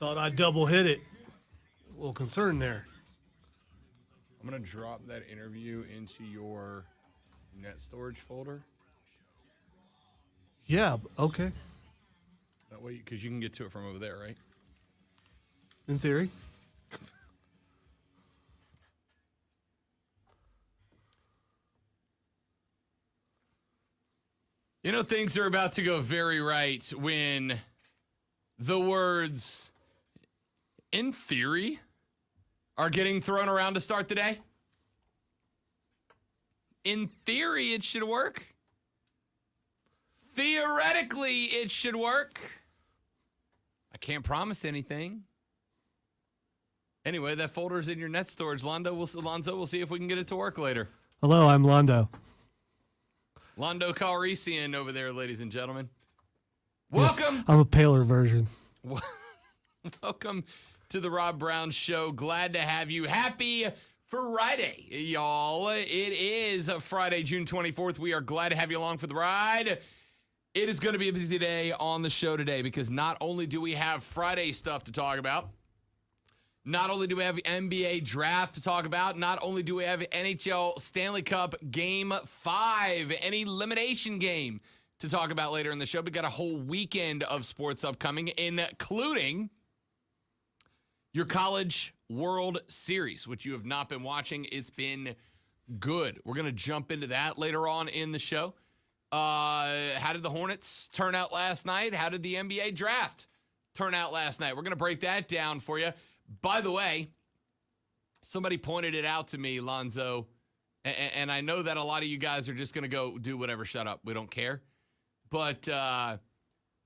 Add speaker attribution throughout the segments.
Speaker 1: Thought I'd double hit it. A little concern there.
Speaker 2: I'm going to drop that interview into your net storage folder.
Speaker 1: Yeah, okay.
Speaker 2: That way, because you can get to it from over there, right?
Speaker 1: In theory.
Speaker 2: You know, things are about to go very right when the words, in theory, are getting thrown around to start the day. In theory, it should work. Theoretically, it should work. I can't promise anything. Anyway, that folder's in your net storage. Lonzo, we'll see if we can get it to work later.
Speaker 1: Hello, I'm Londo.
Speaker 2: Londo Calrissian over there, ladies and gentlemen.
Speaker 1: Yes,
Speaker 2: Welcome.
Speaker 1: I'm a paler version.
Speaker 2: Welcome to the Rob Brown Show. Glad to have you. Happy Friday, y'all. It is Friday, June 24th. We are glad to have you along for the ride. It is going to be a busy day on the show today because not only do we have Friday stuff to talk about, not only do we have the NBA draft to talk about, not only do we have NHL Stanley Cup Game 5, an elimination game to talk about later in the show. We got a whole weekend of sports upcoming, including your College World Series, which you have not been watching. It's been good. We're going to jump into that later on in the show. How did the Hornets turn out last night? How did the NBA draft turn out last night? We're going to break that down for you. By the way, somebody pointed it out to me, Lonzo, and I know that a lot of you guys are just going to go do whatever, shut up, we don't care. But I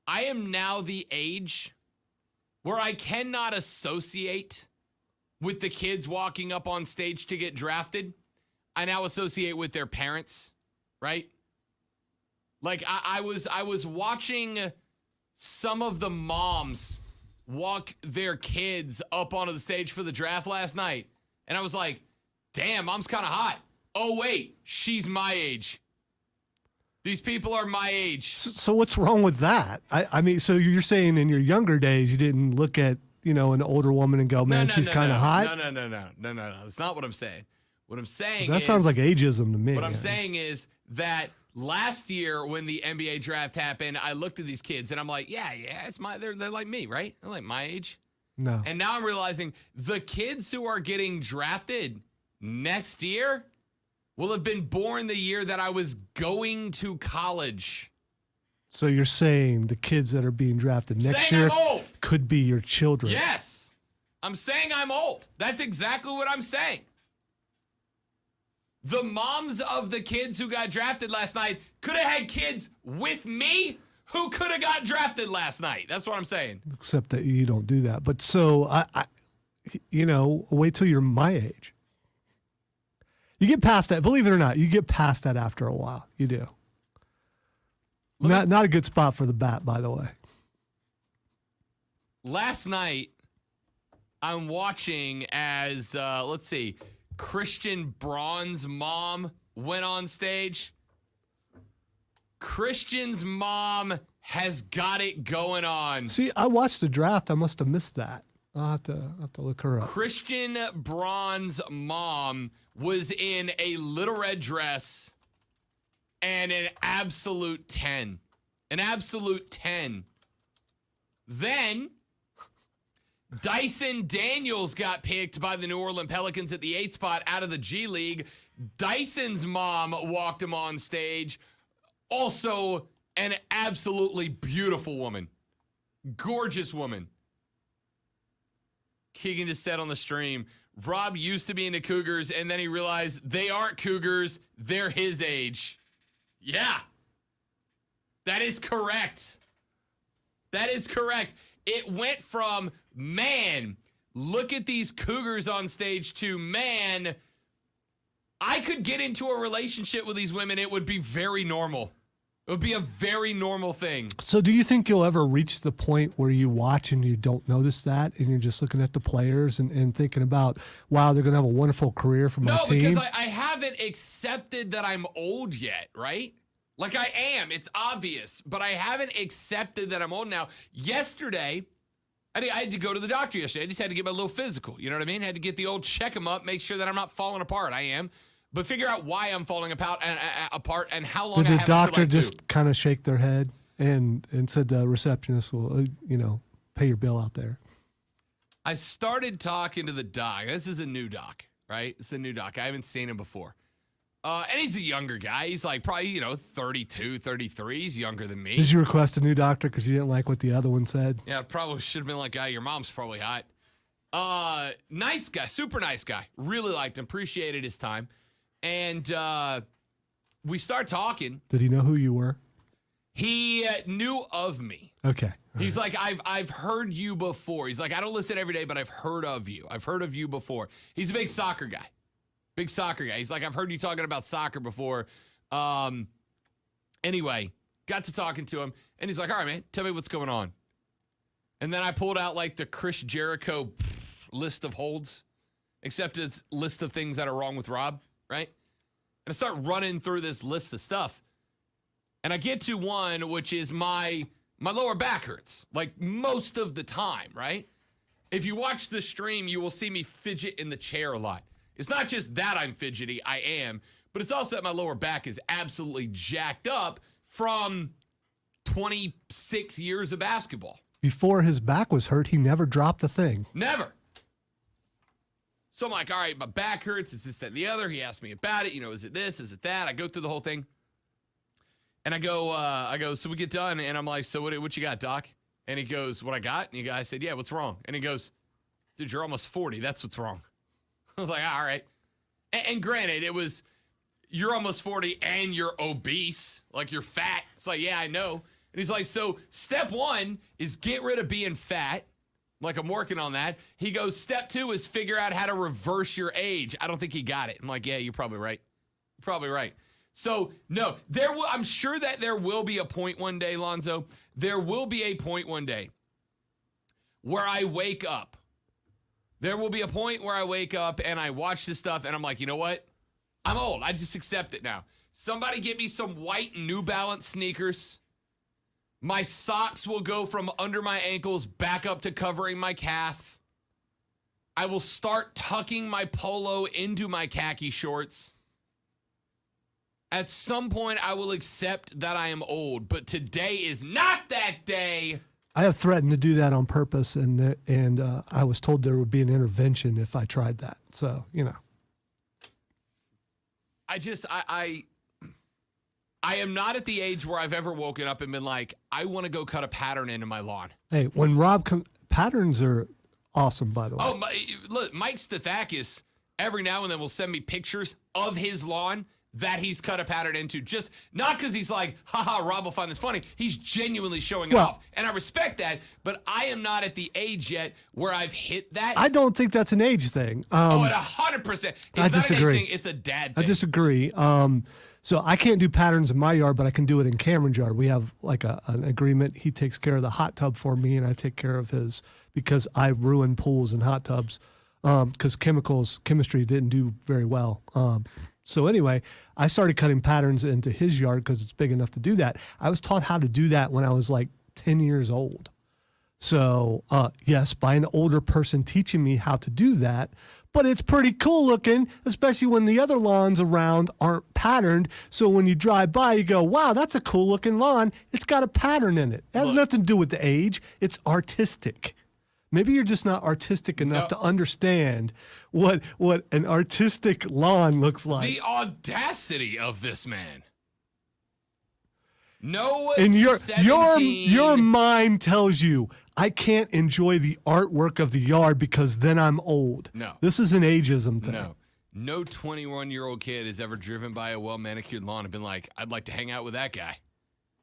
Speaker 2: am now the age where I cannot associate with the kids walking up on stage to get drafted. I now associate with their parents, right? Like I was watching some of the moms walk their kids up onto the stage for the draft last night. And I was like, damn, mom's kind of hot. Oh, wait, she's my age. These people are my age.
Speaker 1: So what's wrong with that? I mean, so you're saying in your younger days you didn't look at, an older woman and go, man, she's kind of hot?
Speaker 2: No. That's not what I'm saying. What I'm saying
Speaker 1: that sounds like ageism to me.
Speaker 2: What I'm saying is that last year when the NBA draft happened, I looked at these kids and I'm like, yeah, it's they're like me, right? They're like my age.
Speaker 1: No.
Speaker 2: And now I'm realizing the kids who are getting drafted next year will have been born the year that I was going to college.
Speaker 1: So you're saying the kids that are being drafted next year could be your children?
Speaker 2: Yes. I'm saying I'm old. That's exactly what I'm saying. The moms of the kids who got drafted last night could have had kids with me who could have got drafted last night. That's what I'm saying.
Speaker 1: Except that you don't do that. But so, I wait till you're my age. You get past that. Believe it or not, you get past that after a while. You do. Not a good spot for the bat, by the way.
Speaker 2: Last night, I'm watching as, let's see, Christian Braun's mom went on stage. Christian's mom has got it going on.
Speaker 1: See, I watched the draft. I must have missed that. I'll have to look her up.
Speaker 2: Christian Braun's mom was in a little red dress and an absolute 10. An absolute 10. Then Dyson Daniels got picked by the New Orleans Pelicans at the 8th spot out of the G League. Dyson's mom walked him on stage. Also an absolutely beautiful woman. Gorgeous woman. Keegan just said on the stream, Rob used to be into Cougars, and then he realized they aren't Cougars. They're his age. Yeah. That is correct. That is correct. It went from, man, look at these Cougars on stage to, man, I could get into a relationship with these women. It would be very normal. It would be a very normal thing.
Speaker 1: So do you think you'll ever reach the point where you watch and you don't notice that and you're just looking at the players and thinking about, wow, they're going to have a wonderful career for my team?
Speaker 2: No, because I haven't accepted that I'm old yet, right? Like I am. It's obvious. But I haven't accepted that I'm old now. Yesterday, I had to go to the doctor yesterday. I just had to get my little physical. You know what I mean? I had to get the old check 'em up, make sure that I'm not falling apart. I am. But figure out why I'm falling apart and how long
Speaker 1: Did
Speaker 2: I
Speaker 1: the
Speaker 2: have
Speaker 1: doctor
Speaker 2: until I do.
Speaker 1: just kind of shake their head and said the receptionist will, pay your bill out there?
Speaker 2: I started talking to the doc. This is a new doc, right? It's a new doc. I haven't seen him before. And he's a younger guy. He's like probably, 32, 33. He's younger than me.
Speaker 1: Did you request a new doctor because you didn't like what the other one said?
Speaker 2: Yeah, probably should have been like, your mom's probably hot. Nice guy, super nice guy. Really liked him, appreciated his time. And we start talking.
Speaker 1: Did he know who you were?
Speaker 2: He knew of me.
Speaker 1: Okay.
Speaker 2: He's like, I've heard you before. He's like, I don't listen every day, but I've heard of you. I've heard of you before. He's a big soccer guy. Big soccer guy. He's like, I've heard you talking about soccer before. Anyway, got to talking to him, and he's like, all right, man, tell me what's going on. And then I pulled out like the Chris Jericho list of holds, except it's a list of things that are wrong with Rob, right? And I start running through this list of stuff. And I get to one, which is my lower back hurts, like most of the time, right? If you watch the stream, you will see me fidget in the chair a lot. It's not just that I'm fidgety, I am, but it's also that my lower back is absolutely jacked up from 26 years of basketball.
Speaker 1: Before his back was hurt, he never dropped a thing.
Speaker 2: Never. So I'm like, all right, my back hurts. It's this, that, and the other. He asked me about it. Is it this? Is it that? I go through the whole thing. And I go, so we get done, and I'm like, so what you got, doc? And he goes, what I got? And I said, yeah, what's wrong? And he goes, dude, you're almost 40. That's what's wrong. I was like, all right. And granted, it was, you're almost 40 and you're obese, like you're fat. It's like, yeah, I know. And he's like, so step 1 is get rid of being fat. Like, I'm working on that. He goes, step 2 is figure out how to reverse your age. I don't think he got it. I'm like, yeah, you're probably right. You're probably right. So, no, I'm sure that there will be a point one day, Lonzo. There will be a point one day where I wake up. There will be a point where I wake up and I watch this stuff and I'm like, you know what? I'm old. I just accept it now. Somebody get me some white New Balance sneakers. My socks will go from under my ankles back up to covering my calf. I will start tucking my polo into my khaki shorts. At some point, I will accept that I am old, but today is not that day.
Speaker 1: I have threatened to do that on purpose, and I was told there would be an intervention if I tried that. So,
Speaker 2: I am not at the age where I've ever woken up and been like, I want to go cut a pattern into my lawn.
Speaker 1: Hey, when Rob patterns are awesome, by the way.
Speaker 2: Oh, look, Mike Stathakis every now and then will send me pictures of his lawn that he's cut a pattern into. Just not because he's like, haha, Rob will find this funny. He's genuinely showing it off. And I respect that, but I am not at the age yet where I've hit that.
Speaker 1: I don't think that's an age thing.
Speaker 2: At 100%. It's
Speaker 1: I disagree.
Speaker 2: Not an age thing, it's a dad thing.
Speaker 1: I disagree. So I can't do patterns in my yard, but I can do it in Cameron's yard. We have like an agreement. He takes care of the hot tub for me, and I take care of his, because I ruin pools and hot tubs because chemistry didn't do very well. So anyway, I started cutting patterns into his yard because it's big enough to do that. I was taught how to do that when I was like 10 years old. So yes, by an older person teaching me how to do that, but it's pretty cool looking, especially when the other lawns around aren't patterned. So when you drive by, you go, wow, that's a cool looking lawn. It's got a pattern in it. It has nothing to do with the age. It's artistic. Maybe you're just not artistic enough to understand what an artistic lawn looks like.
Speaker 2: The audacity of this man. No,
Speaker 1: and your mind tells you, I can't enjoy the artwork of the yard because then I'm old.
Speaker 2: No.
Speaker 1: This is an ageism thing.
Speaker 2: No 21-year-old kid has ever driven by a well-manicured lawn and been like, I'd like to hang out with that guy.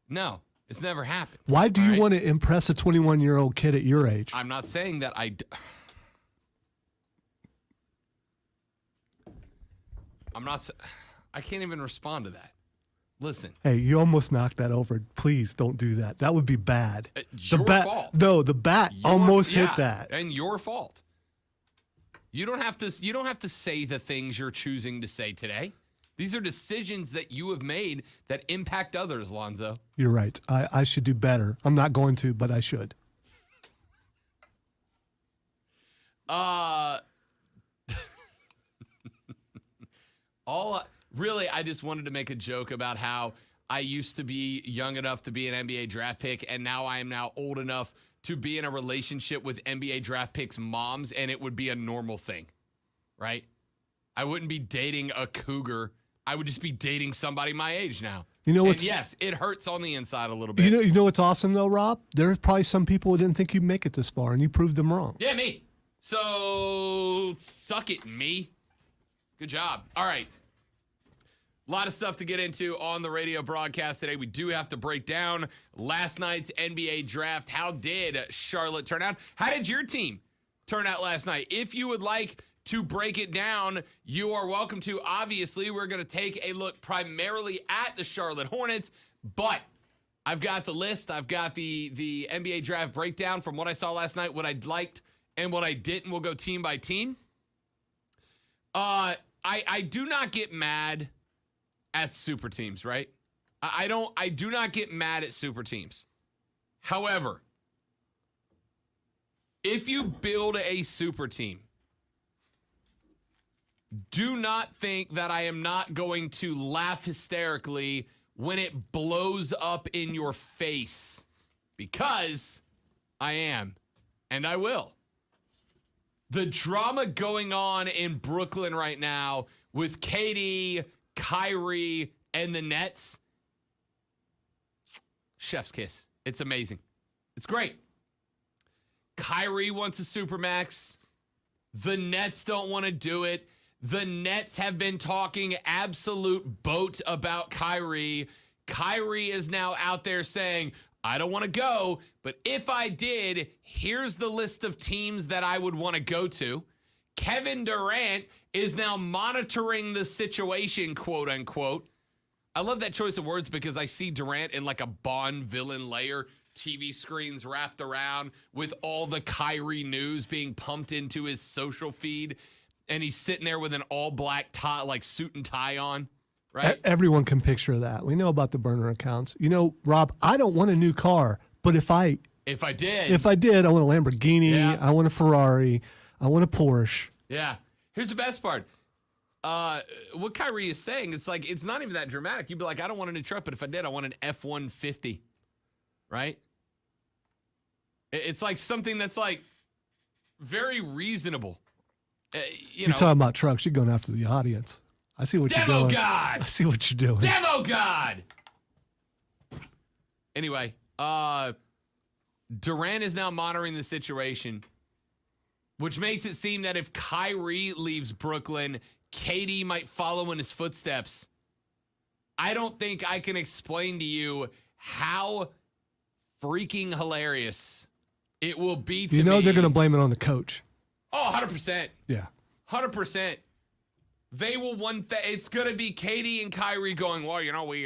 Speaker 2: No. It's never happened.
Speaker 1: Why do you want to impress a 21-year-old kid at your age?
Speaker 2: I'm not saying that I can't even respond to that. Listen.
Speaker 1: Hey, you almost knocked that over. Please don't do that. That would be bad.
Speaker 2: Your fault.
Speaker 1: No, the bat almost hit that.
Speaker 2: And your fault. You don't have to say the things you're choosing to say today. These are decisions that you have made that impact others, Lonzo.
Speaker 1: You're right. I should do better. I'm not going to, but I should.
Speaker 2: Really, I just wanted to make a joke about how I used to be young enough to be an NBA draft pick, and now I am now old enough to be in a relationship with NBA draft picks' moms, and it would be a normal thing, right? I wouldn't be dating a cougar. I would just be dating somebody my age now.
Speaker 1: You know what's,
Speaker 2: and yes, it hurts on the inside a little bit.
Speaker 1: You know what's awesome though, Rob? There's probably some people who didn't think you'd make it this far, and you proved them wrong.
Speaker 2: Yeah, me. So suck it, me. Good job. All right. A lot of stuff to get into on the radio broadcast today. We do have to break down last night's NBA draft. How did Charlotte turn out? How did your team turn out last night? If you would like to break it down, you are welcome to. Obviously, we're going to take a look primarily at the Charlotte Hornets, but I've got the list. I've got the NBA draft breakdown from what I saw last night, what I liked and what I didn't. We'll go team by team. I do not get mad at super teams, right? I do not get mad at super teams. However, if you build a super team, do not think that I am not going to laugh hysterically when it blows up in your face, because I am, and I will. The drama going on in Brooklyn right now with KD, Kyrie, and the Nets, chef's kiss. It's amazing. It's great. Kyrie wants a supermax. The Nets don't want to do it. The Nets have been talking absolute boat about Kyrie. Kyrie is now out there saying, I don't want to go, but if I did, here's the list of teams that I would want to go to. Kevin Durant is now monitoring the situation, quote unquote. I love that choice of words because I see Durant in like a Bond villain layer, TV screens wrapped around with all the Kyrie news being pumped into his social feed. And he's sitting there with an all black tie, like suit and tie on, right?
Speaker 1: Everyone can picture that. We know about the burner accounts. You know, Rob, I don't want a new car, but if I did, I want a Lamborghini. Yeah. I want a Ferrari. I want a Porsche.
Speaker 2: Yeah. Here's the best part. What Kyrie is saying, it's like, it's not even that dramatic. You'd be like, I don't want a new truck, but if I did, I want an F-150, right? It's like something that's like very reasonable. You're
Speaker 1: talking about trucks. You're going after the audience. I see what you're doing.
Speaker 2: Demo God!
Speaker 1: I see what you're doing.
Speaker 2: Demo God! Anyway, Duran is now monitoring the situation, which makes it seem that if Kyrie leaves Brooklyn, KD might follow in his footsteps. I don't think I can explain to you how freaking hilarious it will be to me.
Speaker 1: You know they're going to blame it on the coach.
Speaker 2: Oh, 100%.
Speaker 1: Yeah.
Speaker 2: 100%. They will it's going to be KD and Kyrie going, well, you know, we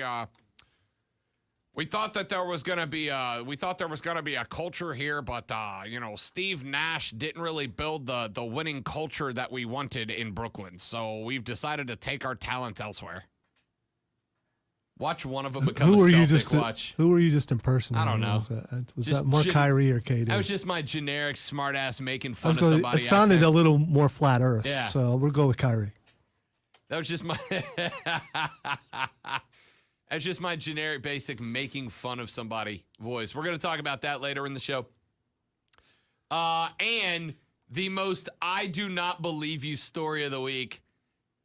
Speaker 2: thought that there was going to be a culture here, but you know, Steve Nash didn't really build the winning culture that we wanted in Brooklyn. So we've decided to take our talents elsewhere. Watch one of them become a Celtic watch.
Speaker 1: Who were you just impersonating?
Speaker 2: I don't know.
Speaker 1: Was that more Kyrie or KD?
Speaker 2: That was just my generic smartass making fun of somebody.
Speaker 1: It sounded a little more flat earth. Yeah. So we'll go with Kyrie.
Speaker 2: That was just my that's just my generic basic making fun of somebody voice. We're going to talk about that later in the show. And the most I do not believe you story of the week.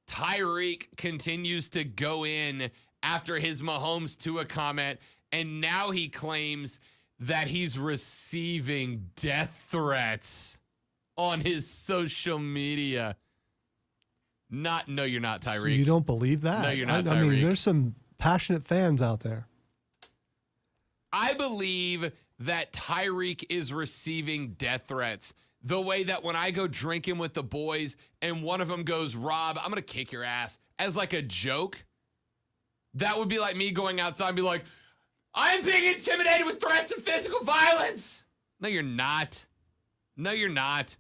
Speaker 2: Tyreek continues to go in after his Mahomes Tua comment, and now he claims that he's receiving death threats on his social media. No, you're not, Tyreek.
Speaker 1: So you don't believe that?
Speaker 2: No, you're not, Tyreek.
Speaker 1: I mean, there's some passionate fans out there.
Speaker 2: I believe that Tyreek is receiving death threats the way that when I go drinking with the boys and one of them goes, Rob, I'm going to kick your ass, as like a joke. That would be like me going outside and be like, I'm being intimidated with threats of physical violence. No, you're not. No, you're not.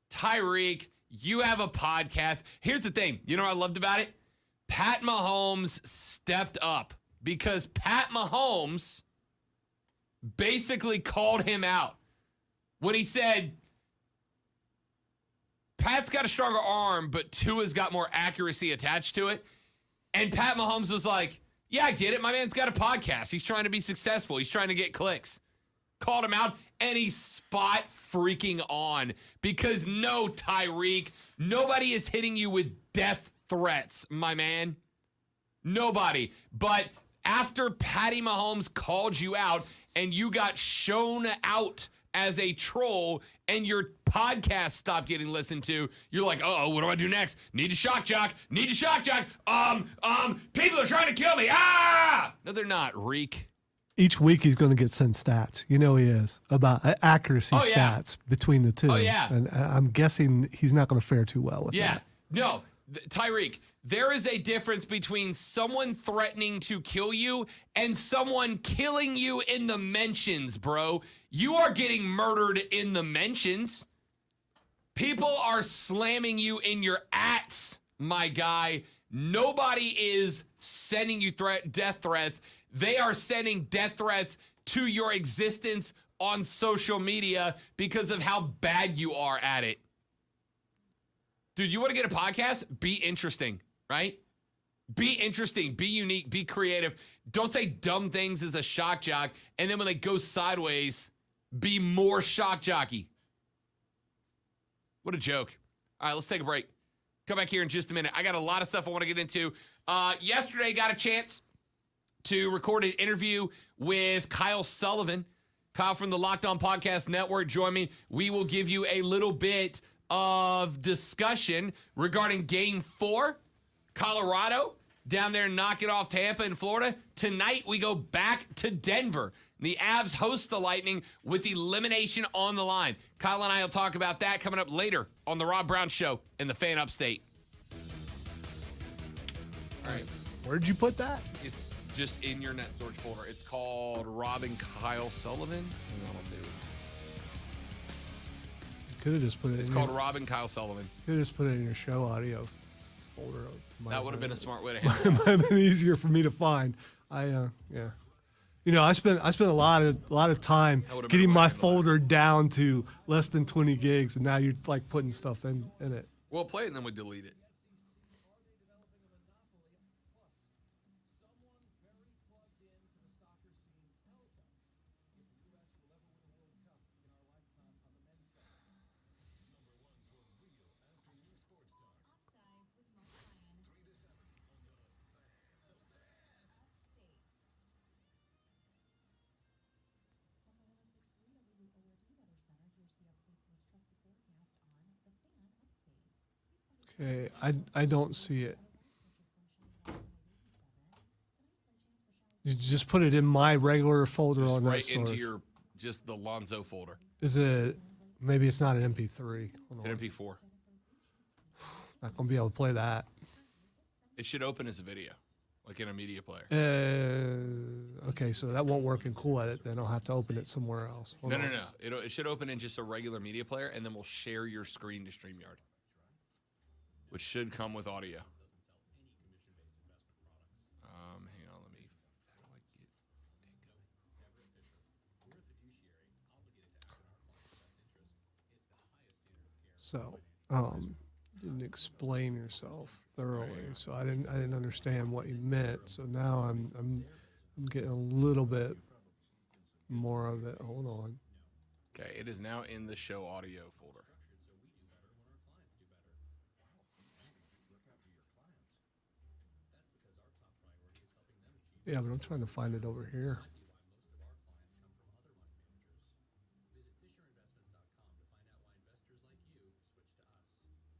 Speaker 2: Tyreek, you have a podcast. Here's the thing. You know what I loved about it? Pat Mahomes stepped up because Pat Mahomes basically called him out when he said, Pat's got a stronger arm, but Tua's got more accuracy attached to it. And Pat Mahomes was like, yeah, I get it. My man's got a podcast. He's trying to be successful. He's trying to get clicks. Called him out, and he's spot freaking on because no, Tyreek, nobody is hitting you with death threats, my man. Nobody. But after Patty Mahomes called you out and you got shown out as a troll and your podcast stopped getting listened to, you're like, uh-oh, what do I do next? Need a shock jock. Need a shock jock. People are trying to kill me. Ah! No, they're not, Reek.
Speaker 1: Each week he's going to get sent stats. You know he is about accuracy
Speaker 2: yeah.
Speaker 1: stats between the two.
Speaker 2: Oh, yeah.
Speaker 1: And I'm guessing he's not going to fare too well with that.
Speaker 2: No, Tyreek, there is a difference between someone threatening to kill you and someone killing you in the mentions, bro. You are getting murdered in the mentions. People are slamming you in your ats, my guy. Nobody is sending you death threats. They are sending death threats to your existence on social media because of how bad you are at it. Dude, you want to get a podcast? Be interesting, right? Be interesting, be unique, be creative. Don't say dumb things as a shock jock, and then when they go sideways, be more shock jockey. What a joke. All right, let's take a break. Come back here in just a minute. I got a lot of stuff I want to get into. Yesterday, got a chance to record an interview with Kyle Sullivan. Kyle from the Locked On Podcast Network. Join me. We will give you a little bit of discussion regarding Game 4. Colorado down there knocking off Tampa in Florida. Tonight, we go back to Denver. The Avs host the Lightning with elimination on the line. Kyle and I will talk about that coming up later on the Rob Brown Show in the Fan Upstate. All right.
Speaker 1: Where'd you put that?
Speaker 2: It's just in your net storage folder. It's called Rob and Kyle Sullivan. Hang on, I'll do it.
Speaker 1: Could have just put it.
Speaker 2: It's called Rob and Kyle Sullivan.
Speaker 1: Could have just put it in your show audio folder.
Speaker 2: That would have been a smart way to handle
Speaker 1: It
Speaker 2: it.
Speaker 1: might have been easier for me to find. Yeah. You know, I spent a lot of time getting my folder down to less than 20 gigs, and now you're like putting stuff in it.
Speaker 2: We'll play it and then we delete it.
Speaker 1: Okay, I don't see it. You just put it in my regular folder
Speaker 2: Just
Speaker 1: on that
Speaker 2: right
Speaker 1: storage.
Speaker 2: into your just the Lonzo folder.
Speaker 1: Is it? Maybe it's not an MP3.
Speaker 2: It's an MP4.
Speaker 1: Not gonna be able to play that.
Speaker 2: It should open as a video, like in a media player.
Speaker 1: Okay, so that won't work in Cool Edit. Then I'll have to open it somewhere else. Hold on.
Speaker 2: No. It should open in just a regular media player, and then we'll share your screen to StreamYard, which should come with audio. Hang on, let me. How do I get?
Speaker 1: So, didn't explain yourself thoroughly, so I didn't understand what you meant. So now I'm getting a little bit more of it. Hold on.
Speaker 2: Okay, it is now in the show audio folder.
Speaker 1: Yeah, but I'm trying to find it over here.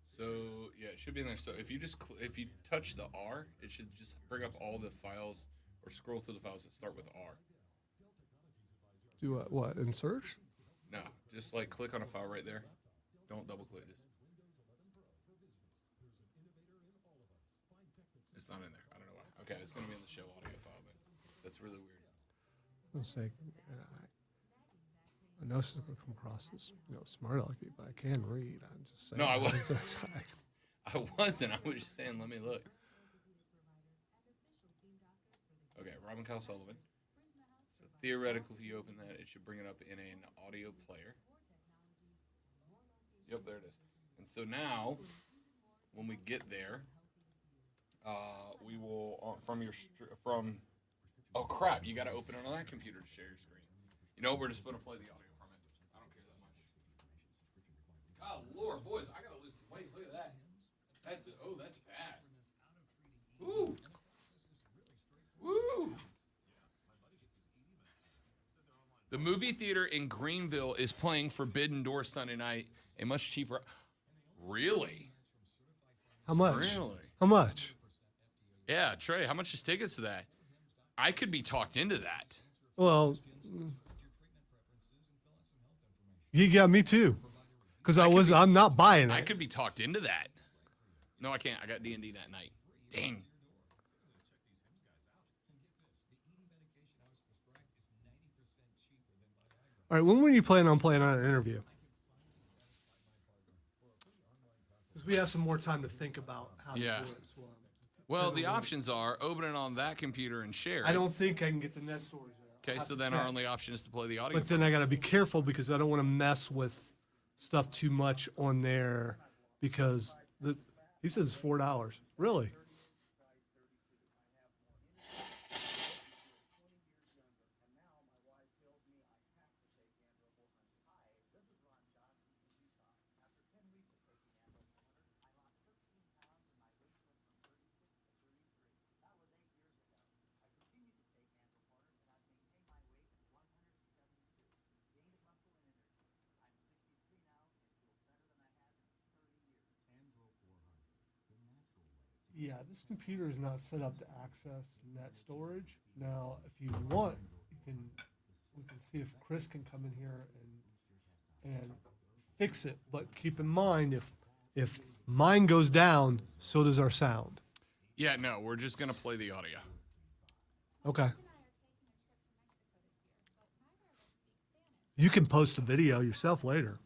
Speaker 2: So yeah, it should be in there. So if you just if you touch the R, it should just bring up all the files or scroll through the files that start with R.
Speaker 1: Do what? In search?
Speaker 2: No, just like click on a file right there. Don't double click this. It's not in there. I don't know why. Okay, it's gonna be in the show audio file, but that's really weird.
Speaker 1: Let's say, I know this is going to come across as smart alecky, but I can read. I'm just saying.
Speaker 2: No, I wasn't.
Speaker 1: Just,
Speaker 2: I wasn't. I was just saying. Let me look. Okay, Robin Kyle Sullivan. So theoretically, if you open that, it should bring it up in an audio player. Yep, there it is. And so now, when we get there, we will from. Oh crap! You got to open it on that computer to share your screen. You know, we're just going to play the audio from it. I don't care that much. Oh Lord, boys, I got to lose some weight. Look at that. That's bad. Woo. Woo. The movie theater in Greenville is playing Forbidden Door Sunday night. A much cheaper. Really?
Speaker 1: How much?
Speaker 2: Really?
Speaker 1: How much?
Speaker 2: Yeah, Trey, how much is tickets to that? I could be talked into that.
Speaker 1: Well, yeah, me too. Because I'm not buying it.
Speaker 2: I could be talked into that. No, I can't. I got D&D that night. Dang.
Speaker 1: All right, when were you planning on playing on an interview? Because we have some more time to think about how to do it as well.
Speaker 2: Well, the options are open it on that computer and share it.
Speaker 1: I don't think I can get the net storage there.
Speaker 2: Okay, so then our only option is to play the audio.
Speaker 1: But then I got to be careful because I don't want to mess with stuff too much on there because he says it's $4. Really? Yeah, this computer is not set up to access net storage. Now, if you want, we can see if Chris can come in here and fix it. But keep in mind, if mine goes down, so does our sound.
Speaker 2: Yeah, no, we're just gonna play the audio.
Speaker 1: Okay. You can post the video yourself later.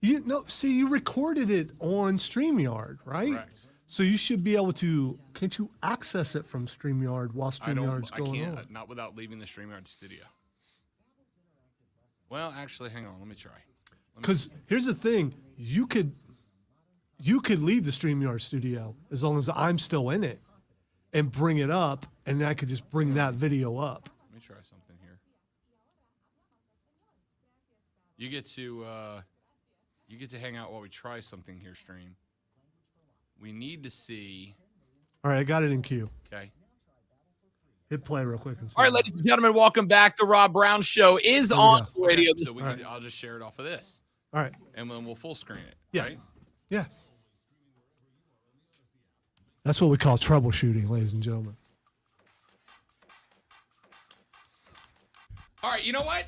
Speaker 1: You recorded it on StreamYard, right?
Speaker 2: Correct.
Speaker 1: So you should be able to. Can't you access it from StreamYard while StreamYard's going on?
Speaker 2: I can't, not without leaving the StreamYard studio. Well, actually, hang on. Let me try.
Speaker 1: Because here's the thing: you could leave the StreamYard studio as long as I'm still in it, and bring it up, and I could just bring that video up.
Speaker 2: Let me try something here. You get to hang out while we try something here, stream. We need to see.
Speaker 1: All right, I got it in queue.
Speaker 2: Okay.
Speaker 1: Hit play real quick.
Speaker 2: All right, ladies and gentlemen, welcome back. The Rob Brown Show is on radio. So I'll just share it off of this.
Speaker 1: All right.
Speaker 2: And then we'll full screen it.
Speaker 1: Yeah.
Speaker 2: Right?
Speaker 1: Yeah. That's what we call troubleshooting, ladies and gentlemen.
Speaker 2: All right, you know what?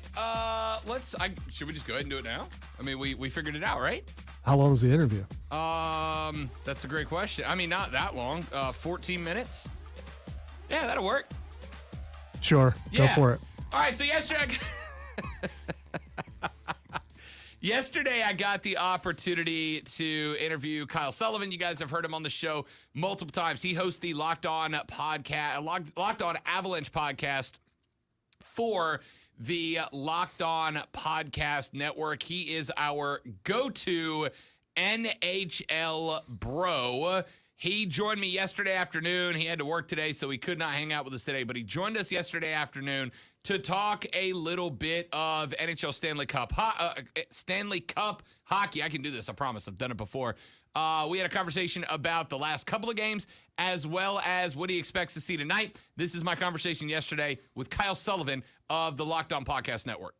Speaker 2: Should we just go ahead and do it now? I mean, we figured it out, right?
Speaker 1: How long was the interview?
Speaker 2: That's a great question. I mean, not that long. 14 minutes. Yeah, that'll work.
Speaker 1: Sure.
Speaker 2: Yeah.
Speaker 1: Go for it.
Speaker 2: All right, so yesterday I got the opportunity to interview Kyle Sullivan. You guys have heard him on the show multiple times. He hosts the Locked On Avalanche podcast for the Locked On Podcast Network. He is our go-to NHL bro. He joined me yesterday afternoon. He had to work today, so he could not hang out with us today, but he joined us yesterday afternoon to talk a little bit of NHL Stanley Cup hockey. I can do this, I promise. I've done it before. We had a conversation about the last couple of games, as well as what he expects to see tonight. This is my conversation yesterday with Kyle Sullivan of the Locked On Podcast Network.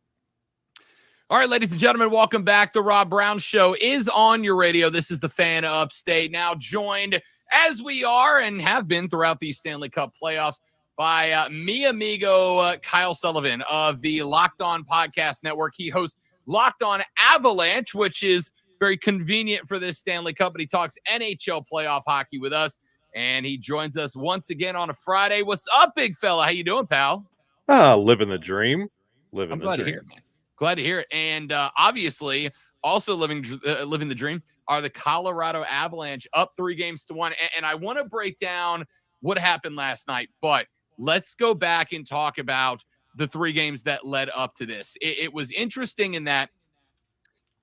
Speaker 2: All right, ladies and gentlemen, welcome back. The Rob Brown Show is on your radio. This is the Fan Upstate, now joined, as we are and have been throughout the Stanley Cup playoffs, by mi amigo Kyle Sullivan of the Locked On Podcast Network. He hosts Locked On Avalanche, which is very convenient for this Stanley Cup, but he talks NHL playoff hockey with us, and he joins us once again on a Friday. What's up, big fella? How you doing, pal?
Speaker 3: Living the dream.
Speaker 2: I'm glad to hear it, man. Glad to hear it. And obviously, also living the dream are the Colorado Avalanche, up 3-1. And I want to break down what happened last night, but let's go back and talk about the 3 games that led up to this. It was interesting in that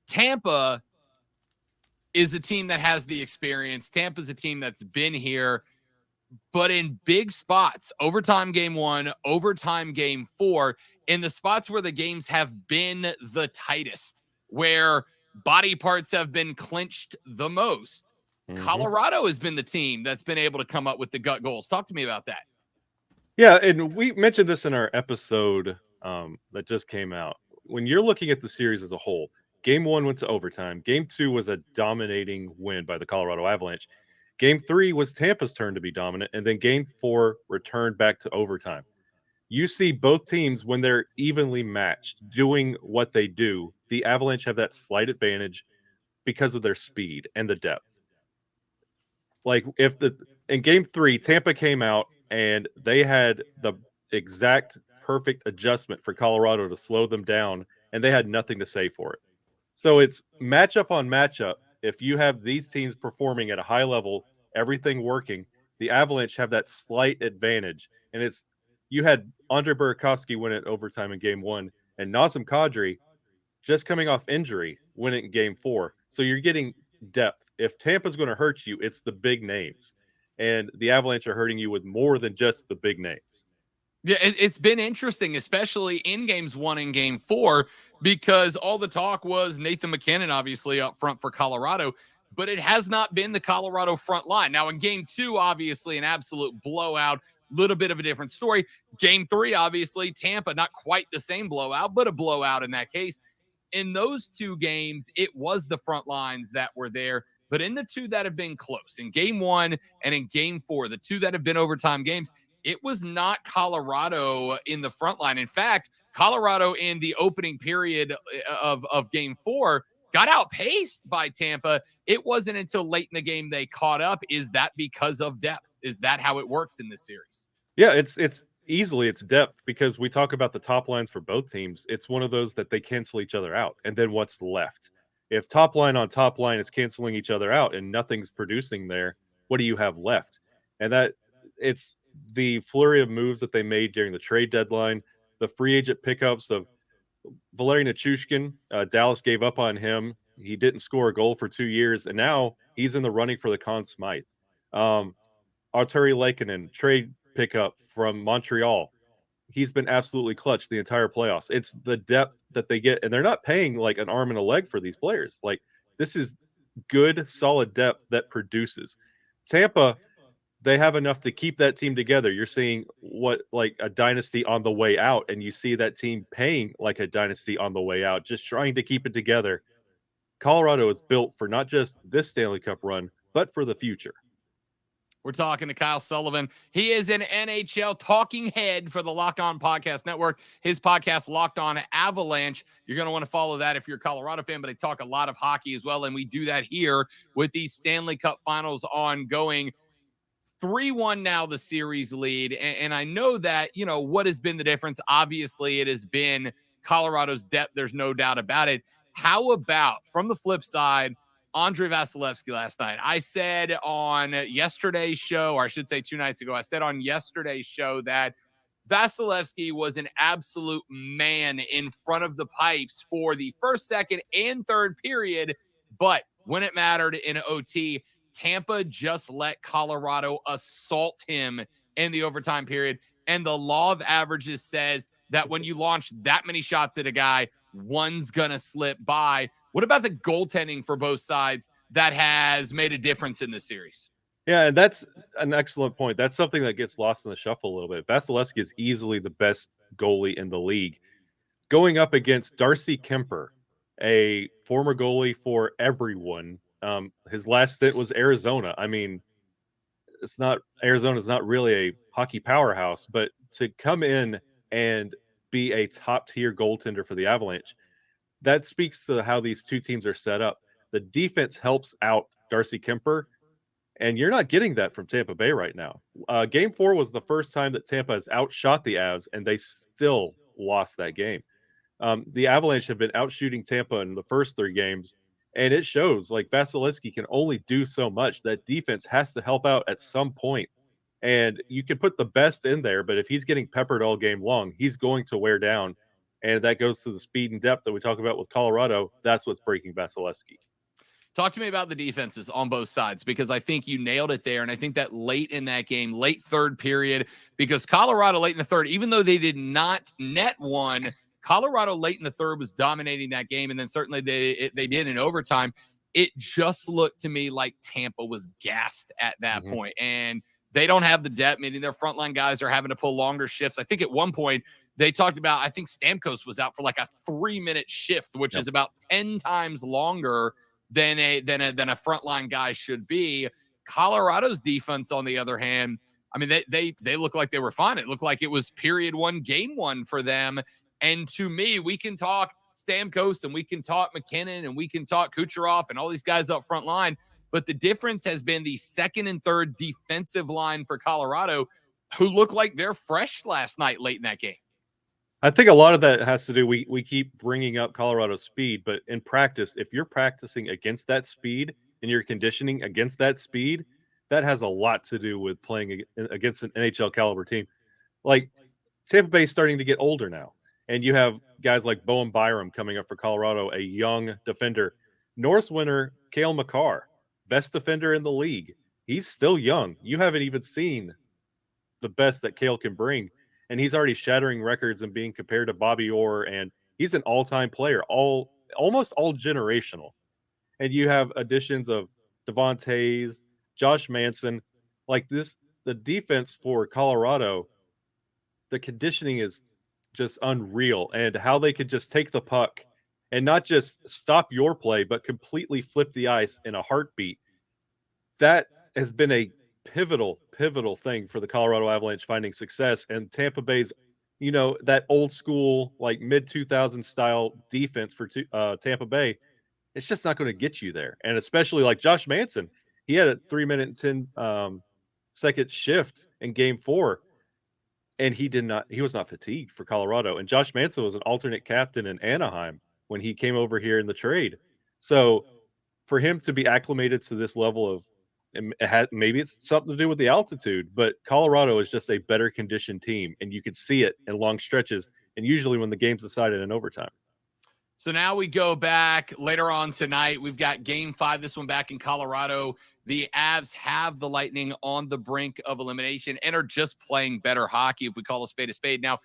Speaker 2: Tampa is a team that has the experience. Tampa's a team that's been here, but in big spots, overtime game 1, overtime game 4, in the spots where the games have been the tightest, where body parts have been clinched the most. Colorado has been the team that's been able to come up with the gut goals. Talk to me about that.
Speaker 3: Yeah, and we mentioned this in our episode that just came out. When you're looking at the series as a whole, game 1 went to overtime. Game 2 was a dominating win by the Colorado Avalanche. Game 3 was Tampa's turn to be dominant, and then game 4 returned back to overtime. You see both teams, when they're evenly matched, doing what they do. The Avalanche have that slight advantage because of their speed and the depth. Like in game 3, Tampa came out and they had the exact perfect adjustment for Colorado to slow them down, and they had nothing to say for it. So it's matchup on matchup. If you have these teams performing at a high level, everything working, the Avalanche have that slight advantage. And it's you had Andre Burakovsky win it overtime in game 1, and Nazem Kadri just coming off injury win it in game 4. So you're getting depth. If Tampa's going to hurt you, it's the big names. And the Avalanche are hurting you with more than just the big names.
Speaker 2: Yeah, it's been interesting, especially in games 1 and game 4, because all the talk was Nathan McKinnon, obviously, up front for Colorado, but it has not been the Colorado front line. Now, in game 2, obviously, an absolute blowout, little bit of a different story. Game 3, obviously, Tampa, not quite the same blowout, but a blowout in that case. In those 2 games, it was the front lines that were there. But in the 2 that have been close, in game 1 and in game 4, the 2 that have been overtime games, it was not Colorado in the front line. In fact, Colorado in the opening period of game 4 got outpaced by Tampa. It wasn't until late in the game they caught up. Is that because of depth? Is that how it works in this series?
Speaker 3: Yeah, it's easily it's depth, because we talk about the top lines for both teams. It's one of those that they cancel each other out. And then what's left? If top line on top line is canceling each other out and nothing's producing there, what do you have left? And that it's the flurry of moves that they made during the trade deadline, the free agent pickups of Valeri Nichushkin. Dallas gave up on him. He didn't score a goal for 2 years, and now he's in the running for the Conn Smythe. Arturi Lehkonen, trade pickup from Montreal. He's been absolutely clutch the entire playoffs. It's the depth that they get, and they're not paying like an arm and a leg for these players. Like, this is good, solid depth that produces. Tampa, they have enough to keep that team together. You're seeing what like a dynasty on the way out, and you see that team paying like a dynasty on the way out, just trying to keep it together. Colorado is built for not just this Stanley Cup run, but for the future.
Speaker 2: We're talking to Kyle Sullivan. He is an NHL talking head for the Locked On Podcast Network. His podcast, Locked On Avalanche. You're going to want to follow that if you're a Colorado fan, but they talk a lot of hockey as well, and we do that here with these Stanley Cup finals ongoing. 3-1 now, the series lead. And I know that, you know, what has been the difference? Obviously, it has been Colorado's depth. There's no doubt about it. How about, from the flip side, Andrei Vasilevskiy last night? I said on yesterday's show, or I should say 2 nights ago, I said on yesterday's show that Vasilevskiy was an absolute man in front of the pipes for the first, second, and third period. But when it mattered in OT, Tampa just let Colorado assault him in the overtime period. And the law of averages says that when you launch that many shots at a guy, one's going to slip by. What about the goaltending for both sides that has made a difference in this series?
Speaker 3: Yeah, and that's an excellent point. That's something that gets lost in the shuffle a little bit. Vasilevskiy is easily the best goalie in the league. Going up against Darcy Kemper, a former goalie for everyone. His last stint was Arizona. I mean, Arizona's not really a hockey powerhouse, but to come in and be a top-tier goaltender for the Avalanche, that speaks to how these two teams are set up. The defense helps out Darcy Kemper, and you're not getting that from Tampa Bay right now. Game 4 was the first time that Tampa has outshot the Avs, and they still lost that game. The Avalanche have been outshooting Tampa in the first 3 games, and it shows. Like, Vasilevskiy can only do so much. That defense has to help out at some point. And you can put the best in there, but if he's getting peppered all game long, he's going to wear down. And that goes to the speed and depth that we talk about with Colorado. That's what's breaking Vasilevsky.
Speaker 2: Talk to me about the defenses on both sides, because I think you nailed it there. And I think that late in that game, late third period, because Colorado late in the third, even though they did not net one, Colorado late in the third was dominating that game. And then certainly they did in overtime. It just looked to me like Tampa was gassed at that point. And they don't have the depth, meaning their frontline guys are having to pull longer shifts. I think at one point they talked about, I think Stamkos was out for like a 3-minute shift, which is about 10 times longer than a frontline guy should be. Colorado's defense, on the other hand, I mean, they look like they were fine. It looked like it was period one, game one for them. And to me, we can talk Stamkos and we can talk McKinnon and we can talk Kucherov and all these guys up front line. But the difference has been the second and third defensive line for Colorado, who look like they're fresh last night late in that game.
Speaker 3: I think a lot of that has to do, we keep bringing up Colorado's speed, but in practice, if you're practicing against that speed and you're conditioning against that speed, that has a lot to do with playing against an NHL caliber team. Like Tampa Bay's starting to get older now, and you have guys like Bowen Byram coming up for Colorado, a young defender. Norris winner Cale Makar, best defender in the league. He's still young. You haven't even seen the best that Cale can bring. And he's already shattering records and being compared to Bobby Orr, and he's an all-time player, almost all generational. And you have additions of Devon Tays, Josh Manson. Like this, the defense for Colorado, the conditioning is just unreal, and how they could just take the puck and not just stop your play, but completely flip the ice in a heartbeat. That has been a pivotal thing for the Colorado Avalanche finding success. And Tampa Bay's, that old school, like mid-2000s style defense for Tampa Bay, it's just not going to get you there. And especially like Josh Manson, he had a 3-minute and 10-second shift in game 4, and he was not fatigued for Colorado. And Josh Manson was an alternate captain in Anaheim when he came over here in the trade. So for him to be acclimated to this level of, maybe it's something to do with the altitude, but Colorado is just a better conditioned team, and you could see it in long stretches, and usually when the game's decided in overtime.
Speaker 2: So now we go back later on tonight. We've got game 5, this one back in Colorado. The Avs have the Lightning on the brink of elimination and are just playing better hockey, if we call a spade. Now,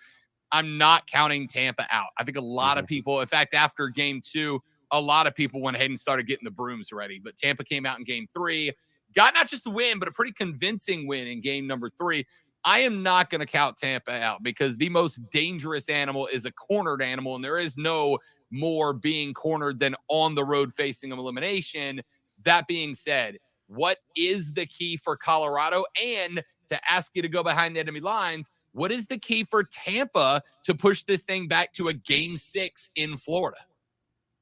Speaker 2: I'm not counting Tampa out. I think a lot of people, in fact, after game 2, a lot of people went ahead and started getting the brooms ready. But Tampa came out in game 3, got not just a win, but a pretty convincing win in game number 3. I am not going to count Tampa out, because the most dangerous animal is a cornered animal, and there is no more being cornered than on the road facing elimination. That being said, what is the key for Colorado? And to ask you to go behind enemy lines, what is the key for Tampa to push this thing back to a game 6 in Florida?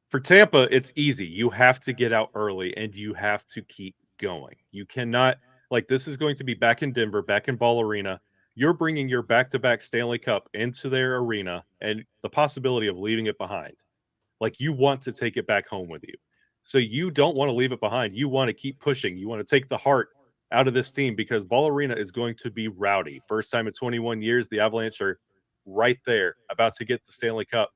Speaker 3: For Tampa, it's easy. You have to get out early, and you have to keep going. You cannot, this is going to be back in Denver, back in Ball Arena. You're bringing your back-to-back Stanley Cup into their arena, and the possibility of leaving it behind. You want to take it back home with you. So you don't want to leave it behind. You want to keep pushing. You want to take the heart out of this team, because Ball Arena is going to be rowdy. First time in 21 years, the Avalanche are right there, about to get the Stanley Cup.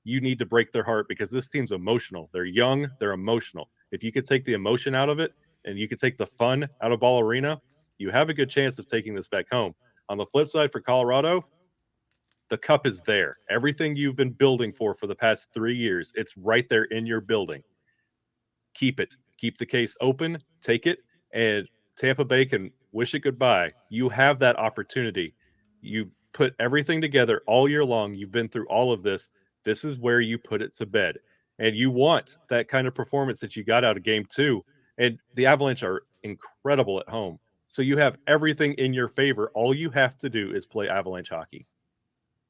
Speaker 3: You need to break their heart, because this team's emotional. They're young. They're emotional. If you could take the emotion out of it, and you could take the fun out of Ball Arena, you have a good chance of taking this back home. On the flip side, for Colorado, the cup is there. Everything you've been building for the past 3 years, it's right there in your building. Keep it. Keep the case open. Take it. And Tampa Bay can wish it goodbye. You have that opportunity. You've put everything together all year long. You've been through all of this. This is where you put it to bed. And you want that kind of performance that you got out of game 2. And the Avalanche are incredible at home. So you have everything in your favor. All you have to do is play Avalanche hockey.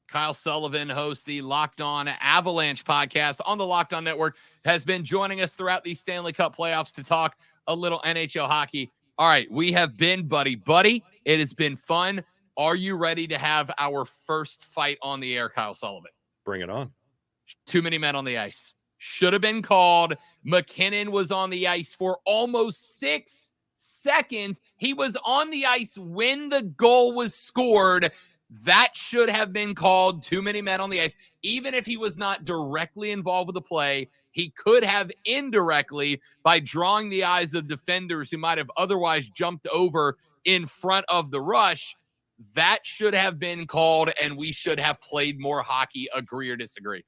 Speaker 2: Kyle Sullivan, hosts the Locked On Avalanche podcast on the Locked On Network, has been joining us throughout these Stanley Cup playoffs to talk a little NHL hockey. All right, we have been buddy. It has been fun. Are you ready to have our first fight on the air, Kyle Sullivan?
Speaker 3: Bring it on.
Speaker 2: Too many men on the ice. Should have been called. McKinnon was on the ice for almost 6 seconds. He was on the ice when the goal was scored. That should have been called too many men on the ice. Even if he was not directly involved with the play, he could have indirectly by drawing the eyes of defenders who might have otherwise jumped over in front of the rush. That should have been called, and we should have played more hockey. Agree or disagree?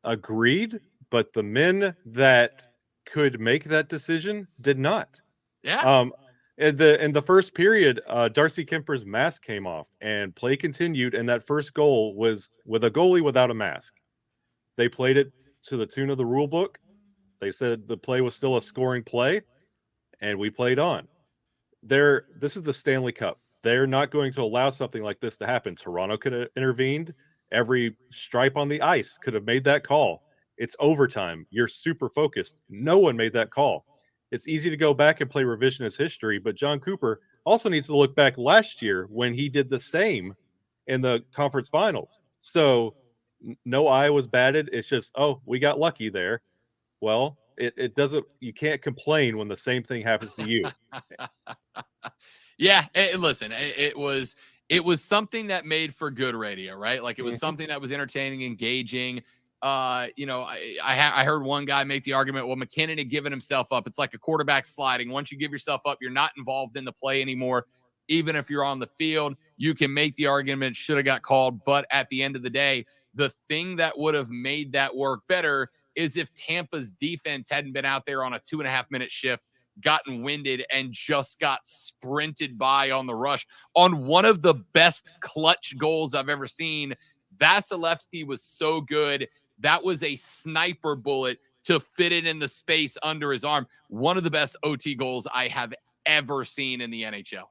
Speaker 3: Agreed, but the men that could make that decision did not.
Speaker 2: Yeah.
Speaker 3: In the first period, Darcy Kemper's mask came off, and play continued. And that first goal was with a goalie without a mask. They played it to the tune of the rule book. They said the play was still a scoring play, and we played on. This is the Stanley Cup. They're not going to allow something like this to happen. Toronto could have intervened. Every stripe on the ice could have made that call. It's overtime. You're super focused. No one made that call. It's easy to go back and play revisionist history, but John Cooper also needs to look back last year when he did the same in the conference finals. So no eye was batted. It's just, oh, we got lucky there. Well, it doesn't, you can't complain when the same thing happens to you.
Speaker 2: Yeah, listen, it was something that made for good radio, right? Like it was something that was entertaining, engaging. I heard one guy make the argument, well, McKinnon had given himself up. It's like a quarterback sliding. Once you give yourself up, you're not involved in the play anymore. Even if you're on the field, you can make the argument should have got called. But at the end of the day, the thing that would have made that work better is if Tampa's defense hadn't been out there on a 2.5-minute shift, gotten winded, and just got sprinted by on the rush on one of the best clutch goals I've ever seen. Vasilevsky was so good. That was a sniper bullet to fit it in the space under his arm. One of the best OT goals I have ever seen in the NHL.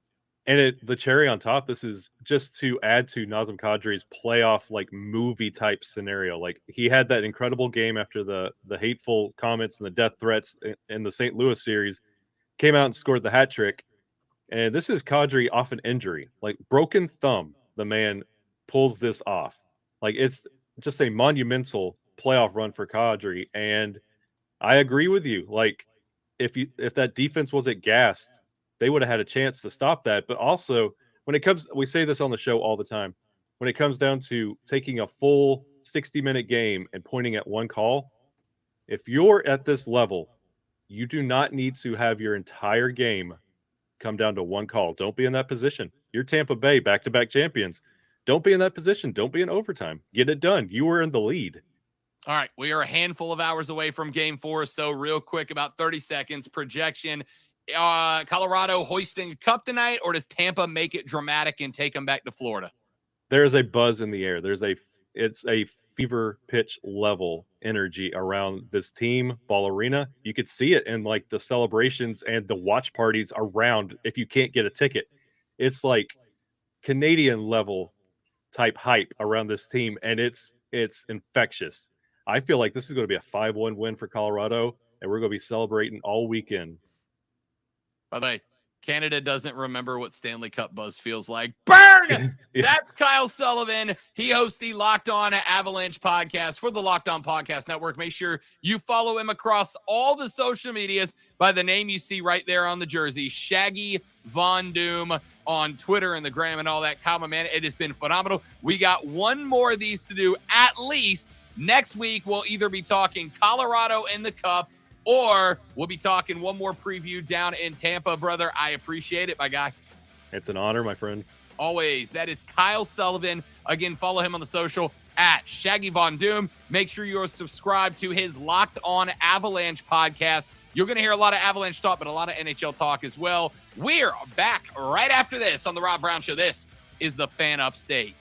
Speaker 3: And the cherry on top, this is just to add to Nazem Kadri's playoff like movie type scenario. Like he had that incredible game after the hateful comments and the death threats in the St. Louis series, came out and scored the hat trick. And this is Kadri off an injury, like broken thumb. The man pulls this off. Like it's just a monumental playoff run for Kadri. And I agree with you. Like if that defense wasn't gassed, they would have had a chance to stop that. But also, when it comes, we say this on the show all the time, when it comes down to taking a full 60-minute game and pointing at one call, if you're at this level, you do not need to have your entire game come down to one call. Don't be in that position. You're Tampa Bay, back-to-back champions. Don't be in that position. Don't be in overtime. Get it done. You were in the lead.
Speaker 2: All right, we are a handful of hours away from Game 4, so real quick, about 30 seconds, projection. Colorado hoisting a cup tonight, or does Tampa make it dramatic and take them back to Florida?
Speaker 3: There's a buzz in the air. It's a fever pitch level energy around this team, Ball Arena. You could see it in like the celebrations and the watch parties around. If you can't get a ticket, it's like Canadian level type hype around this team, and it's infectious. I feel like this is going to be a 5-1 win for Colorado, and we're going to be celebrating all weekend.
Speaker 2: By the way, Canada doesn't remember what Stanley Cup buzz feels like. Burn!
Speaker 3: Yeah.
Speaker 2: That's Kyle Sullivan. He hosts the Locked On Avalanche podcast for the Locked On Podcast Network. Make sure you follow him across all the social medias by the name you see right there on the jersey, Shaggy Von Doom, on Twitter and the gram and all that. Come on, man, it has been phenomenal. We got one more of these to do at least. Next week, we'll either be talking Colorado and the Cup, or we'll be talking one more preview down in Tampa, brother. I appreciate it, my guy.
Speaker 3: It's an honor, my friend.
Speaker 2: Always. That is Kyle Sullivan. Again, follow him on the social at Shaggy Von Doom. Make sure you're subscribed to his Locked On Avalanche podcast. You're going to hear a lot of Avalanche talk, but a lot of NHL talk as well. We're back right after this on The Rob Brown Show. This is the Fan Upstate.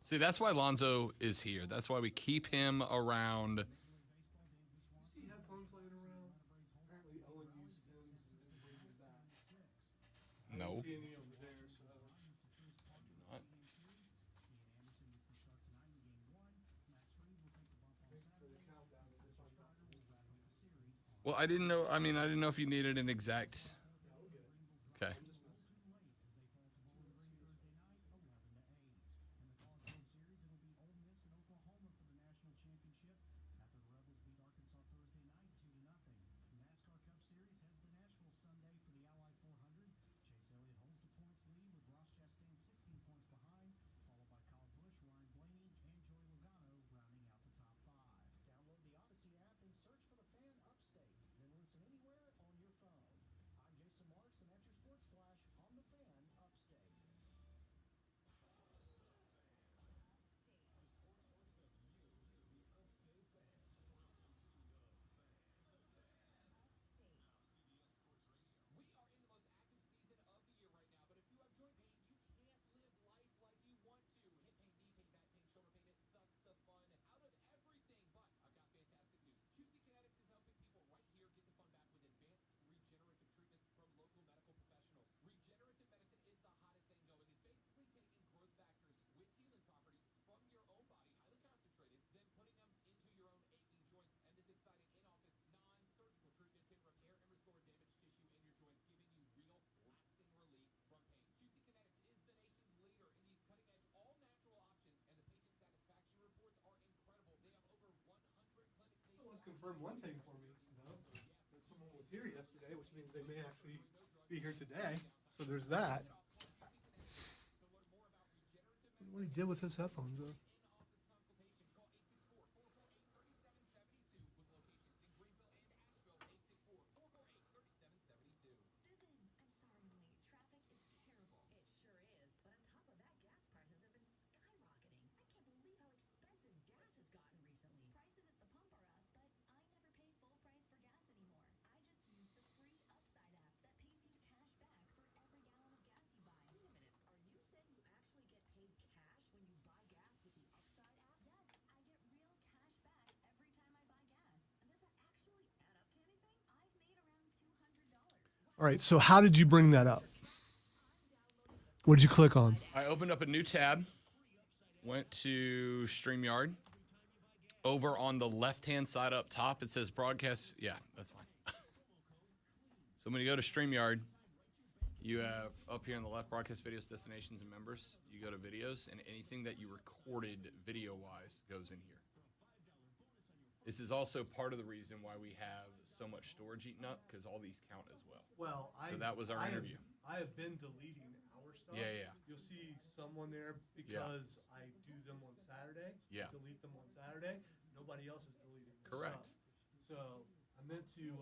Speaker 2: See, that's why Lonzo is here. That's why we keep him around. No. Well, I didn't know. I didn't know if you needed an exact. Okay.
Speaker 1: confirm one thing for me, that someone was here yesterday, which means they may actually be here today. So there's that. What he did with his headphones, though. All right, so how did you bring that up? What did you click on?
Speaker 2: I opened up a new tab, went to StreamYard. Over on the left-hand side up top, it says broadcast. Yeah, that's fine. So when you go to StreamYard, you have up here on the left, broadcast videos, destinations, and members. You go to videos, and anything that you recorded video-wise goes in here. This is also part of the reason why we have so much storage eaten up, because all these count as well.
Speaker 1: Well,
Speaker 2: So that was our interview.
Speaker 1: I have been deleting our stuff.
Speaker 2: Yeah.
Speaker 1: You'll see someone there because I do them on Saturday.
Speaker 2: Yeah.
Speaker 1: Delete them on Saturday. Nobody else is deleting their
Speaker 2: Correct.
Speaker 1: stuff. So I meant to.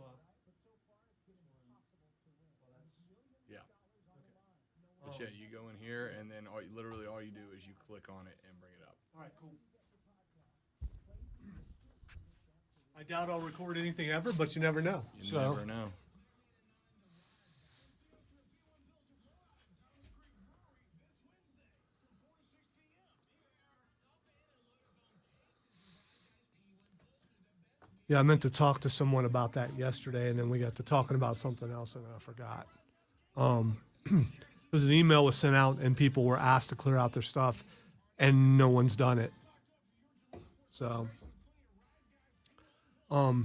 Speaker 2: Yeah. But yeah, you go in here, and then literally all you do is you click on it and bring it up.
Speaker 1: All right, cool. I doubt I'll record anything ever, but you never know.
Speaker 2: You never know.
Speaker 1: Yeah, I meant to talk to someone about that yesterday, and then we got to talking about something else, and I forgot. There's an email was sent out, and people were asked to clear out their stuff, and no one's done it. So, I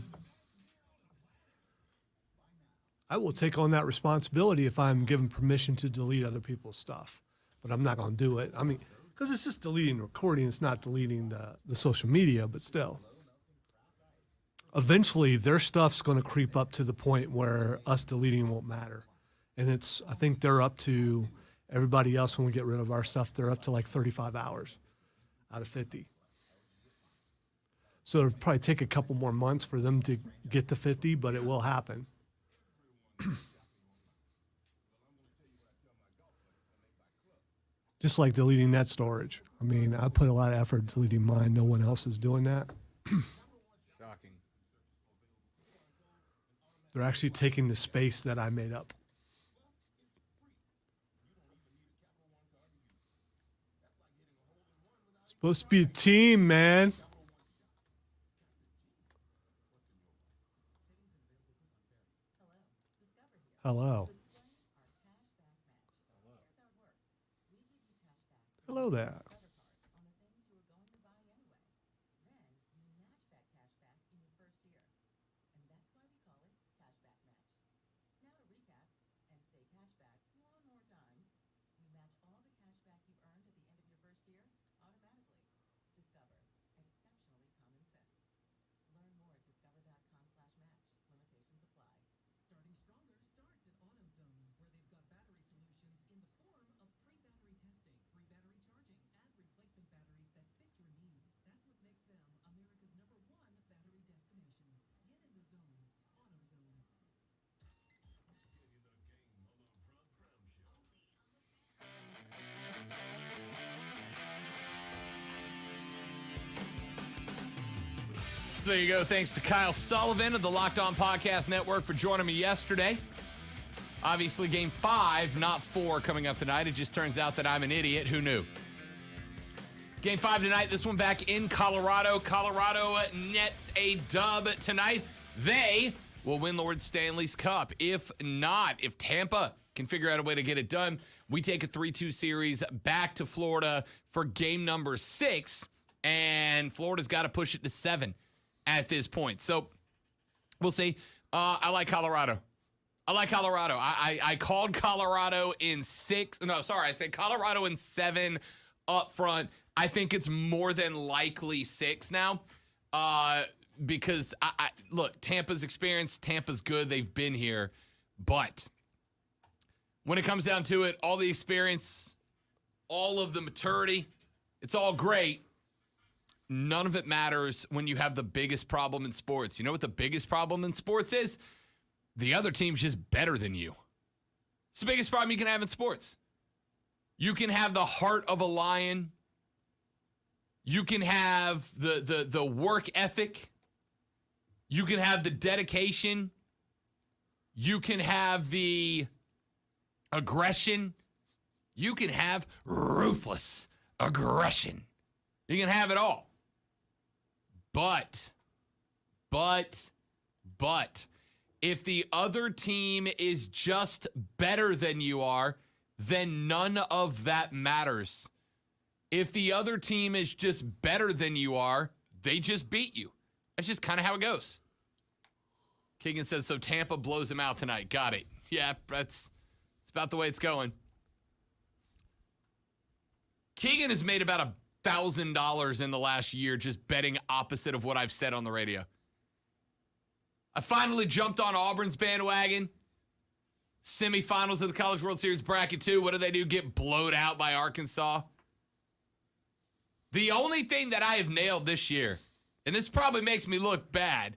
Speaker 1: will take on that responsibility if I'm given permission to delete other people's stuff, but I'm not going to do it. I mean, because it's just deleting the recording. It's not deleting the social media, but still. Eventually, their stuff's going to creep up to the point where us deleting won't matter. And I think they're up to, everybody else, when we get rid of our stuff, they're up to like 35 hours out of 50. So it'll probably take a couple more months for them to get to 50, but it will happen. Just like deleting net storage. I mean, I put a lot of effort deleting mine. No one else is doing that.
Speaker 2: Shocking.
Speaker 1: They're actually taking the space that I made up. Supposed to be a team, man. Hello. Hello there.
Speaker 2: So there you go. Thanks to Kyle Sullivan of the Locked On Podcast Network for joining me yesterday. Obviously, Game 5, not 4, coming up tonight. It just turns out that I'm an idiot. Who knew? Game 5 tonight. This one back in Colorado. Colorado nets a dub tonight. They will win Lord Stanley's Cup. If not, if Tampa can figure out a way to get it done, we take a 3-2 series back to Florida for game number 6, and Florida's got to push it to 7 at this point. So we'll see. I like Colorado. I called Colorado in 6. No, sorry. I said Colorado in 7 up front. I think it's more than likely 6 now. because look, Tampa's experienced. Tampa's good. They've been here. But when it comes down to it, all the experience, all of the maturity, it's all great. None of it matters when you have the biggest problem in sports. You know what the biggest problem in sports is? The other team's just better than you. It's the biggest problem you can have in sports. You can have the heart of a lion. You can have the work ethic. You can have the dedication. You can have the aggression. You can have ruthless aggression. You can have it all. But, if the other team is just better than you are, then none of that matters. If the other team is just better than you are, they just beat you. That's just kind of how it goes. Keegan says, so Tampa blows him out tonight. Got it. Yeah, it's about the way it's going. Keegan has made about $1,000 in the last year just betting opposite of what I've said on the radio. I finally jumped on Auburn's bandwagon. Semifinals of the College World Series bracket 2. What do? Get blowed out by Arkansas. The only thing that I have nailed this year, and this probably makes me look bad,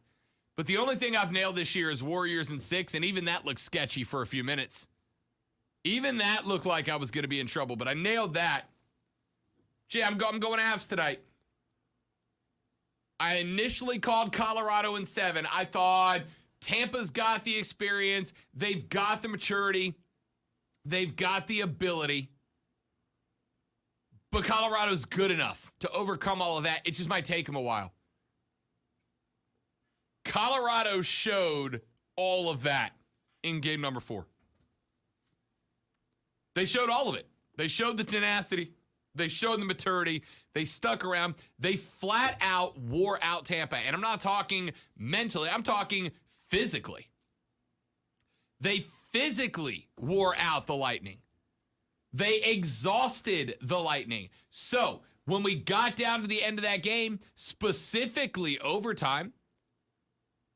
Speaker 2: but the only thing I've nailed this year is Warriors in 6, and even that looked sketchy for a few minutes. Even that looked like I was going to be in trouble, but I nailed that. Gee, I'm going Avs tonight. I initially called Colorado in 7. I thought Tampa's got the experience. They've got the maturity. They've got the ability. But Colorado's good enough to overcome all of that. It just might take them a while. Colorado showed all of that in game number 4. They showed all of it. They showed the tenacity. They showed the maturity. They stuck around. They flat out wore out Tampa. And I'm not talking mentally. I'm talking physically. They physically wore out the Lightning. They exhausted the Lightning. So when we got down to the end of that game, specifically overtime,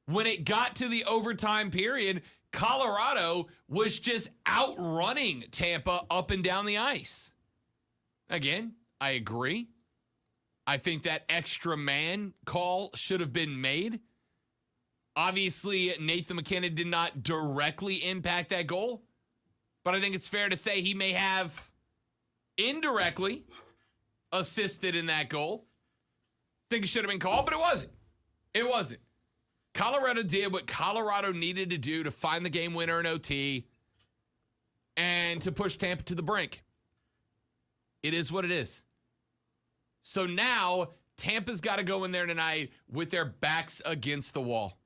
Speaker 2: when it got to the overtime period, Colorado was just outrunning Tampa up and down the ice. Again, I agree. I think that extra man call should have been made. Obviously, Nathan McKinnon did not directly impact that goal, but I think it's fair to say he may have indirectly assisted in that goal. Think it should have been called, but it wasn't. It wasn't. Colorado did what Colorado needed to do to find the game winner in OT and to push Tampa to the brink. It is what it is. So now Tampa's got to go in there tonight with their backs against the wall.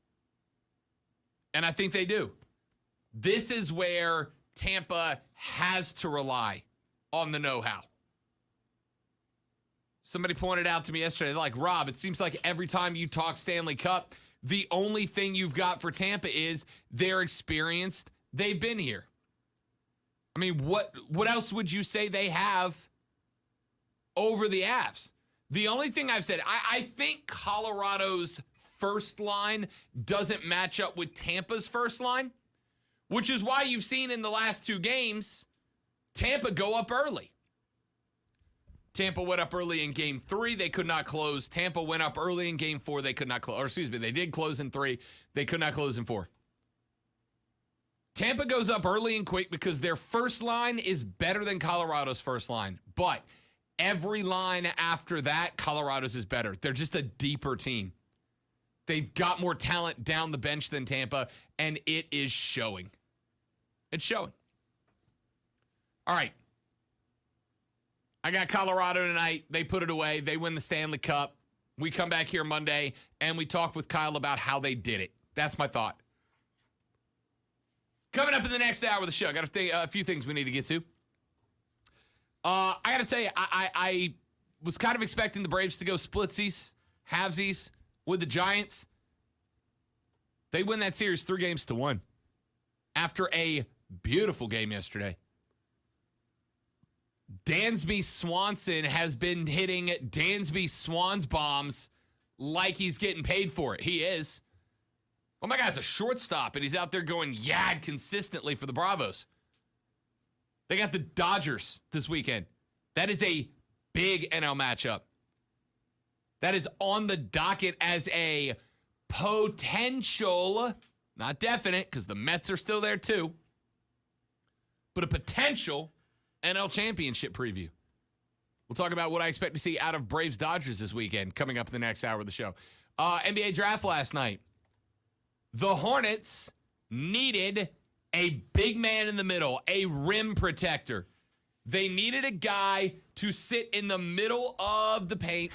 Speaker 2: And I think they do. This is where Tampa has to rely on the know-how. Somebody pointed out to me yesterday, like, Rob, it seems like every time you talk Stanley Cup, the only thing you've got for Tampa is they're experienced. They've been here. I mean, what else would you say they have over the Avs? The only thing I've said, I think Colorado's first line doesn't match up with Tampa's first line, which is why you've seen in the last 2 games, Tampa go up early. Tampa went up early in game 3. They could not close. Tampa went up early in game 4. They could not close. Or excuse me, they did close in 3. They could not close in 4. Tampa goes up early and quick because their first line is better than Colorado's first line. But every line after that, Colorado's is better. They're just a deeper team. They've got more talent down the bench than Tampa, and it is showing. It's showing. All right. I got Colorado tonight. They put it away. They win the Stanley Cup. We come back here Monday, and we talk with Kyle about how they did it. That's my thought. Coming up in the next hour of the show, I got a few things we need to get to. I got to tell you, I was kind of expecting the Braves to go splitsies, halvesies with the Giants. They win that series 3-1 after a beautiful game yesterday. Dansby Swanson has been hitting Dansby Swans bombs like he's getting paid for it. He is. Oh, my guy's a shortstop, and he's out there going yad consistently for the Bravos. They got the Dodgers this weekend. That is a big NL matchup. That is on the docket as a potential, not definite, because the Mets are still there too, but a potential NL championship preview. We'll talk about what I expect to see out of Braves-Dodgers this weekend coming up in the next hour of the show. NBA draft last night. The Hornets needed a big man in the middle, a rim protector. They needed a guy to sit in the middle of the paint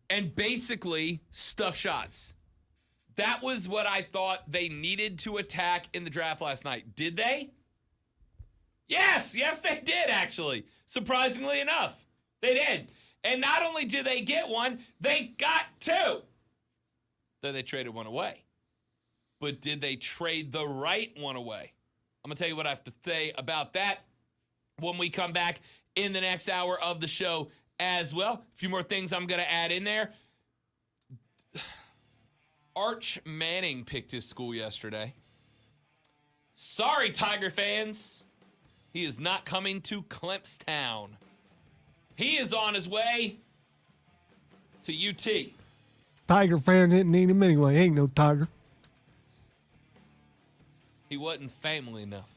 Speaker 2: and basically stuff shots. That was what I thought they needed to attack in the draft last night. Did they? Yes, they did, actually. Surprisingly enough, they did. And not only did they get one, they got two. Then they traded one away. But did they trade the right one away? I'm going to tell you what I have to say about that when we come back in the next hour of the show as well. A few more things I'm going to add in there. Arch Manning picked his school yesterday. Sorry, Tiger fans. He is not coming to Clemstown. He is on his way to UT.
Speaker 1: Tiger fan didn't need him anyway. Ain't no Tiger.
Speaker 2: He wasn't family enough.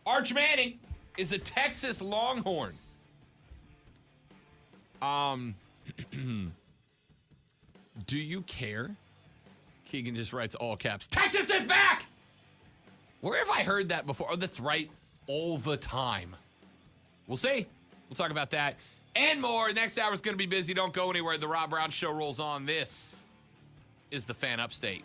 Speaker 2: Arch Manning is a Texas Longhorn. Do you care? Keegan just writes all caps. Texas is back! Where have I heard that before? Oh, that's right. All the time. We'll see. We'll talk about that and more. Next hour is going to be busy. Don't go anywhere. The Rob Brown Show rolls on. This is the Fan Upstate.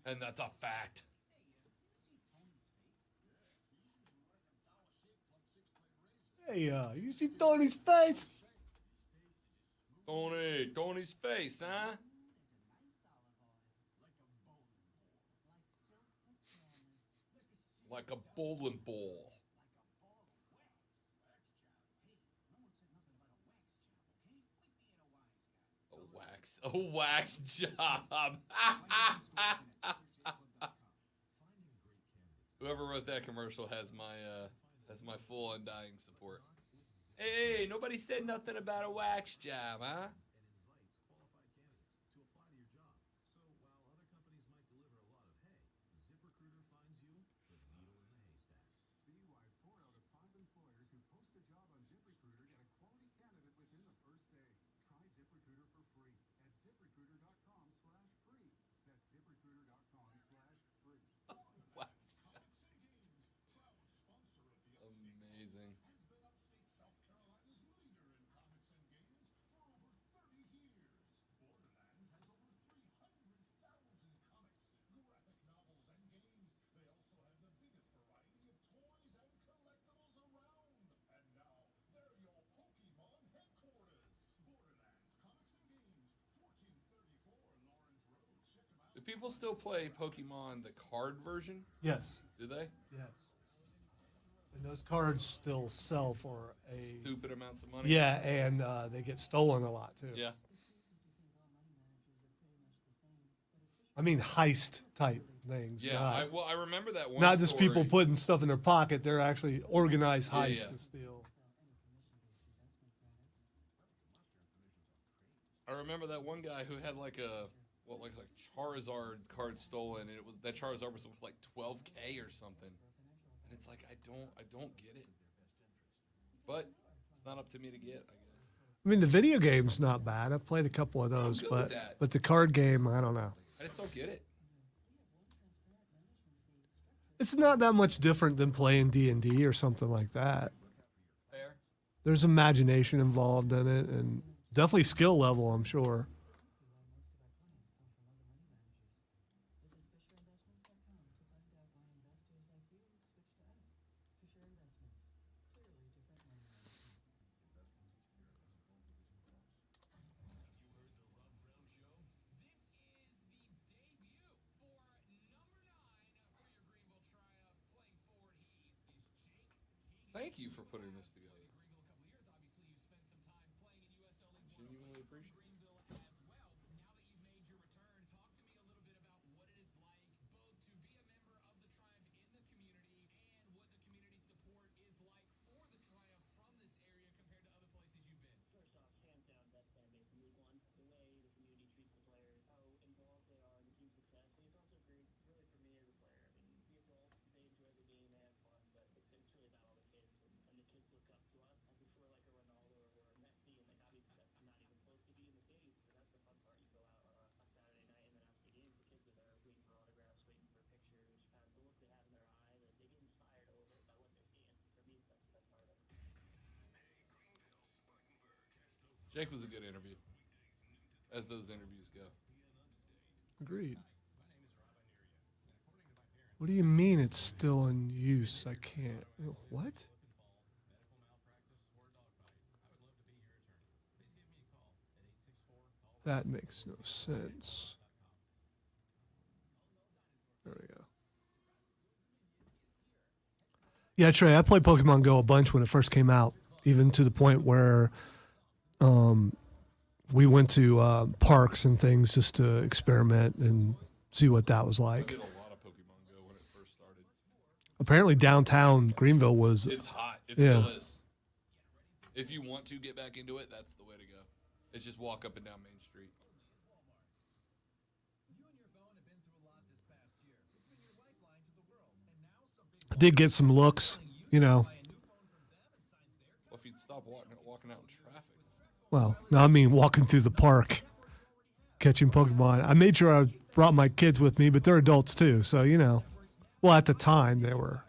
Speaker 2: And that's a fact.
Speaker 1: Hey, you see Tony's face?
Speaker 2: Tony's face, huh? Like a bowling ball. A wax job. Whoever wrote that commercial has my full undying support. Hey, nobody said nothing about a wax job, huh? Amazing. Do people still play Pokemon the card version?
Speaker 1: Yes.
Speaker 2: Do they?
Speaker 1: Yes. And those cards still sell for a
Speaker 2: Stupid amounts of money?
Speaker 1: Yeah, and they get stolen a lot too.
Speaker 2: Yeah.
Speaker 1: I mean heist type things.
Speaker 2: Yeah, I remember that one
Speaker 1: not just
Speaker 2: story.
Speaker 1: people putting stuff in their pocket. They're actually organized heists
Speaker 2: Yeah.
Speaker 1: to steal.
Speaker 2: I remember that one guy who had like a Charizard card stolen, and it was that Charizard was like $12K or something. And it's like I don't get it. But it's not up to me to get, I guess.
Speaker 1: I mean, the video game's not bad. I've played a couple of those,
Speaker 2: good with
Speaker 1: but
Speaker 2: that.
Speaker 1: the card game, I don't know.
Speaker 2: I just don't get it.
Speaker 1: It's not that much different than playing D&D or something like that.
Speaker 2: Fair.
Speaker 1: There's imagination involved in it, and definitely skill level, I'm sure.
Speaker 2: Thank you for putting this together. Genuinely appreciate it. Jake was a good interview, as those interviews go.
Speaker 1: Agreed. What do you mean it's still in use? I can't. What? That makes no sense. There we go. Yeah, Trey, I played Pokemon Go a bunch when it first came out, even to the point where we went to parks and things just to experiment and see what that was
Speaker 2: I
Speaker 1: like.
Speaker 2: did a lot of Pokemon Go when it first started.
Speaker 1: Apparently downtown Greenville was
Speaker 2: It's hot. It
Speaker 1: Yeah.
Speaker 2: still is. If you want to get back into it, that's the way to go. It's just walk up and down Main Street.
Speaker 1: I did get some looks, you know.
Speaker 2: Well, if you'd stop walking out in traffic.
Speaker 1: Well, no, I mean walking through the park, catching Pokemon. I made sure I brought my kids with me, but they're adults too, so you know. Well, at the time they were.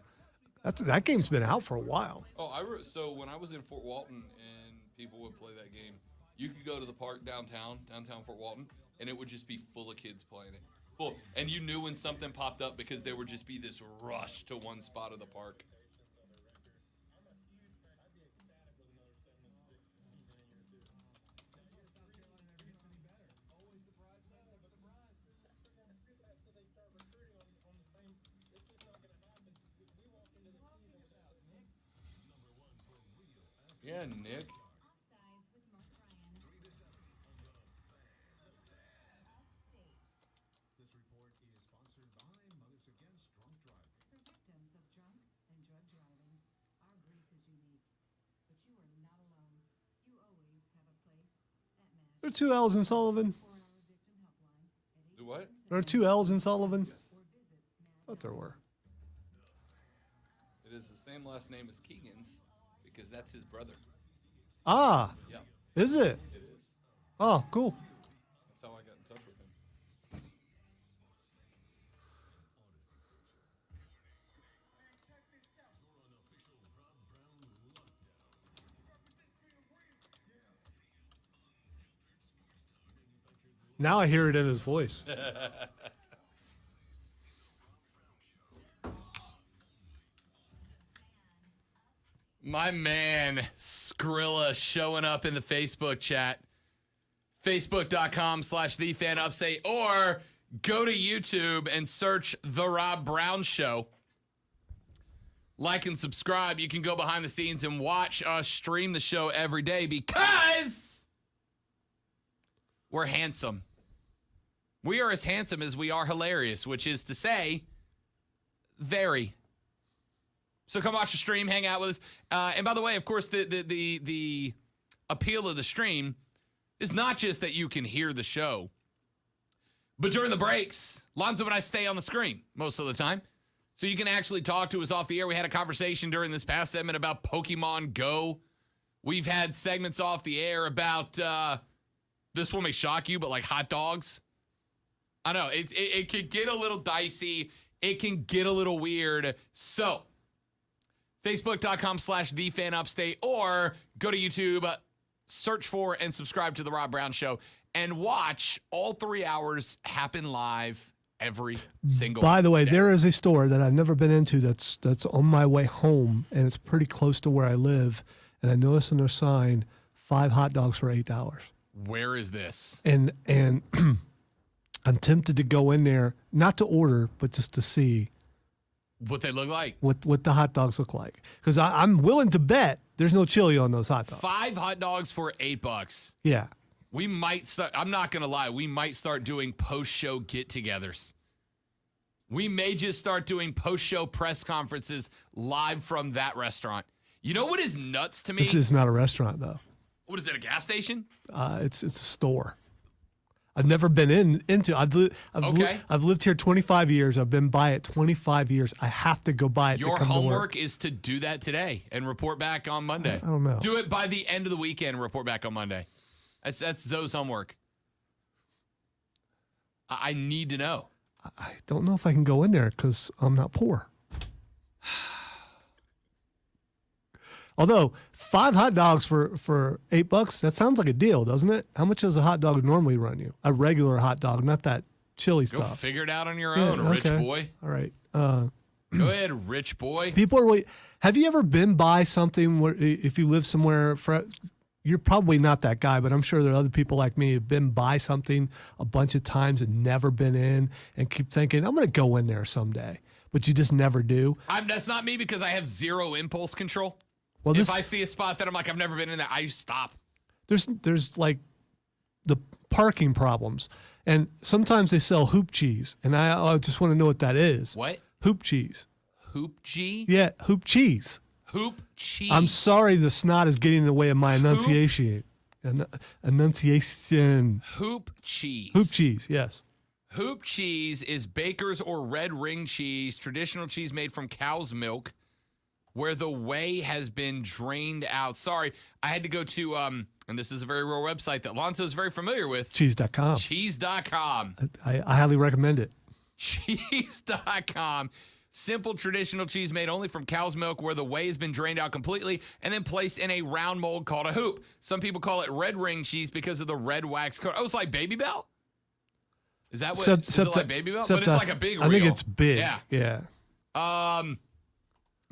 Speaker 1: That game's been out for a while.
Speaker 2: Oh, so when I was in Fort Walton and people would play that game, you could go to the park downtown Fort Walton, and it would just be full of kids playing it. Full, and you knew when something popped up because there would just be this rush to one spot of the park. Yeah, Nick.
Speaker 4: Offsides with Mark Ryan.
Speaker 5: This report is sponsored by Mothers Against Drunk Driving.
Speaker 4: For victims of drunk and drug driving, our grief is unique. But you are not alone. You always have a place at MASH.
Speaker 1: There are two L's in Sullivan.
Speaker 4: 4-hour victim helpline at
Speaker 2: Do what?
Speaker 1: There are two L's in Sullivan.
Speaker 4: or visit
Speaker 1: I thought there were.
Speaker 2: It is the same last name as Keegan's because that's his brother.
Speaker 1: Ah,
Speaker 2: Yeah,
Speaker 1: is it?
Speaker 2: it is.
Speaker 1: Oh, cool.
Speaker 2: That's how I got in touch with him.
Speaker 1: Now I hear it in his voice.
Speaker 2: My man, Skrilla, showing up in the Facebook chat. Facebook.com/TheFanUpstate, or go to YouTube and search The Rob Brown Show. Like and subscribe. You can go behind the scenes and watch us stream the show every day because we're handsome. We are as handsome as we are hilarious, which is to say, very. So come watch the stream, hang out with us. And by the way, of course, the appeal of the stream is not just that you can hear the show, but during the breaks, Lonzo and I stay on the screen most of the time. So you can actually talk to us off the air. We had a conversation during this past segment about Pokemon Go. We've had segments off the air about, this one may shock you, but like hot dogs. I know, it could get a little dicey. it can get a little weird. So, Facebook.com/TheFanUpstate, or go to YouTube, search for and subscribe to The Rob Brown Show, and watch all 3 hours happen live every single
Speaker 1: By the way,
Speaker 2: day.
Speaker 1: there is a store that I've never been into that's on my way home, and it's pretty close to where I live. And I noticed on their sign, 5 hot dogs for $8.
Speaker 2: Where is this?
Speaker 1: And I'm tempted to go in there, not to order, but just to see
Speaker 2: What they look like?
Speaker 1: what the hot dogs look like. Because I'm willing to bet there's no chili on those hot dogs.
Speaker 2: 5 hot dogs for $8.
Speaker 1: Yeah.
Speaker 2: We might start, I'm not going to lie, we might start doing post-show get-togethers. We may just start doing post-show press conferences live from that restaurant. You know what is nuts to me?
Speaker 1: This is not a restaurant, though.
Speaker 2: What is it, a gas station?
Speaker 1: It's a store. I've never been into. I've lived here 25 years. I've been by it 25 years. I have to go by it.
Speaker 2: Your
Speaker 1: to come to work.
Speaker 2: homework is to do that today and report back on Monday.
Speaker 1: I don't know.
Speaker 2: Do it by the end of the weekend and report back on Monday. That's Zoe's homework. I need to know.
Speaker 1: I don't know if I can go in there because I'm not poor. Although 5 hot dogs for $8, that sounds like a deal, doesn't it? How much does a hot dog normally run you? A regular hot dog, not that chili
Speaker 2: Go
Speaker 1: stuff.
Speaker 2: figure it out on your
Speaker 1: Yeah,
Speaker 2: own, rich
Speaker 1: okay.
Speaker 2: boy.
Speaker 1: All right.
Speaker 2: Go ahead, rich boy.
Speaker 1: People are wait. Have you ever been by something where if you live somewhere, you're probably not that guy, but I'm sure there are other people like me who've been by something a bunch of times and never been in and keep thinking, I'm going to go in there someday, but you just never do.
Speaker 2: That's not me because I have zero impulse control.
Speaker 1: Well,
Speaker 2: If I see a spot that I'm like, I've never been in there, I stop.
Speaker 1: there's like the parking problems, and sometimes they sell hoop cheese, and I just want to know what that is.
Speaker 2: What?
Speaker 1: Hoop cheese?
Speaker 2: Hoop G?
Speaker 1: Yeah, hoop cheese.
Speaker 2: Hoop cheese.
Speaker 1: I'm sorry, the snot is getting in the way of my enunciation. Enunciation.
Speaker 2: Hoop cheese.
Speaker 1: Hoop cheese. Yes.
Speaker 2: Hoop cheese is Baker's or red ring cheese, traditional cheese made from cow's milk, where the whey has been drained out. Sorry, I had to go to, and this is a very real website that Lonzo is very familiar with.
Speaker 1: Cheese.com.
Speaker 2: Cheese.com.
Speaker 1: I highly recommend it.
Speaker 2: Cheese.com. Simple traditional cheese made only from cow's milk where the whey has been drained out completely and then placed in a round mold called a hoop. Some people call it red ring cheese because of the red wax coat. Oh, it's like Baby Bell? Is that what? Is it like Baby Bell? But it's like a big
Speaker 1: I think
Speaker 2: reel.
Speaker 1: it's big.
Speaker 2: Yeah.
Speaker 1: Yeah.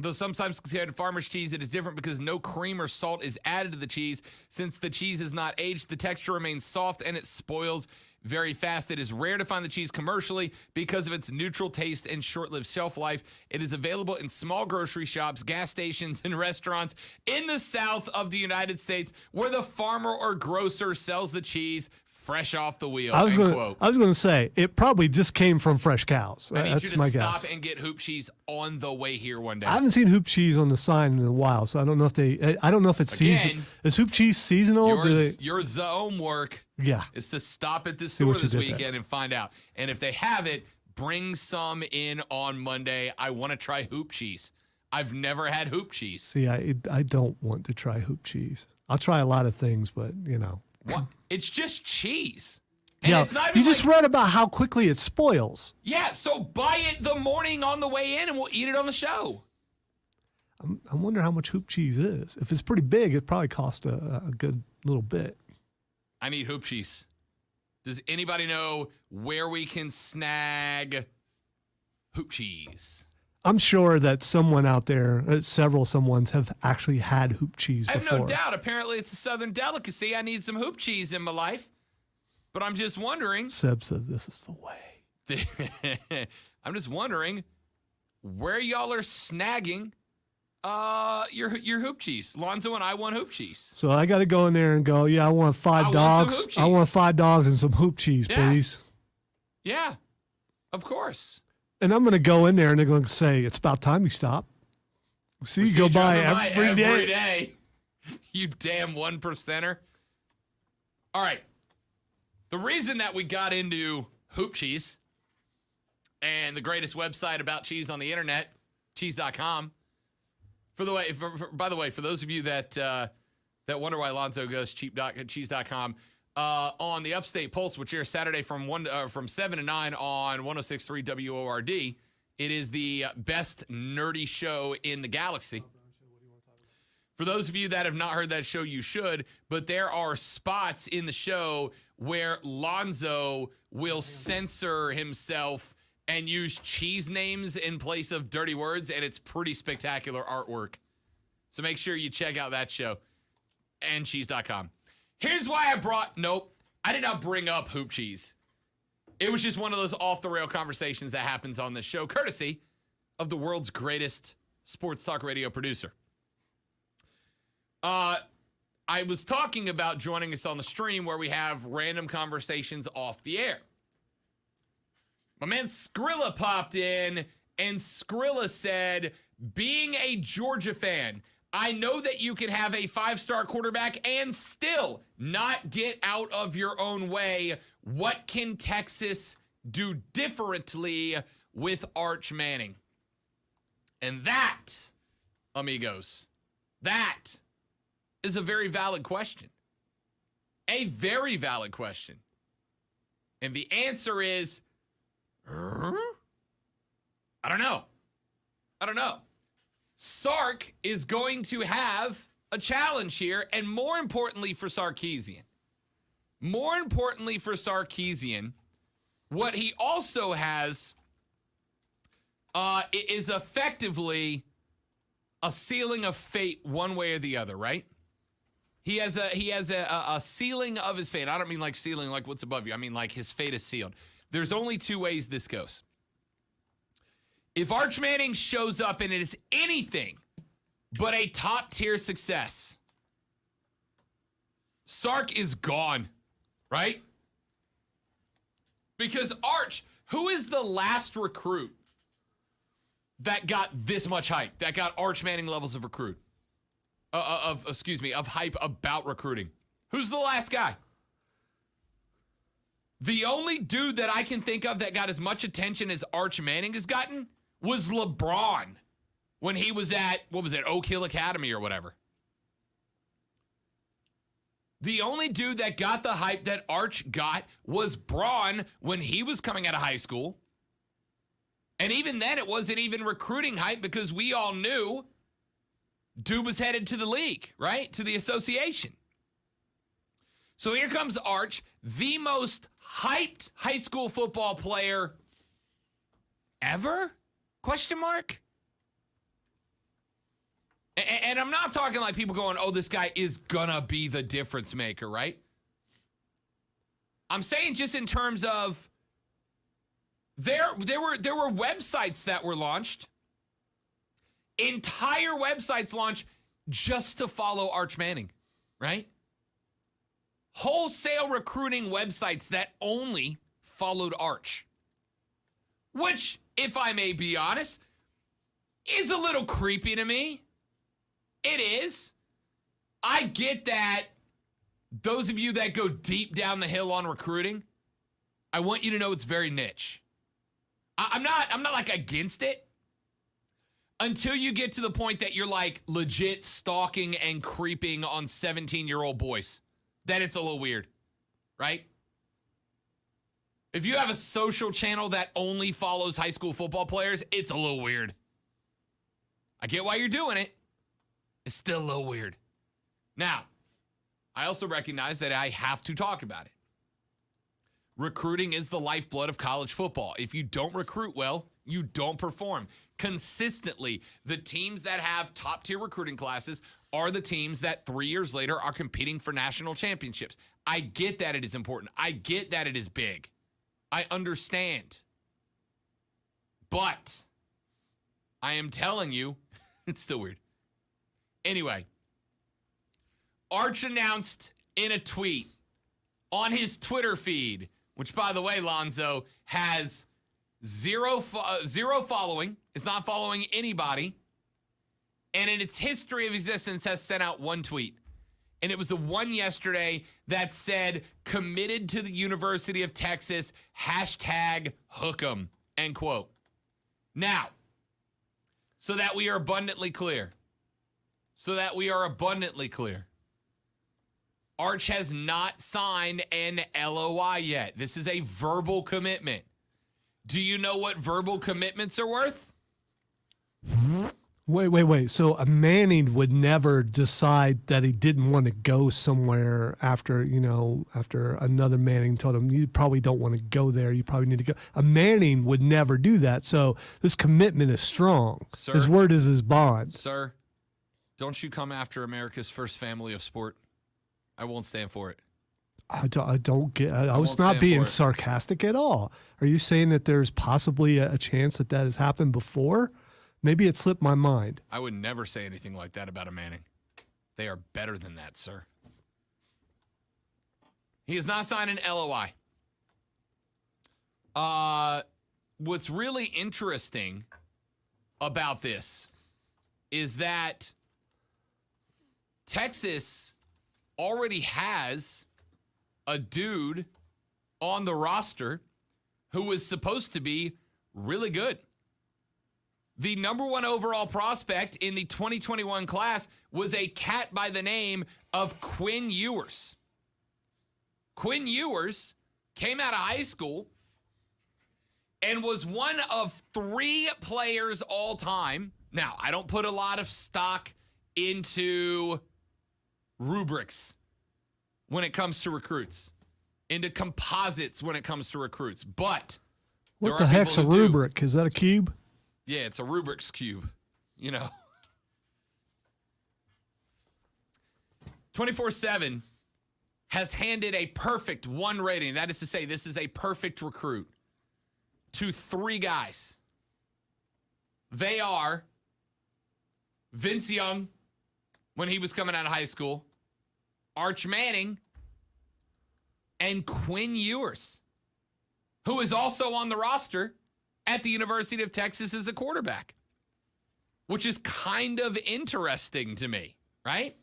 Speaker 2: Though sometimes considered farmer's cheese, it is different because no cream or salt is added to the cheese. Since the cheese is not aged, the texture remains soft and it spoils very fast. It is rare to find the cheese commercially because of its neutral taste and short-lived shelf life. It is available in small grocery shops, gas stations, and restaurants in the south of the United States where the farmer or grocer sells the cheese fresh off the wheel.
Speaker 1: I was
Speaker 2: End
Speaker 1: going
Speaker 2: quote.
Speaker 1: to say it probably just came from fresh cows.
Speaker 2: I need
Speaker 1: That's
Speaker 2: you to
Speaker 1: my
Speaker 2: stop
Speaker 1: guess.
Speaker 2: and get hoop cheese on the way here one day.
Speaker 1: I haven't seen hoop cheese on the sign in a while, so I don't know if I don't know if it's seasonal.
Speaker 2: Again,
Speaker 1: Is hoop cheese seasonal?
Speaker 2: Your homework
Speaker 1: Yeah.
Speaker 2: is to stop at this
Speaker 1: See
Speaker 2: store
Speaker 1: what you
Speaker 2: this
Speaker 1: did there.
Speaker 2: weekend and find out. And if they have it, bring some in on Monday. I want to try hoop cheese. I've never had hoop cheese.
Speaker 1: See, I don't want to try hoop cheese. I'll try a lot of things, but
Speaker 2: What? It's just cheese. And
Speaker 1: yeah.
Speaker 2: it's not
Speaker 1: You
Speaker 2: even
Speaker 1: just
Speaker 2: like,
Speaker 1: read about how quickly it spoils.
Speaker 2: yeah, so buy it the morning on the way in and we'll eat it on the show.
Speaker 1: I wonder how much hoop cheese is. If it's pretty big, it probably costs a good little bit.
Speaker 2: I need hoop cheese. Does anybody know where we can snag hoop cheese?
Speaker 1: I'm sure that someone out there, several someones, have actually had hoop cheese
Speaker 2: I have
Speaker 1: before.
Speaker 2: no doubt. Apparently, it's a southern delicacy. I need some hoop cheese in my life. But I'm just wondering.
Speaker 1: Seb said this is the way.
Speaker 2: I'm just wondering where y'all are snagging your hoop cheese. Lonzo and I want hoop cheese.
Speaker 1: So I got to go in there and go, yeah, I want
Speaker 2: I want some
Speaker 1: dogs.
Speaker 2: hoop
Speaker 1: I want
Speaker 2: cheese.
Speaker 1: 5 dogs and some hoop cheese,
Speaker 2: Yeah.
Speaker 1: please.
Speaker 2: Yeah, of course.
Speaker 1: And I'm going to go in there and they're going to say, it's about time you stop. See,
Speaker 2: We
Speaker 1: you
Speaker 2: see
Speaker 1: go
Speaker 2: you
Speaker 1: by
Speaker 2: driving
Speaker 1: every day.
Speaker 2: every day. You damn 1%er. All right. The reason that we got into hoop cheese and the greatest website about cheese on the internet, cheese.com. By the way, for those of you that wonder why Lonzo goes cheese.com, on the Upstate Pulse, which airs Saturday from 7 to 9 on 106.3 WORD It is the best nerdy show in the galaxy. For those of you that have not heard that show, you should. But there are spots in the show where Lonzo will censor himself and use cheese names in place of dirty words, and it's pretty spectacular artwork. So make sure you check out that show and cheese.com. Here's why I did not bring up Hoop Cheese. It was just one of those off-the-rail conversations that happens on this show, courtesy of the world's greatest sports talk radio producer. I was talking about joining us on the stream where we have random conversations off the air. My man Skrilla popped in, and Skrilla said, being a Georgia fan, I know that you can have a 5-star quarterback and still not get out of your own way. What can Texas do differently with Arch Manning? And that, amigos, that is a very valid question. A very valid question. And the answer is, I don't know. Sark is going to have a challenge here, and more importantly for Sarkisian, what he also has is effectively a ceiling of fate one way or the other, right? He has a ceiling of his fate. I don't mean like ceiling like what's above you. I mean like his fate is sealed. There's only two ways this goes. If Arch Manning shows up and it is anything but a top-tier success, Sark is gone, right? Because Arch, who is the last recruit that got this much hype, that got Arch Manning levels of of hype about recruiting? Who's the last guy? The only dude that I can think of that got as much attention as Arch Manning has gotten was LeBron when he was at, Oak Hill Academy or whatever. The only dude that got the hype that Arch got was Braun when he was coming out of high school. And even then, it wasn't even recruiting hype because we all knew dude was headed to the league, right? To the association. So here comes Arch, the most hyped high school football player ever? Question mark? And I'm not talking like people going, oh, this guy is gonna be the difference maker, right? I'm saying just in terms of there were websites that were launched, entire websites launched just to follow Arch Manning, right? Wholesale recruiting websites that only followed Arch, which, if I may be honest, is a little creepy to me. It is. I get that those of you that go deep down the hill on recruiting, I want you to know it's very niche. I'm not like against it until you get to the point that you're like legit stalking and creeping on 17-year-old boys. Then it's a little weird, right? If you have a social channel that only follows high school football players, it's a little weird. I get why you're doing it. It's still a little weird. Now, I also recognize that I have to talk about it. Recruiting is the lifeblood of college football. If you don't recruit well, you don't perform. Consistently, the teams that have top-tier recruiting classes are the teams that 3 years later are competing for national championships. I get that it is important. I get that it is big. I understand. But I am telling you, it's still weird. Anyway, Arch announced in a tweet on his Twitter feed, which, by the way, Lonzo, has zero following. It's not following anybody. And in its history of existence has sent out one tweet. And it was the one yesterday that said, committed to the University of Texas, #hook'em, end quote. Now, so that we are abundantly clear. Arch has not signed an LOI yet. This is a verbal commitment. Do you know what verbal commitments are worth?
Speaker 1: Wait. So a Manning would never decide that he didn't want to go somewhere after another Manning told him, you probably don't want to go there. You probably need to go. A Manning would never do that. So this commitment is strong.
Speaker 2: Sir?
Speaker 1: His word is his bond.
Speaker 2: Sir, don't you come after America's first family of sport. I won't stand for it.
Speaker 1: I don't get. I was
Speaker 2: won't
Speaker 1: not
Speaker 2: stand
Speaker 1: being
Speaker 2: for it.
Speaker 1: sarcastic at all. Are you saying that there's possibly a chance that has happened before? Maybe it slipped my mind.
Speaker 2: I would never say anything like that about a Manning. They are better than that, sir. He has not signed an LOI. What's really interesting about this is that Texas already has a dude on the roster who was supposed to be really good. The number 1 overall prospect in the 2021 class was a cat by the name of Quinn Ewers. Quinn Ewers came out of high school and was one of 3 players all time. Now, I don't put a lot of stock into rubrics when it comes to recruits, into composites when it comes to recruits, but
Speaker 1: What
Speaker 2: there
Speaker 1: the
Speaker 2: are
Speaker 1: heck's a
Speaker 2: people who do.
Speaker 1: rubric? Is that a cube?
Speaker 2: Yeah, it's a Rubik's Cube, 24/7 has handed a perfect 1 rating. That is to say, this is a perfect recruit to 3 guys. They are Vince Young when he was coming out of high school, Arch Manning, and Quinn Ewers, who is also on the roster at the University of Texas as a quarterback, which is kind of interesting to me, right?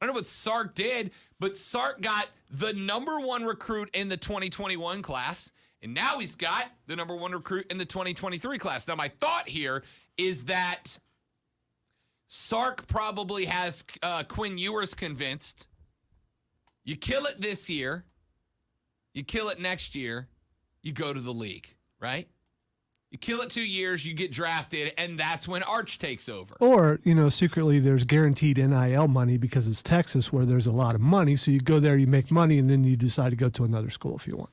Speaker 2: I don't know what Sark did, but Sark got the number 1 recruit in the 2021 class, and now he's got the number 1 recruit in the 2023 class. Now, my thought here is that Sark probably has Quinn Ewers convinced. You kill it this year, you kill it next year, you go to the league, right? You kill it 2 years, you get drafted, and that's when Arch takes over.
Speaker 1: Or, secretly there's guaranteed NIL money because it's Texas where there's a lot of money. So you go there, you make money, and then you decide to go to another school if you want.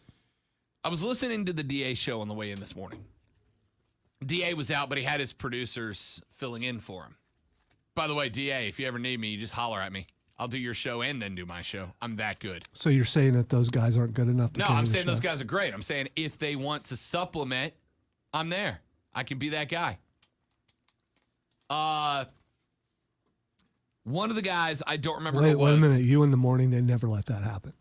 Speaker 2: I was listening to the DA show on the way in this morning. DA was out, but he had his producers filling in for him. By the way, DA, if you ever need me, you just holler at me. I'll do your show and then do my show. I'm that good.
Speaker 1: So you're saying that those guys aren't good enough to
Speaker 2: No,
Speaker 1: carry
Speaker 2: I'm
Speaker 1: the
Speaker 2: saying
Speaker 1: show?
Speaker 2: those guys are great. I'm saying if they want to supplement, I'm there. I can be that guy. One of the guys, I don't remember who it was.
Speaker 1: Wait a minute. You in the morning, they never let that happen.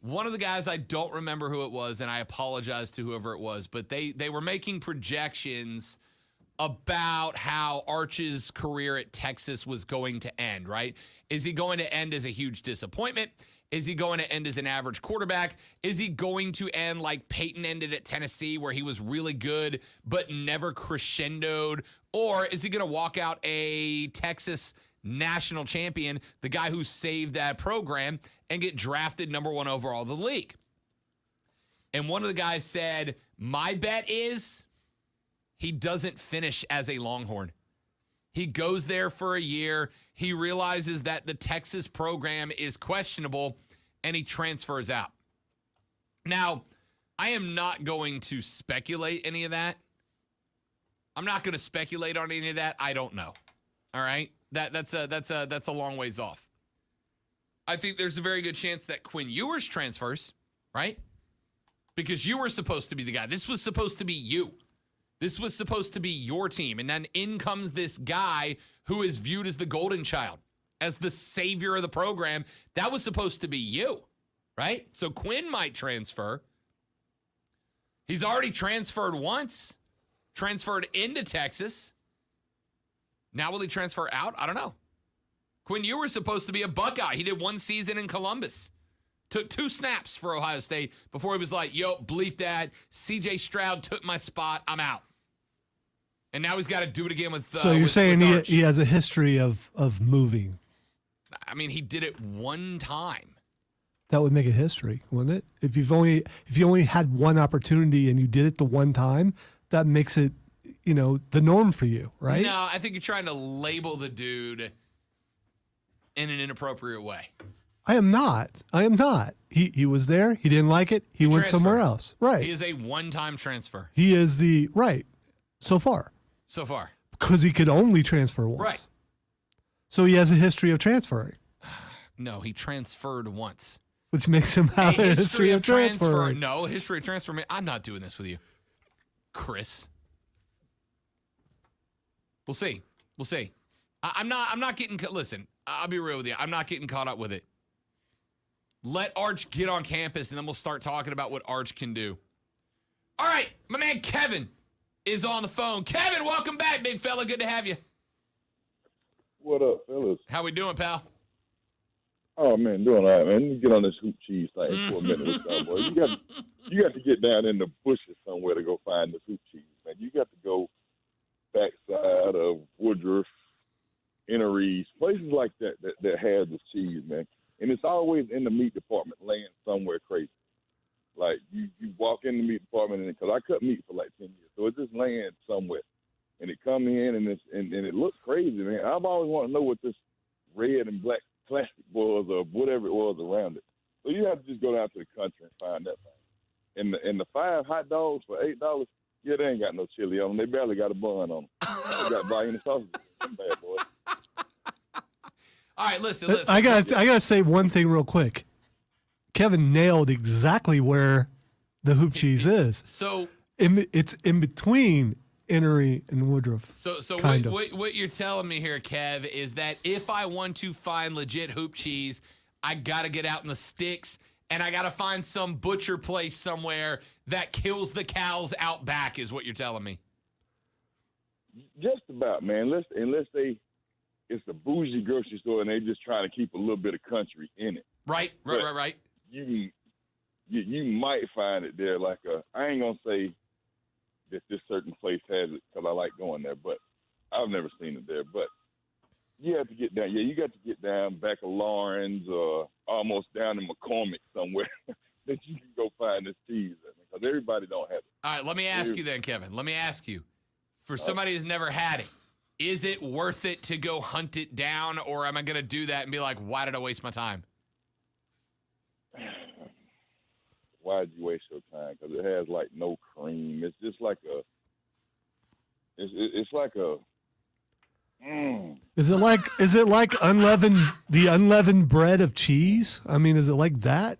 Speaker 2: One of the guys, I don't remember who it was, and I apologize to whoever it was, but they were making projections about how Arch's career at Texas was going to end, right? Is he going to end as a huge disappointment? Is he going to end as an average quarterback? Is he going to end like Peyton ended at Tennessee, where he was really good but never crescendoed? Or is he going to walk out a Texas national champion, the guy who saved that program, and get drafted number 1 overall in the league? And one of the guys said, my bet is he doesn't finish as a Longhorn. He goes there for a year. He realizes that the Texas program is questionable, and he transfers out. Now, I am not going to speculate any of that. I'm not going to speculate on any of that. I don't know. All right? That's a long ways off. I think there's a very good chance that Quinn Ewers transfers, right? Because you were supposed to be the guy. This was supposed to be you. This was supposed to be your team. And then in comes this guy who is viewed as the golden child, as the savior of the program. That was supposed to be you, right? So Quinn might transfer. He's already transferred once, transferred into Texas. Now will he transfer out? I don't know. Quinn Ewers supposed to be a Buckeye. He did 1 season in Columbus. Took 2 snaps for Ohio State before he was like, yo, bleep that. C.J. Stroud took my spot. I'm out. And now he's got to do it again with
Speaker 1: So you're saying he has a history of moving.
Speaker 2: I mean, he did it 1 time.
Speaker 1: That would make it history, wouldn't it? If you only had one opportunity and you did it the one time, that makes it, the norm for you, right?
Speaker 2: No, I think you're trying to label the dude in an inappropriate way.
Speaker 1: I am not. He was there. He didn't like it. He went somewhere else. Right.
Speaker 2: He is a one-time transfer.
Speaker 1: He is right. So far. Because he could only transfer once.
Speaker 2: Right.
Speaker 1: So he has a history of transferring.
Speaker 2: No, he transferred once.
Speaker 1: Which makes him have a history of transferring.
Speaker 2: No, history of transfer. I'm not doing this with you, Chris. We'll see. I'm not getting. Listen, I'll be real with you. I'm not getting caught up with it. Let Arch get on campus, and then we'll start talking about what Arch can do. All right, my man Kevin is on the phone. Kevin, welcome back, big fella. Good to have you.
Speaker 6: What up, fellas?
Speaker 2: How we doing, pal?
Speaker 6: Oh man, doing all right, man. You get on this hoop cheese thing for a minute or so, boy. You got to get down in the bushes somewhere to go find this hoop cheese, man. You got to go backside of Woodruff, Inner East, places like that have this cheese, man. And it's always in the meat department, laying somewhere crazy. Like you walk in the meat department, and because I cut meat for like 10 years, so it's just laying somewhere, and it come in and it looks crazy, man. I've always wanted to know what this red and black plastic was or whatever it was around it. So you have to just go down to the country and find that thing. And the 5 hot dogs for $8, yeah, they ain't got no chili on them. They barely got a bun on them. They got to buy any sausages. Them bad boys.
Speaker 2: All right, listen.
Speaker 1: I gotta say one thing real quick. Kevin nailed exactly where the hoop cheese is.
Speaker 2: So
Speaker 1: it's in between Innery and Woodruff.
Speaker 2: So what you're telling me here, Kev, is that if I want to find legit hoop cheese, I got to get out in the sticks, and I got to find some butcher place somewhere that kills the cows out back, is what you're telling me.
Speaker 6: Just about, man. Unless it's a bougie grocery store and they just trying to keep a little bit of country in it.
Speaker 2: Right.
Speaker 6: You might find it there. I ain't gonna say that this certain place has it because I like going there, but I've never seen it there. But you have to get down. Yeah, you got to get down back of Lawrence or almost down in McCormick somewhere that you can go find this cheese because everybody don't have it.
Speaker 2: All right, let me ask you then, Kevin. Let me ask you, for somebody who's never had it, is it worth it to go hunt it down, or am I going to do that and be like, why did I waste my time?
Speaker 6: Why did you waste your time? Because it has like no cream. It's just like it's like a.
Speaker 1: Is it like the unleavened bread of cheese? I mean, is it like that?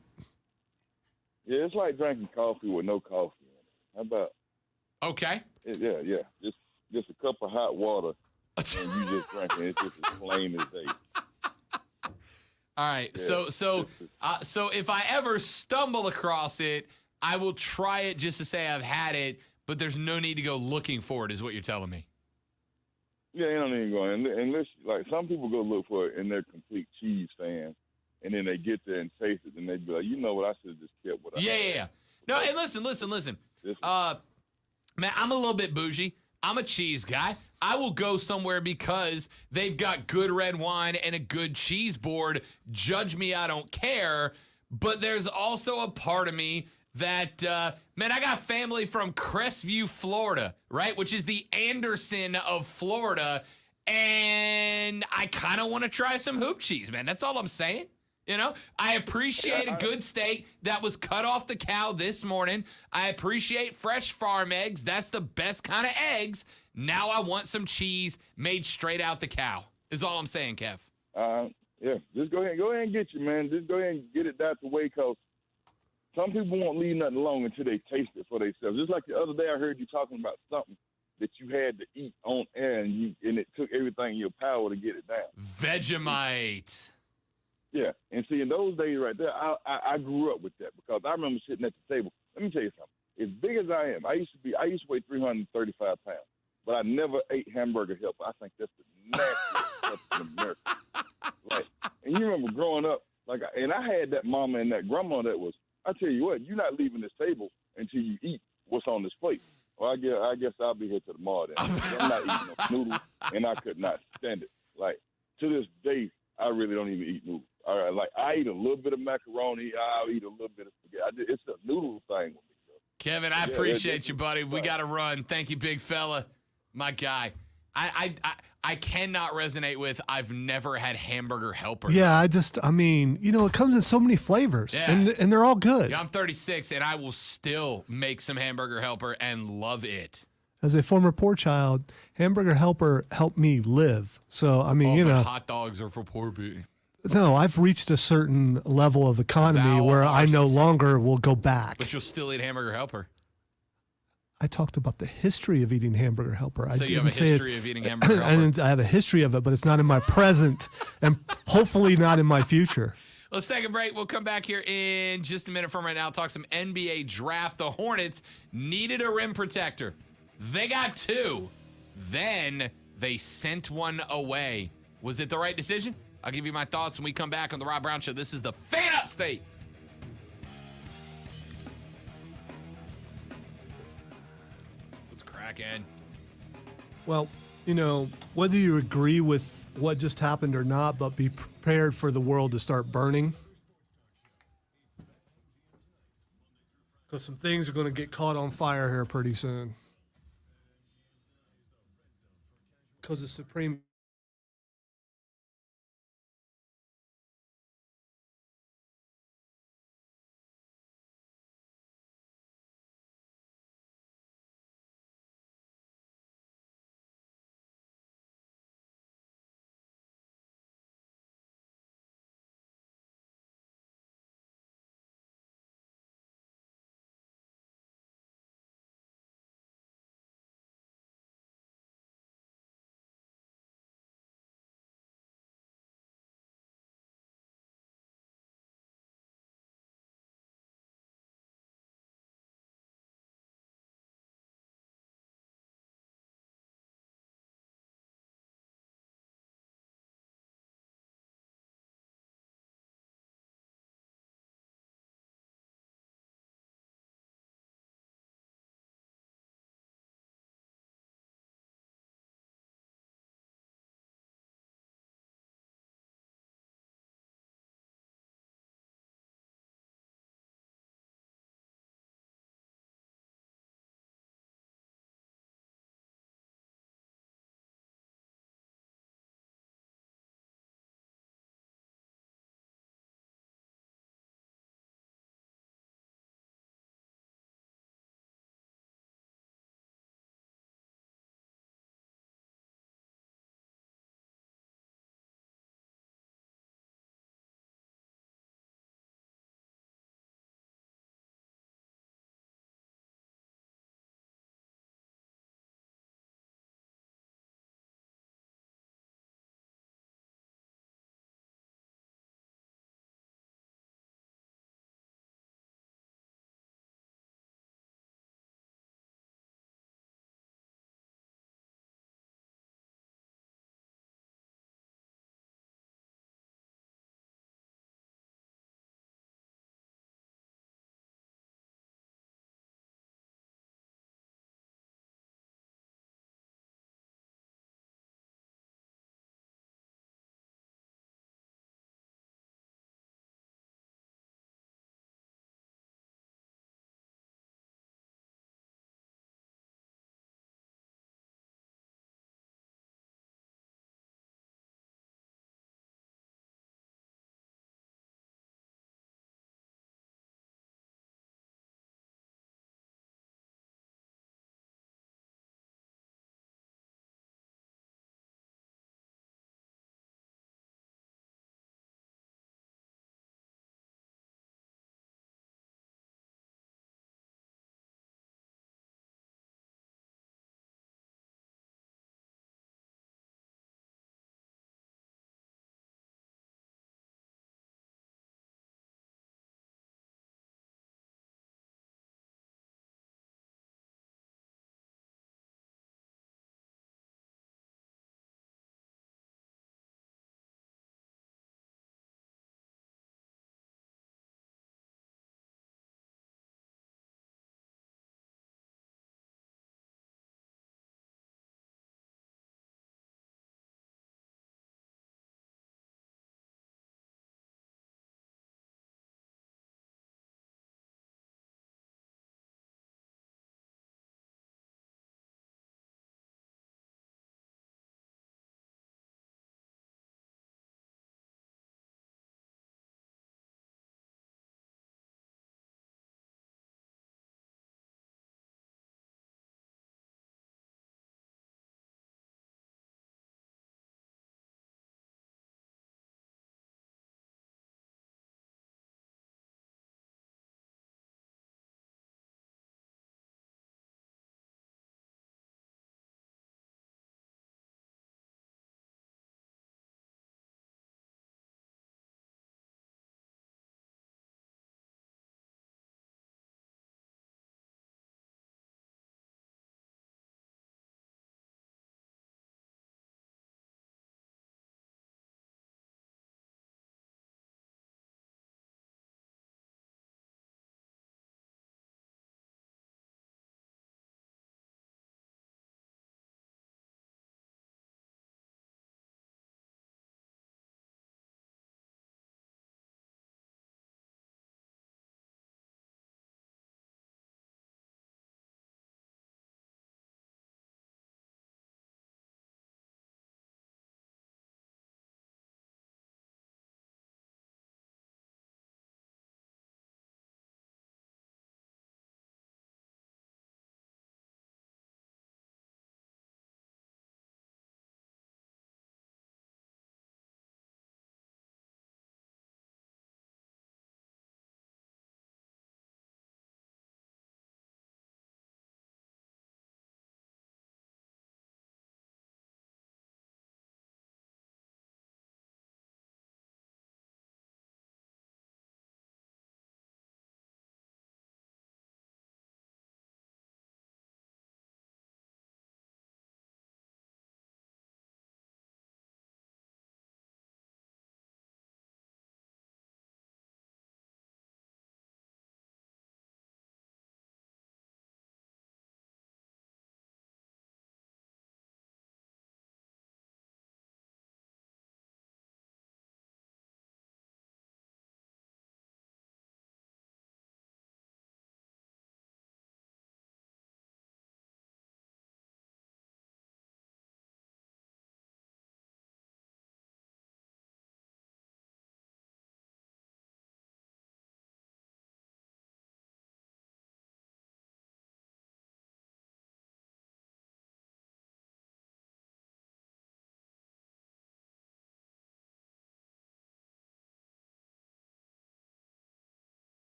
Speaker 6: Yeah, it's like drinking coffee with no coffee in it. How about?
Speaker 2: Okay.
Speaker 6: Yeah. Just a cup of hot water, and you just drink it. It's just as plain as day.
Speaker 2: All right.
Speaker 6: Yeah.
Speaker 2: So if I ever stumble across it, I will try it just to say I've had it, but there's no need to go looking for it, is what you're telling me.
Speaker 6: Yeah, you don't even go in. Unless, like, some people go look for it and they're complete cheese fans, and then they get there and taste it, and they be like, you know what, I should have just kept what I had.
Speaker 2: Yeah. No, and listen. Man, I'm a little bit bougie. I'm a cheese guy. I will go somewhere because they've got good red wine and a good cheese board. Judge me, I don't care. But there's also a part of me that, man, I got family from Crestview, Florida, right? Which is the Anderson of Florida. And I kind of want to try some hoop cheese, man. That's all I'm saying. You know, I appreciate a good steak that was cut off the cow this morning. I appreciate fresh farm eggs. That's the best kind of eggs. Now I want some cheese made straight out the cow, is all I'm saying, Kev.
Speaker 6: Yeah, just go ahead and get you, man. Just go ahead and get it out the way, because some people won't leave nothing alone until they taste it for themselves. Just like the other day I heard you talking about something that you had to eat on air, and it took everything in your power to get it down.
Speaker 2: Vegemite.
Speaker 6: Yeah, and see, in those days right there, I grew up with that, because I remember sitting at the table. Let me tell you something. As big as I am, I used to weigh 335 pounds, but I never ate hamburger helper. I think that's the nastiest stuff in America. Like, and you remember growing up, and I had that mama and that grandma that was, I tell you what, you're not leaving this table until you eat what's on this plate. Well, I guess I'll be here till tomorrow then. I'm not eating no noodles, and I could not stand it. Like, to this day, I really don't even eat noodles. All right, like I eat a little bit of macaroni, I'll eat a little bit of spaghetti. It's a noodle thing with me.
Speaker 2: Kevin, I appreciate you, buddy. We got to run. Thank you, big fella. My guy. I cannot resonate with I've never had hamburger helper.
Speaker 1: Yeah, I mean, it comes in so many flavors,
Speaker 2: Yeah.
Speaker 1: and they're all good.
Speaker 2: Yeah, I'm 36, and I will still make some hamburger helper and love it.
Speaker 1: As a former poor child, hamburger helper helped me live. So, I mean,
Speaker 2: But hot dogs are for poor people.
Speaker 1: no, I've reached a certain level of economy
Speaker 2: Thou
Speaker 1: where I no
Speaker 2: art.
Speaker 1: longer will go back.
Speaker 2: But you'll still eat hamburger helper.
Speaker 1: I talked about the history of eating hamburger helper.
Speaker 2: So
Speaker 1: I
Speaker 2: you have a
Speaker 1: didn't say it's-
Speaker 2: history of eating hamburger helper.
Speaker 1: I have a history of it, but it's not in my present and hopefully not in my future.
Speaker 2: Let's take a break. We'll come back here in just a minute from right now. Talk some NBA draft. The Hornets needed a rim protector. They got two. Then they sent one away. Was it the right decision? I'll give you my thoughts when we come back on the Rob Brown Show. This is the Fan Upstate. What's cracking?
Speaker 1: Well, whether you agree with what just happened or not, but be prepared for the world to start burning. Because some things are going to get caught on fire here pretty soon. Because the Supreme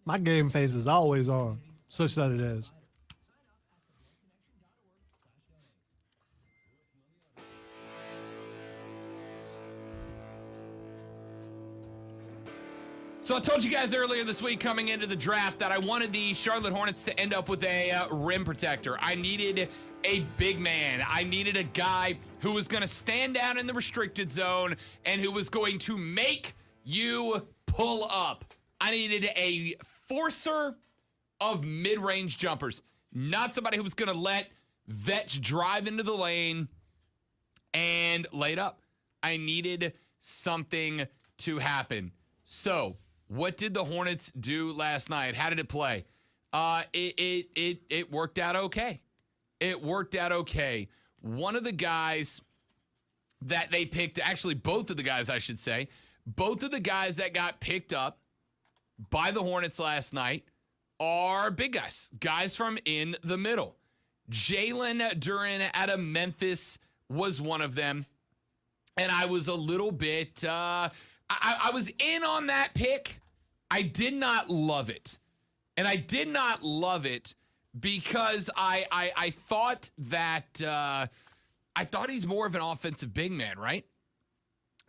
Speaker 1: My game face is always on, such that it is.
Speaker 2: So I told you guys earlier this week coming into the draft that I wanted the Charlotte Hornets to end up with a rim protector. I needed a big man. I needed a guy who was going to stand down in the restricted zone and who was going to make you pull up. I needed a forcer of mid-range jumpers, not somebody who was going to let vets drive into the lane and lay it up. I needed something to happen. So, what did the Hornets do last night? How did it play? It worked out okay. It worked out okay. One of the guys that they picked, actually both of the guys, I should say, both of the guys that got picked up by the Hornets last night are big guys, guys from in the middle. Jalen Duran out of Memphis was one of them. And I was a little bit, I was in on that pick. I did not love it. And I did not love it because I thought that, I thought he's more of an offensive big man, right?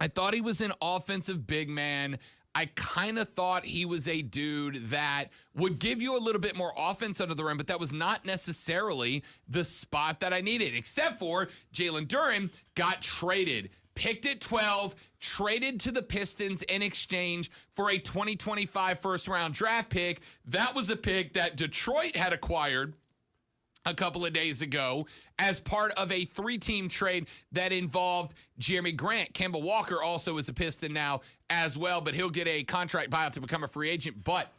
Speaker 2: I thought he was an offensive big man. I kind of thought he was a dude that would give you a little bit more offense under the rim, but that was not necessarily the spot that I needed, except for Jalen Duran got traded. Picked at 12, traded to the Pistons in exchange for a 2025 first-round draft pick. That was a pick that Detroit had acquired a couple of days ago as part of a 3-team trade that involved Jeremy Grant. Kemba Walker also is a Piston now as well, but he'll get a contract buyout to become a free agent. But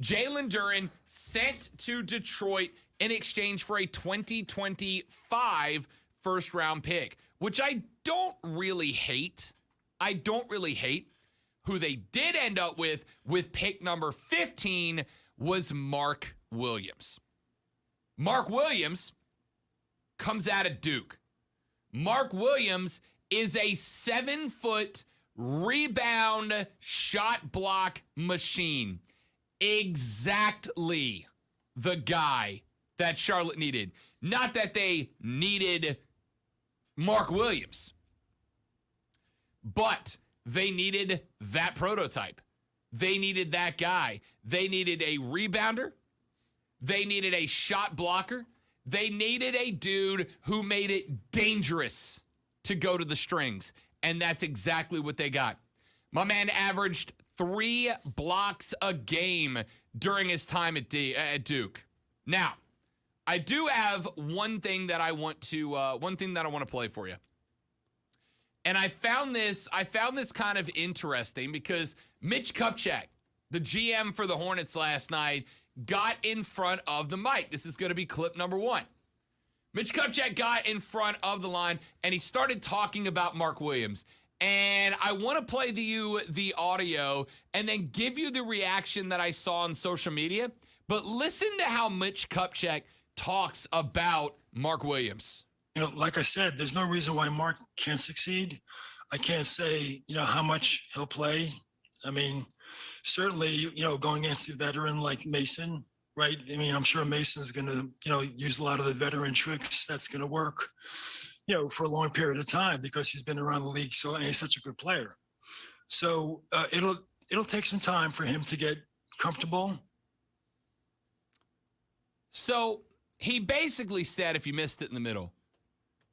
Speaker 2: Jalen Duran sent to Detroit in exchange for a 2025 first-round pick, which I don't really hate. I don't really hate. Who they did end up with pick number 15 was Mark Williams. Mark Williams comes out of Duke. Mark Williams is a 7-foot rebound shot block machine. Exactly the guy that Charlotte needed. Not that they needed Mark Williams, but they needed that prototype. They needed that guy. They needed a rebounder. They needed a shot blocker. They needed a dude who made it dangerous to go to the strings, and that's exactly what they got. My man averaged 3 blocks a game during his time at Duke. Now, I do have one thing that I want to play for you. And I found this kind of interesting because Mitch Kupchak, the GM for the Hornets last night, got in front of the mic. This is going to be clip number 1. Mitch Kupchak got in front of the line and he started talking about Mark Williams. And I want to play the audio and then give you the reaction that I saw on social media. But listen to how Mitch Kupchak talks about Mark Williams.
Speaker 7: You know, like I said, there's no reason why Mark can't succeed. I can't say, how much he'll play. I mean, certainly, going against a veteran like Mason, right? I mean, I'm sure Mason's going to, use a lot of the veteran tricks. That's going to work, for a long period of time because he's been around the league and he's such a good player. So it'll take some time for him to get comfortable.
Speaker 2: So he basically said, if you missed it in the middle,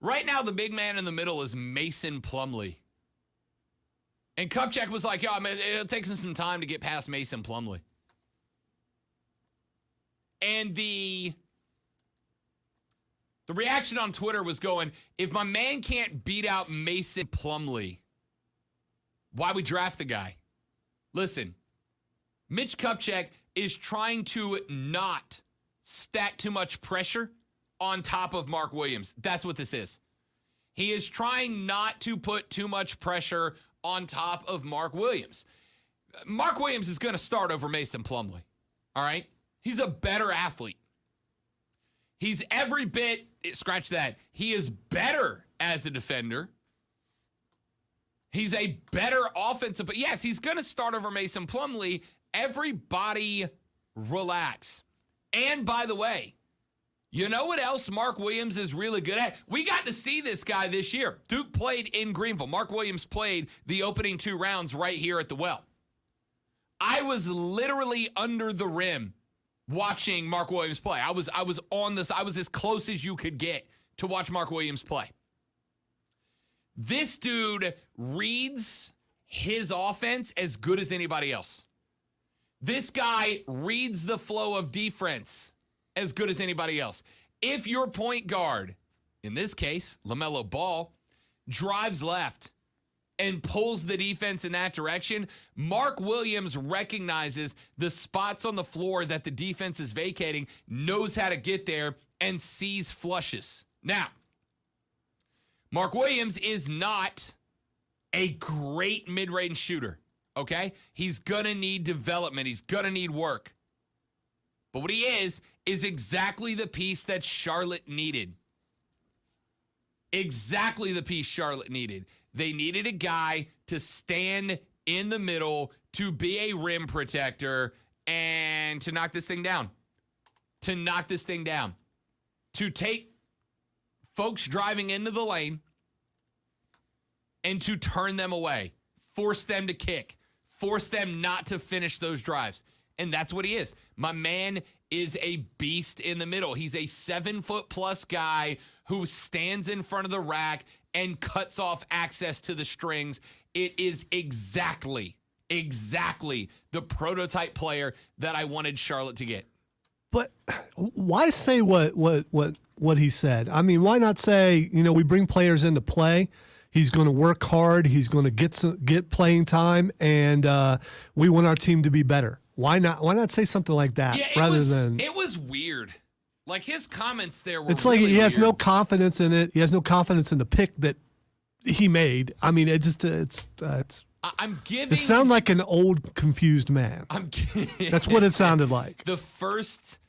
Speaker 2: right now the big man in the middle is Mason Plumlee. And Kupchak was like, it'll take some time to get past Mason Plumlee. And the reaction on Twitter was going, if my man can't beat out Mason Plumlee, why we draft the guy? Listen, Mitch Kupchak is trying to not stack too much pressure on top of Mark Williams. That's what this is. He is trying not to put too much pressure on top of Mark Williams. Mark Williams is going to start over Mason Plumlee. All right? He's a better athlete. He's every bit, scratch that, he is better as a defender. He's a better offensive, but yes, he's going to start over Mason Plumlee. Everybody relax. And by the way, you know what else Mark Williams is really good at? We got to see this guy this year. Duke played in Greenville. Mark Williams played the opening 2 rounds right here at the Well. I was literally under the rim watching Mark Williams play. I was on this. I was as close as you could get to watch Mark Williams play. This dude reads his offense as good as anybody else. This guy reads the flow of defense as good as anybody else. If your point guard, in this case, LaMelo Ball, drives left and pulls the defense in that direction, Mark Williams recognizes the spots on the floor that the defense is vacating, knows how to get there, and sees flushes. Now, Mark Williams is not a great mid-range shooter, okay? He's going to need development. He's going to need work. But what he is exactly the piece that Charlotte needed. Exactly the piece Charlotte needed. They needed a guy to stand in the middle, to be a rim protector, and to knock this thing down. To knock this thing down. To take folks driving into the lane and to turn them away. Force them to kick. Force them not to finish those drives. And that's what he is. My man is a beast in the middle. He's a 7-foot-plus guy who stands in front of the rack and cuts off access to the strings. It is exactly the prototype player that I wanted Charlotte to get.
Speaker 1: But why say what he said? I mean, why not say, we bring players into play. He's going to work hard. He's going to get playing time, and we want our team to be better. Why not say something like that
Speaker 2: it was weird. Like his comments there were.
Speaker 1: It's like
Speaker 2: really
Speaker 1: he has
Speaker 2: weird.
Speaker 1: no confidence in it. He has no confidence in the pick that he made. I mean,
Speaker 2: I'm giving.
Speaker 1: It sounded like an old, confused man. That's what it sounded like.
Speaker 2: The first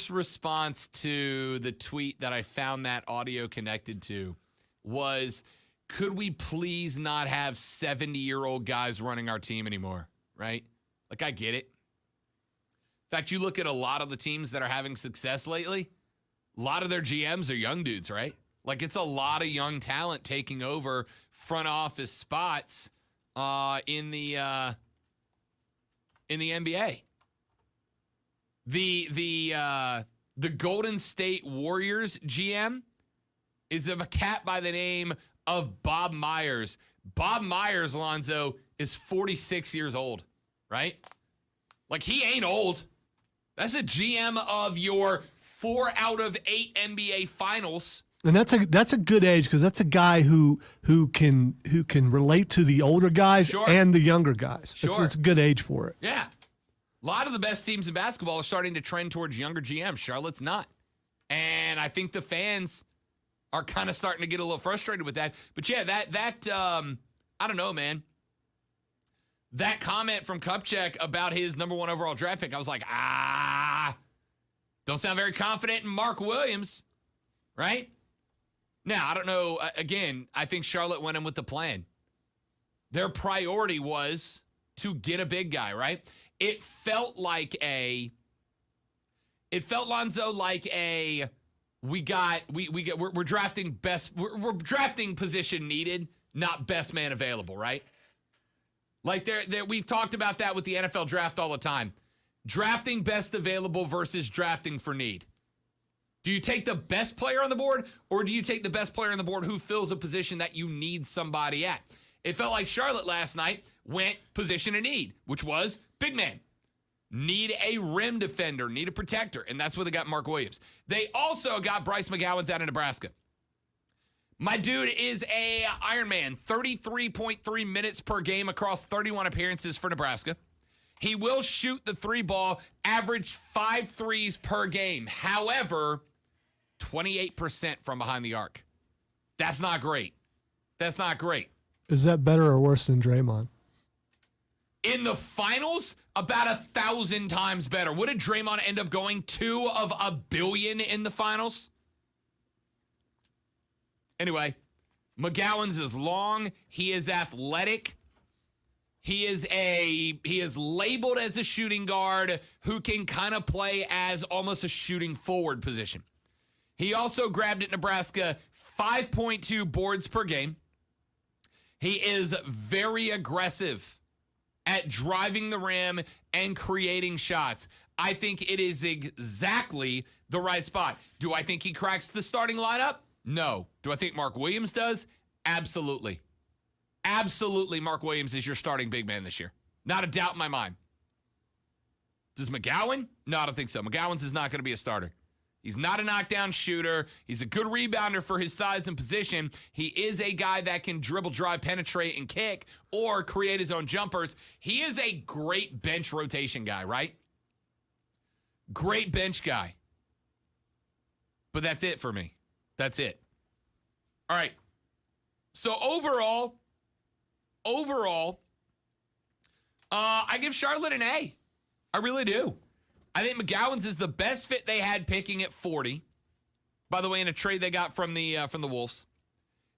Speaker 2: response to the tweet that I found that audio connected to was, could we please not have 70-year-old guys running our team anymore, right? Like, I get it. In fact, you look at a lot of the teams that are having success lately, a lot of their GMs are young dudes, right? Like, it's a lot of young talent taking over front office spots in the NBA. The Golden State Warriors GM is a cat by the name of Bob Myers. Bob Myers, Lonzo, is 46 years old, right? Like, he ain't old. That's a GM of your 4 out of 8 NBA finals.
Speaker 1: And that's a good age, because that's a guy who can relate to the older guys and the younger guys.
Speaker 2: Sure.
Speaker 1: It's a good age for it.
Speaker 2: Yeah. A lot of the best teams in basketball are starting to trend towards younger GMs. Charlotte's not. And I think the fans are kind of starting to get a little frustrated with that. But yeah, that I don't know, man. That comment from Kupchak about his number 1 overall draft pick, I was like, don't sound very confident in Mark Williams, right? Now, I don't know. Again, I think Charlotte went in with the plan. Their priority was to get a big guy, right? It felt Lonzo like we're drafting best, we're drafting position needed, not best man available, right? Like we've talked about that with the NFL draft all the time. Drafting best available versus drafting for need. Do you take the best player on the board, or do you take the best player on the board who fills a position that you need somebody at? It felt like Charlotte last night went position of need, which was big man. Need a rim defender, need a protector, and that's where they got Mark Williams. They also got Bryce McGowan's out of Nebraska. My dude is a Iron Man, 33.3 minutes per game across 31 appearances for Nebraska. He will shoot the 3 ball, averaged 5 threes per game. However, 28% from behind the arc. That's not great. That's not great.
Speaker 1: Is that better or worse than Draymond?
Speaker 2: In the finals, about 1,000 times better. What did Draymond end up going 2 of a billion in the finals? Anyway, McGowan's is long. He is athletic. He is labeled as a shooting guard who can kind of play as almost a shooting forward position. He also grabbed at Nebraska 5.2 boards per game. He is very aggressive at driving the rim and creating shots. I think it is exactly the right spot. Do I think he cracks the starting lineup? No. Do I think Mark Williams does? Absolutely. Absolutely, Mark Williams is your starting big man this year. Not a doubt in my mind. Does McGowan? No, I don't think so. McGowan's is not going to be a starter. He's not a knockdown shooter. He's a good rebounder for his size and position. He is a guy that can dribble, drive, penetrate, and kick or create his own jumpers. He is a great bench rotation guy, right? Great bench guy. But that's it for me. That's it. All right. So overall, I give Charlotte an A. I really do. I think McGowan's is the best fit they had picking at 40. By the way, in a trade they got from the Wolves.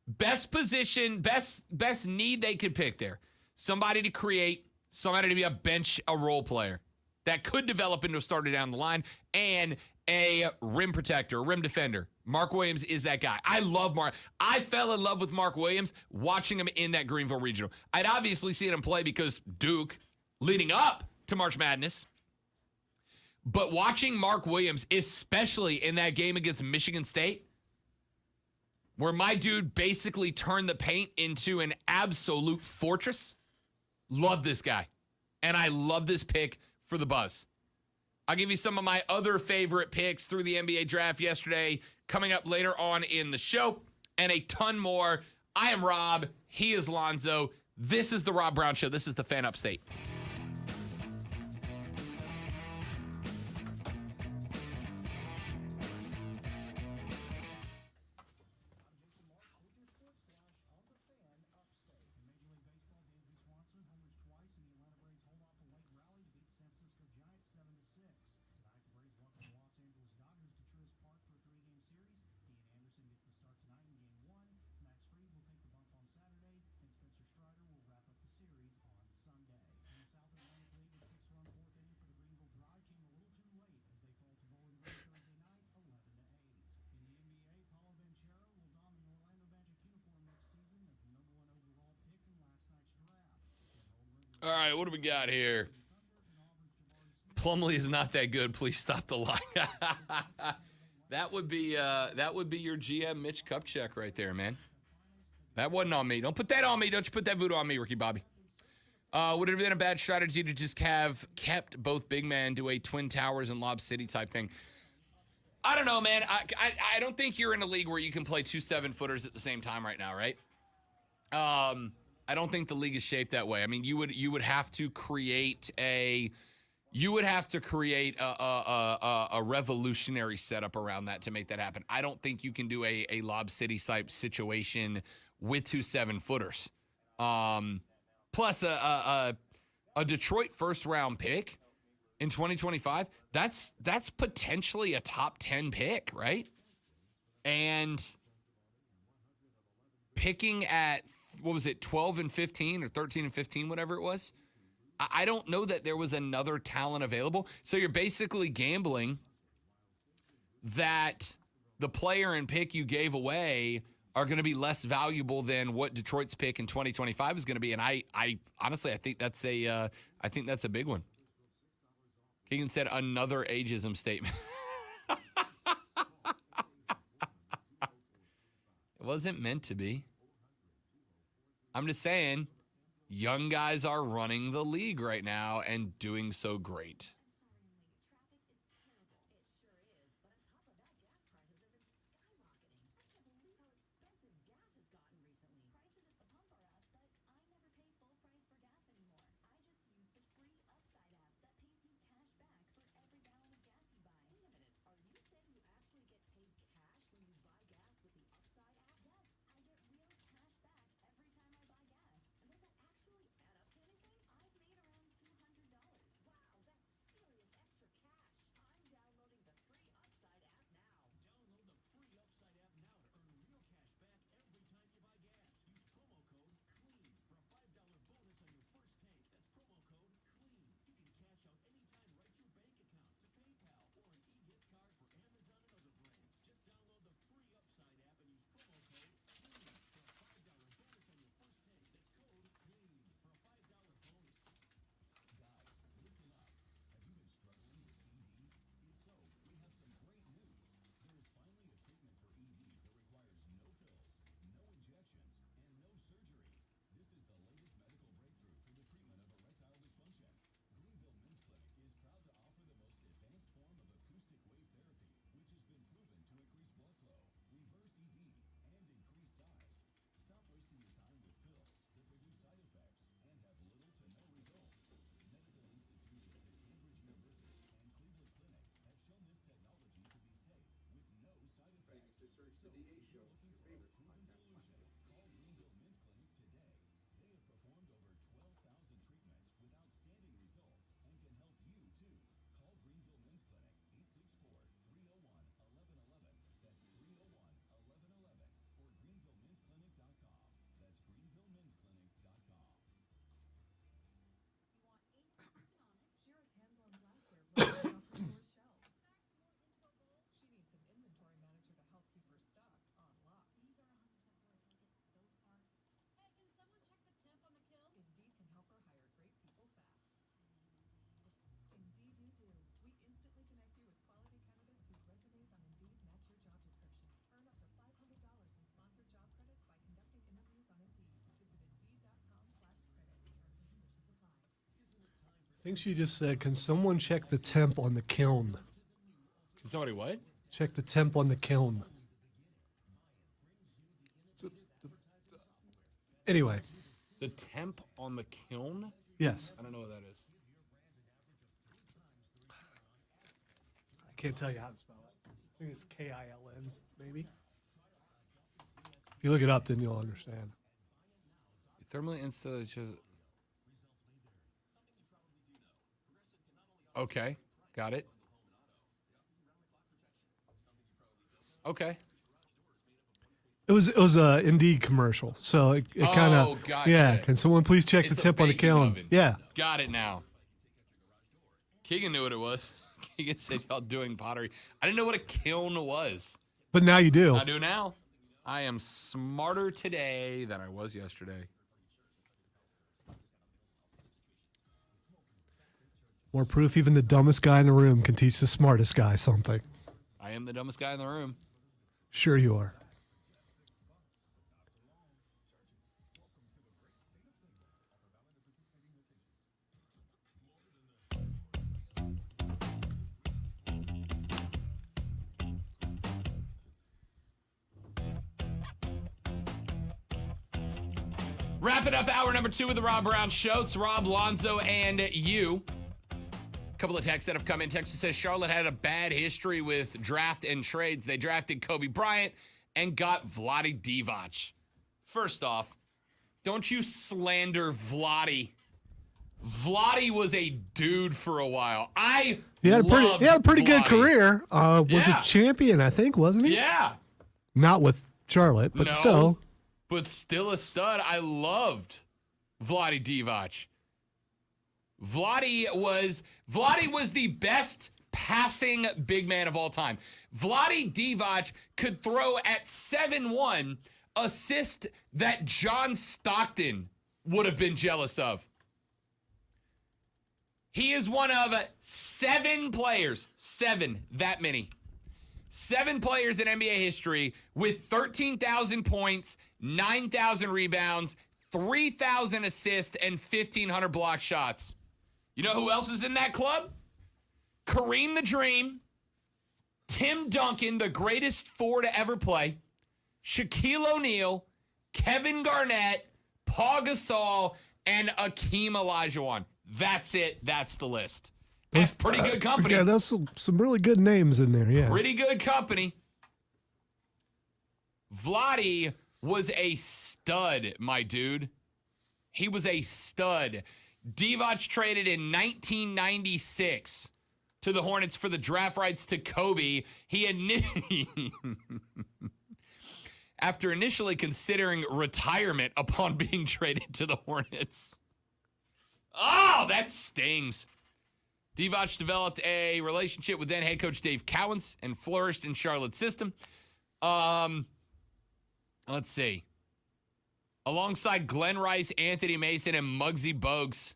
Speaker 2: Best position, best need they could pick there. Somebody to create, somebody to be a role player that could develop into a starter down the line, and a rim protector, a rim defender. Mark Williams is that guy. I love Mark. I fell in love with Mark Williams watching him in that Greenville Regional. I'd obviously seen him play because Duke, leading up to March Madness. But watching Mark Williams, especially in that game against Michigan State, where my dude basically turned the paint into an absolute fortress, love this guy. And I love this pick for the Buzz. I'll give you some of my other favorite picks through the NBA draft yesterday, coming up later on in the show, and a ton more. I am Rob. He is Lonzo. This is the Rob Brown Show. This is the Fan Upstate. All right, what do we got here? Plumlee is not that good. Please stop the line. That would be your GM Mitch Kupchak right there, man. That wasn't on me. Don't put that on me. Don't you put that voodoo on me, Ricky Bobby. Would it have been a bad strategy to just have kept both big men, do a Twin Towers and Lob City type thing? I don't know, man. I don't think you're in a league where you can play 2 7-footers at the same time right now, right? I don't think the league is shaped that way. I mean, you would have to create a revolutionary setup around that to make that happen. I don't think you can do a Lob City type situation with 2 7-footers. Plus a Detroit first round pick in 2025. That's potentially a top 10 pick, right? And picking at, what was it, 12 and 15 or 13 and 15, whatever it was. I don't know that there was another talent available. So you're basically gambling that the player and pick you gave away are going to be less valuable than what Detroit's pick in 2025 is going to be. And I honestly, I think that's a big one. Keegan said another ageism statement. It wasn't meant to be. I'm just saying, young guys are running the league right now and doing so great.
Speaker 4: Shira's hand-blown glassware rolls off the store shelves. She needs an inventory manager to help keep her stock on lock. These are 100% borosilicate. Those aren't. Hey, can someone check the temp on the kiln? Indeed can help her hire great people fast. Indeed you do. We instantly connect you with quality candidates whose resumes on Indeed match your job description. Earn up to $500 in sponsored job credits by conducting interviews on Indeed. Visit Indeed.com/credit. Terms and conditions apply.
Speaker 1: I think she just said, can someone check the temp on the kiln?
Speaker 2: Can somebody what?
Speaker 1: Check the temp on the kiln. Anyway,
Speaker 2: The temp on the kiln?
Speaker 1: yes.
Speaker 2: I don't know what that is.
Speaker 1: I can't tell you how to spell it. I think it's K-I-L-N, maybe. If you look it up, then you'll understand.
Speaker 2: Thermally installation. Okay, got it. Okay.
Speaker 1: It was a Indeed commercial, so it kind of
Speaker 2: Oh, gotcha.
Speaker 1: yeah. Can someone please check
Speaker 2: It's
Speaker 1: the
Speaker 2: a
Speaker 1: temp on the
Speaker 2: baking
Speaker 1: kiln?
Speaker 2: oven.
Speaker 1: Yeah,
Speaker 2: Got it now. Keegan knew what it was. Keegan said y'all doing pottery. I didn't know what a kiln was.
Speaker 1: but now you do.
Speaker 2: I do now. I am smarter today than I was yesterday.
Speaker 1: More proof, even the dumbest guy in the room can teach the smartest guy something.
Speaker 2: I am the dumbest guy in the room.
Speaker 1: Sure you are.
Speaker 2: Wrapping up hour number 2 of the Rob Brown Show. It's Rob, Lonzo, and you. A couple of texts that have come in. Texas says Charlotte had a bad history with draft and trades. They drafted Kobe Bryant and got Vlade Divac. First off, don't you slander Vlade. Vlade was a dude for a while.
Speaker 1: He had a pretty good
Speaker 2: Vlade.
Speaker 1: career. Was
Speaker 2: Yeah.
Speaker 1: a champion, I think, wasn't he?
Speaker 2: Yeah.
Speaker 1: Not with Charlotte, but
Speaker 2: No,
Speaker 1: still.
Speaker 2: But still a stud. I loved Vlade Divac. Vlade was the best passing big man of all time. Vlade Divac could throw at 7'1", assist that John Stockton would have been jealous of. He is one of 7 players, 7 players in NBA history with 13,000 points, 9,000 rebounds, 3,000 assists, and 1,500 block shots. You know who else is in that club? Kareem the Dream, Tim Duncan, the greatest 4 to ever play, Shaquille O'Neal, Kevin Garnett, Paul Gasol, and Akeem Olajuwon. That's it. That's the list. That's pretty good company.
Speaker 1: Yeah, there's some really good names in there. Yeah.
Speaker 2: Pretty good company. Vlade was a stud, my dude. He was a stud. Divac traded in 1996 to the Hornets for the draft rights to Kobe. After initially considering retirement upon being traded to the Hornets. Oh, that stings. Divac developed a relationship with then head coach Dave Cowens and flourished in Charlotte's system. Let's see. Alongside Glenn Rice, Anthony Mason, and Muggsy Bogues,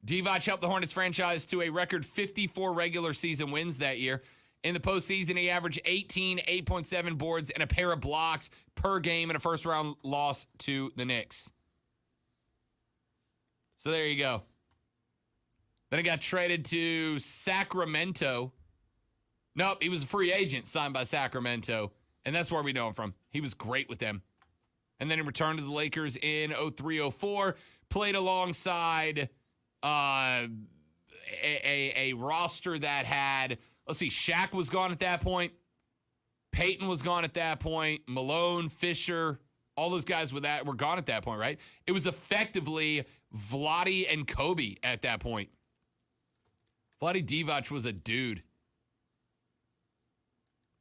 Speaker 2: Divac helped the Hornets franchise to a record 54 regular season wins that year. In the postseason, he averaged 18, 8.7 boards, and a pair of blocks per game in a first-round loss to the Knicks. So there you go. Then he got traded to Sacramento. Nope, he was a free agent signed by Sacramento, and that's where we know him from. He was great with them. And then he returned to the Lakers in 03-04, played alongside a roster that had, let's see, Shaq was gone at that point. Peyton was gone at that point. Malone, Fisher, all those guys were gone at that point, right? It was effectively Vlade and Kobe at that point. Vlade Divac was a dude.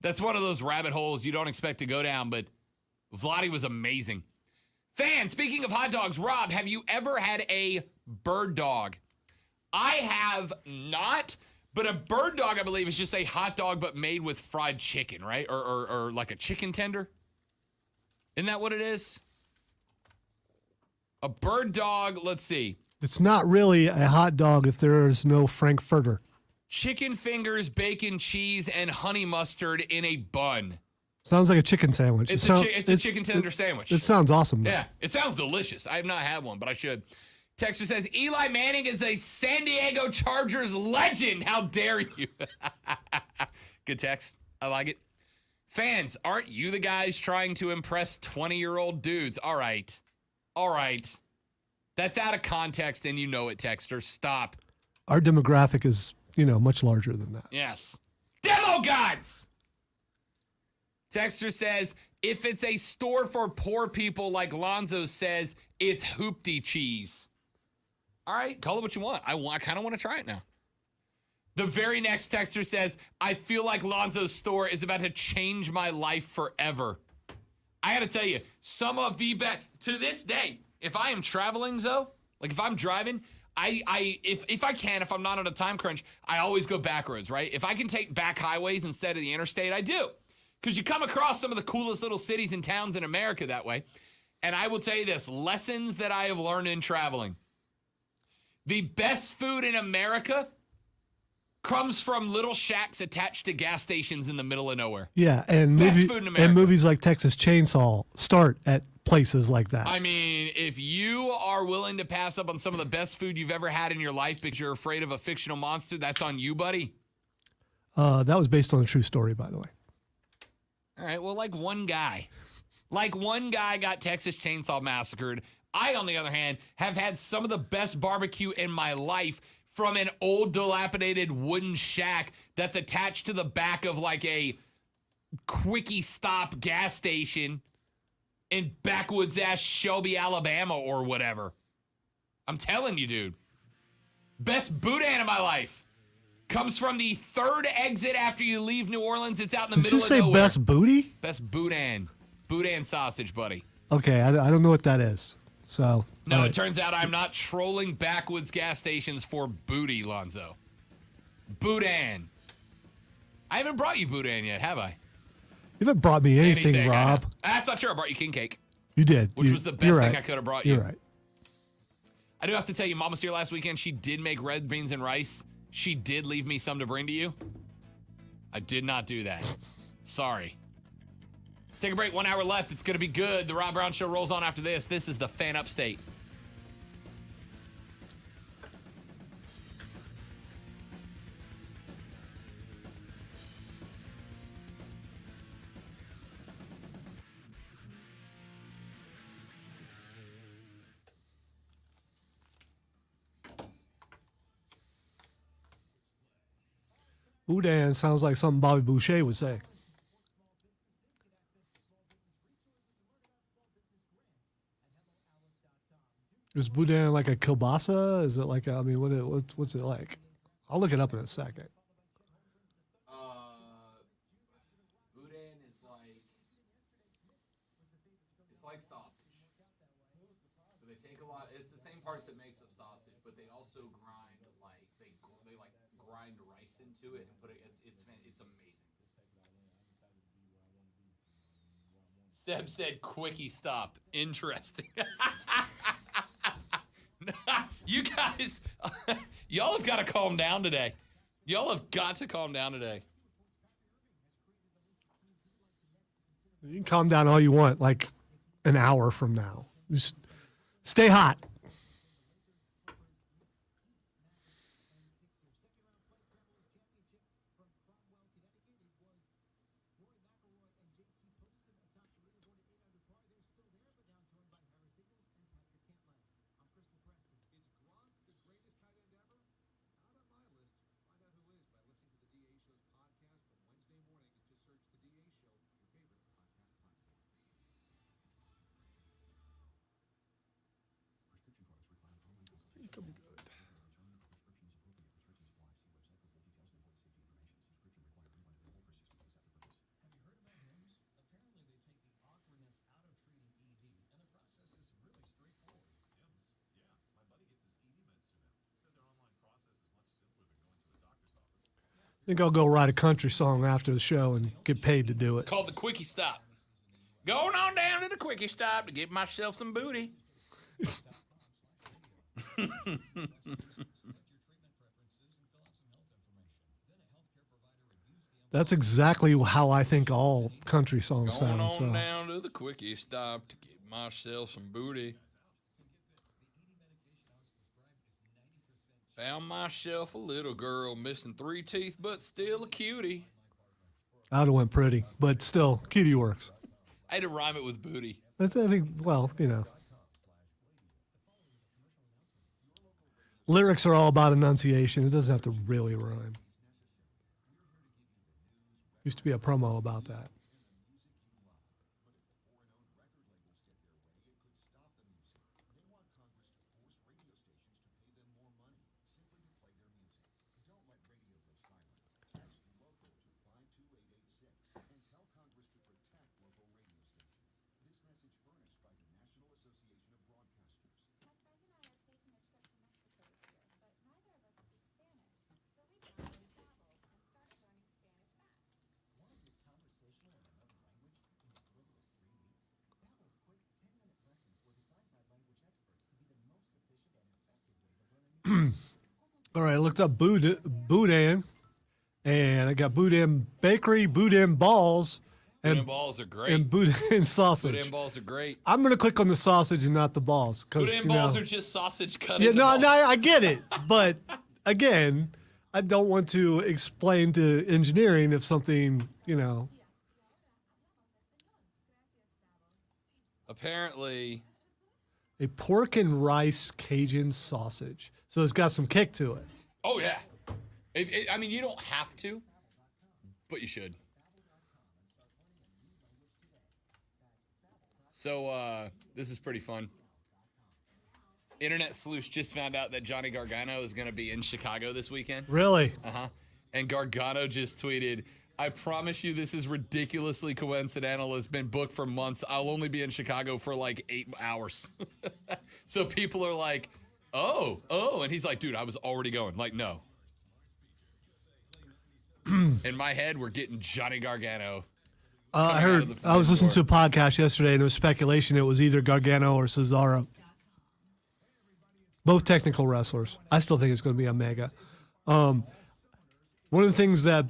Speaker 2: That's one of those rabbit holes you don't expect to go down, but Vlade was amazing. Fan, speaking of hot dogs, Rob, have you ever had a bird dog? I have not, but a bird dog, I believe, is just a hot dog but made with fried chicken, right? Or like a chicken tender? Isn't that what it is? A bird dog, let's see.
Speaker 1: It's not really a hot dog if there is no Frankfurter.
Speaker 2: Chicken fingers, bacon, cheese, and honey mustard in a bun.
Speaker 1: Sounds like a chicken sandwich.
Speaker 2: It's a chicken tender sandwich.
Speaker 1: It sounds awesome, though.
Speaker 2: Yeah, it sounds delicious. I have not had one, but I should. Texter says, Eli Manning is a San Diego Chargers legend. How dare you? Good text. I like it. Fans, aren't you the guys trying to impress 20-year-old dudes? All right. All right. That's out of context, and you know it, Texter. Stop.
Speaker 1: Our demographic is, much larger than that.
Speaker 2: Yes. Demo gods! Texter says, if it's a store for poor people like Lonzo says, it's hoopty cheese. All right, call it what you want. I kind of want to try it now. The very next texter says, I feel like Lonzo's store is about to change my life forever. I got to tell you, some of the best, to this day, if I am traveling, Zoe, like if I'm driving, if I can, if I'm not on a time crunch, I always go back roads, right? If I can take back highways instead of the interstate, I do. Because you come across some of the coolest little cities and towns in America that way. And I will tell you this, lessons that I have learned in traveling. The best food in America comes from little shacks attached to gas stations in the middle of nowhere.
Speaker 1: Yeah, and movies like Texas Chainsaw start at places like that.
Speaker 2: I mean, if you are willing to pass up on some of the best food you've ever had in your life because you're afraid of a fictional monster, that's on you, buddy.
Speaker 1: That was based on a true story, by the way.
Speaker 2: All right, well, like one guy got Texas Chainsaw massacred. I, on the other hand, have had some of the best barbecue in my life from an old dilapidated wooden shack that's attached to the back of like a quickie stop gas station in backwoods ass Shelby, Alabama or whatever. I'm telling you, dude. Best boudin in my life comes from the third exit after you leave New Orleans. It's out in the middle of nowhere.
Speaker 1: Did you say best booty?
Speaker 2: Best boudin. Boudin sausage, buddy.
Speaker 1: Okay, I don't know what that is. So
Speaker 2: no, it turns out I'm not trolling backwoods gas stations for booty, Lonzo. Boudin. I haven't brought you boudin yet, have I?
Speaker 1: You haven't brought me anything, Rob.
Speaker 2: That's not true. I brought you king cake.
Speaker 1: You did.
Speaker 2: Which was the best thing I could have brought you.
Speaker 1: You're right.
Speaker 2: I do have to tell you, Mom was here last weekend. She did make red beans and rice. She did leave me some to bring to you. I did not do that. Sorry. Take a break. 1 hour left. It's going to be good. The Rob Brown Show rolls on after this. This is the Fan Upstate.
Speaker 1: Boudin sounds like something Bobby Boucher would say. Is boudin like a kielbasa? Is it like what's it like? I'll look it up in a second.
Speaker 2: Boudin is like sausage. But they take a lot. It's the same parts that makes up sausage, but they also grind they grind rice into it and put it. It's amazing. Seb said, "Quickie stop." Interesting. You guys, y'all have got to calm down today. Y'all have got to calm down today.
Speaker 1: You can calm down all you want, like an hour from now. Just stay hot. gonna be good. I think I'll go write a country song after the show and get paid to do it.
Speaker 2: Called the Quickie Stop. Going on down to the Quickie Stop to get myself some booty.
Speaker 1: That's exactly how I think all country songs
Speaker 2: Going
Speaker 1: sound.
Speaker 2: on
Speaker 1: So.
Speaker 2: down to the Quickie Stop to get myself some booty. Found myself a little girl missing 3 teeth, but still a cutie.
Speaker 1: I would have went pretty, but still, cutie works.
Speaker 2: I had to rhyme it with booty.
Speaker 1: I think, well, you know. Lyrics are all about enunciation. It doesn't have to really rhyme. Used to be a promo about that. All right, I looked up Boudin, and I got Boudin Bakery, Boudin Balls,
Speaker 2: Boudin
Speaker 1: and
Speaker 2: balls are great.
Speaker 1: and Boudin sausage.
Speaker 2: Boudin balls are great.
Speaker 1: I'm gonna click on the sausage and not the balls because
Speaker 2: Boudin balls are just sausage cut
Speaker 1: yeah,
Speaker 2: into
Speaker 1: no,
Speaker 2: balls.
Speaker 1: no, I get it, but again, I don't want to explain to engineering if something, you know.
Speaker 2: Apparently,
Speaker 1: A pork and rice Cajun sausage, so it's got some kick to it.
Speaker 2: oh yeah. I mean, you don't have to, but you should. So this is pretty fun. Internet Sleuth just found out that Johnny Gargano is going to be in Chicago this weekend.
Speaker 1: Really?
Speaker 2: Uh-huh. And Gargano just tweeted, I promise you this is ridiculously coincidental. It's been booked for months. I'll only be in Chicago for like 8 hours. So people are like, oh. And he's like, dude, I was already going. Like, no. In my head, we're getting Johnny Gargano.
Speaker 1: I
Speaker 2: coming out of
Speaker 1: heard.
Speaker 2: the
Speaker 1: I was listening to a
Speaker 2: door.
Speaker 1: podcast yesterday, and it was speculation. It was either Gargano or Cesaro. Both technical wrestlers. I still think it's going to be Omega. One of the things that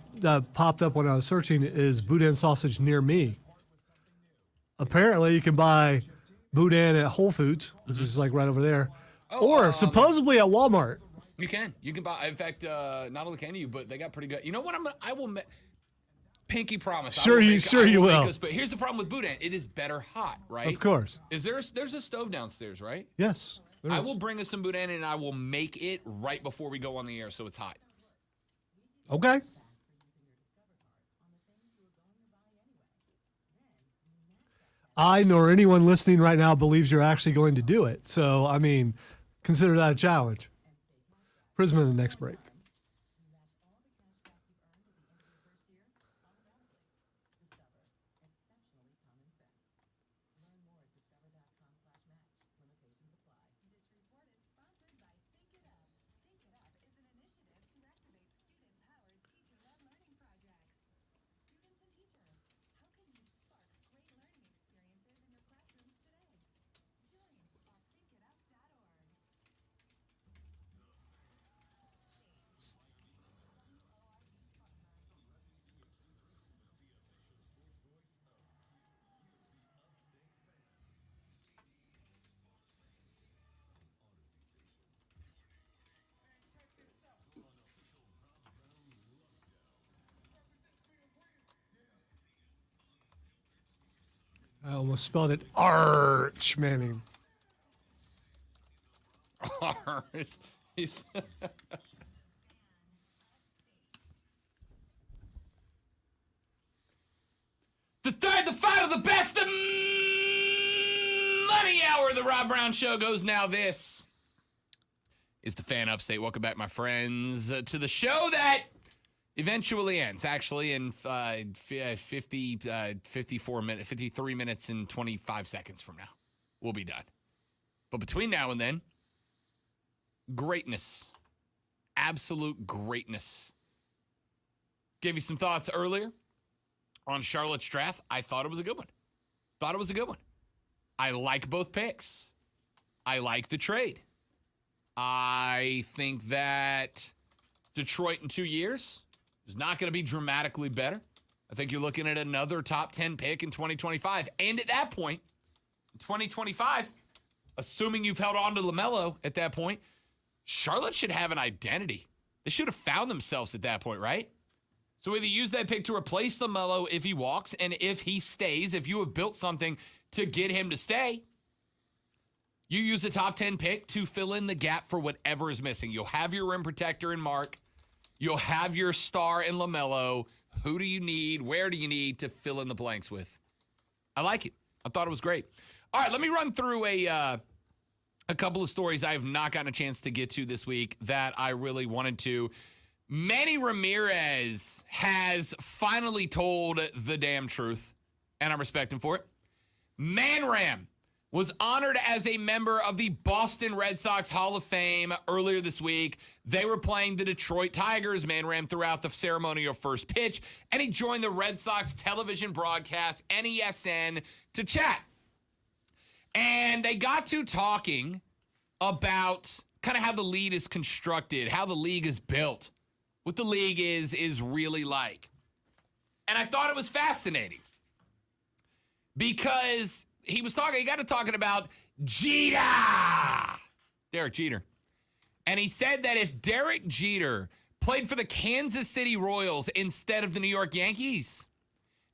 Speaker 1: popped up when I was searching is Boudin sausage near me. Apparently, you can buy Boudin at Whole Foods, which is like right over there, or supposedly at Walmart.
Speaker 2: You can. You can buy. In fact, not only can you, but they got pretty good. You know what? I will. Pinky promise.
Speaker 1: Sure you will.
Speaker 2: But here's the problem with Boudin. It is better hot, right?
Speaker 1: Of course.
Speaker 2: There's a stove downstairs, right?
Speaker 1: Yes. there
Speaker 2: I
Speaker 1: is.
Speaker 2: will bring us some Boudin and I will make it right before we go on the air so it's hot.
Speaker 1: Okay. I nor anyone listening right now believes you're actually going to do it. So, I mean, consider that a challenge. Prism in the next break. I almost spelled it Arch Manning.
Speaker 2: He's the third, the final, the best, the money hour of the Rob Brown Show goes now. This is the Fan Upstate. Welcome back, my friends, to the show that eventually ends, actually, in 53 minutes and 25 seconds from now. We'll be done. But between now and then, greatness. Absolute greatness. Gave you some thoughts earlier on Charlotte's draft. I thought it was a good one. I like both picks. I like the trade. I think that Detroit in 2 years is not going to be dramatically better. I think you're looking at another top 10 pick in 2025. And at that point, in 2025, assuming you've held on to LaMelo at that point, Charlotte should have an identity. They should have found themselves at that point, right? So either use that pick to replace LaMelo if he walks, and if he stays, if you have built something to get him to stay, you use a top 10 pick to fill in the gap for whatever is missing. You'll have your rim protector in Mark. You'll have your star in LaMelo. Who do you need? Where do you need to fill in the blanks with? I like it. I thought it was great. All right, let me run through a couple of stories I have not gotten a chance to get to this week that I really wanted to. Manny Ramirez has finally told the damn truth, and I respect him for it. Man Ram was honored as a member of the Boston Red Sox Hall of Fame earlier this week. They were playing the Detroit Tigers. Man Ram threw out the ceremonial first pitch, and he joined the Red Sox television broadcast, NESN, to chat. And they got to talking about kind of how the league is constructed, how the league is built, what the league is really like. And I thought it was fascinating because he got to talking about Jeter, Derek Jeter. And he said that if Derek Jeter played for the Kansas City Royals instead of the New York Yankees,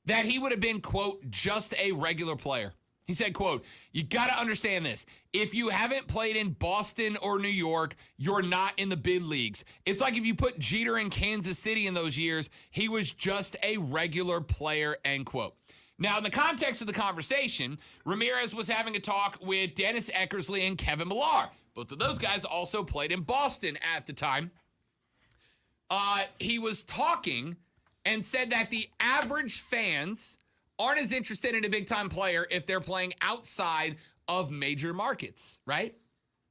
Speaker 2: that he would have been, quote, just a regular player. He said, quote, you got to understand this. If you haven't played in Boston or New York, you're not in the big leagues. It's like if you put Jeter in Kansas City in those years, he was just a regular player, end quote. Now, in the context of the conversation, Ramirez was having a talk with Dennis Eckersley and Kevin Millar. Both of those guys also played in Boston at the time. He was talking and said that the average fans aren't as interested in a big-time player if they're playing outside of major markets, right?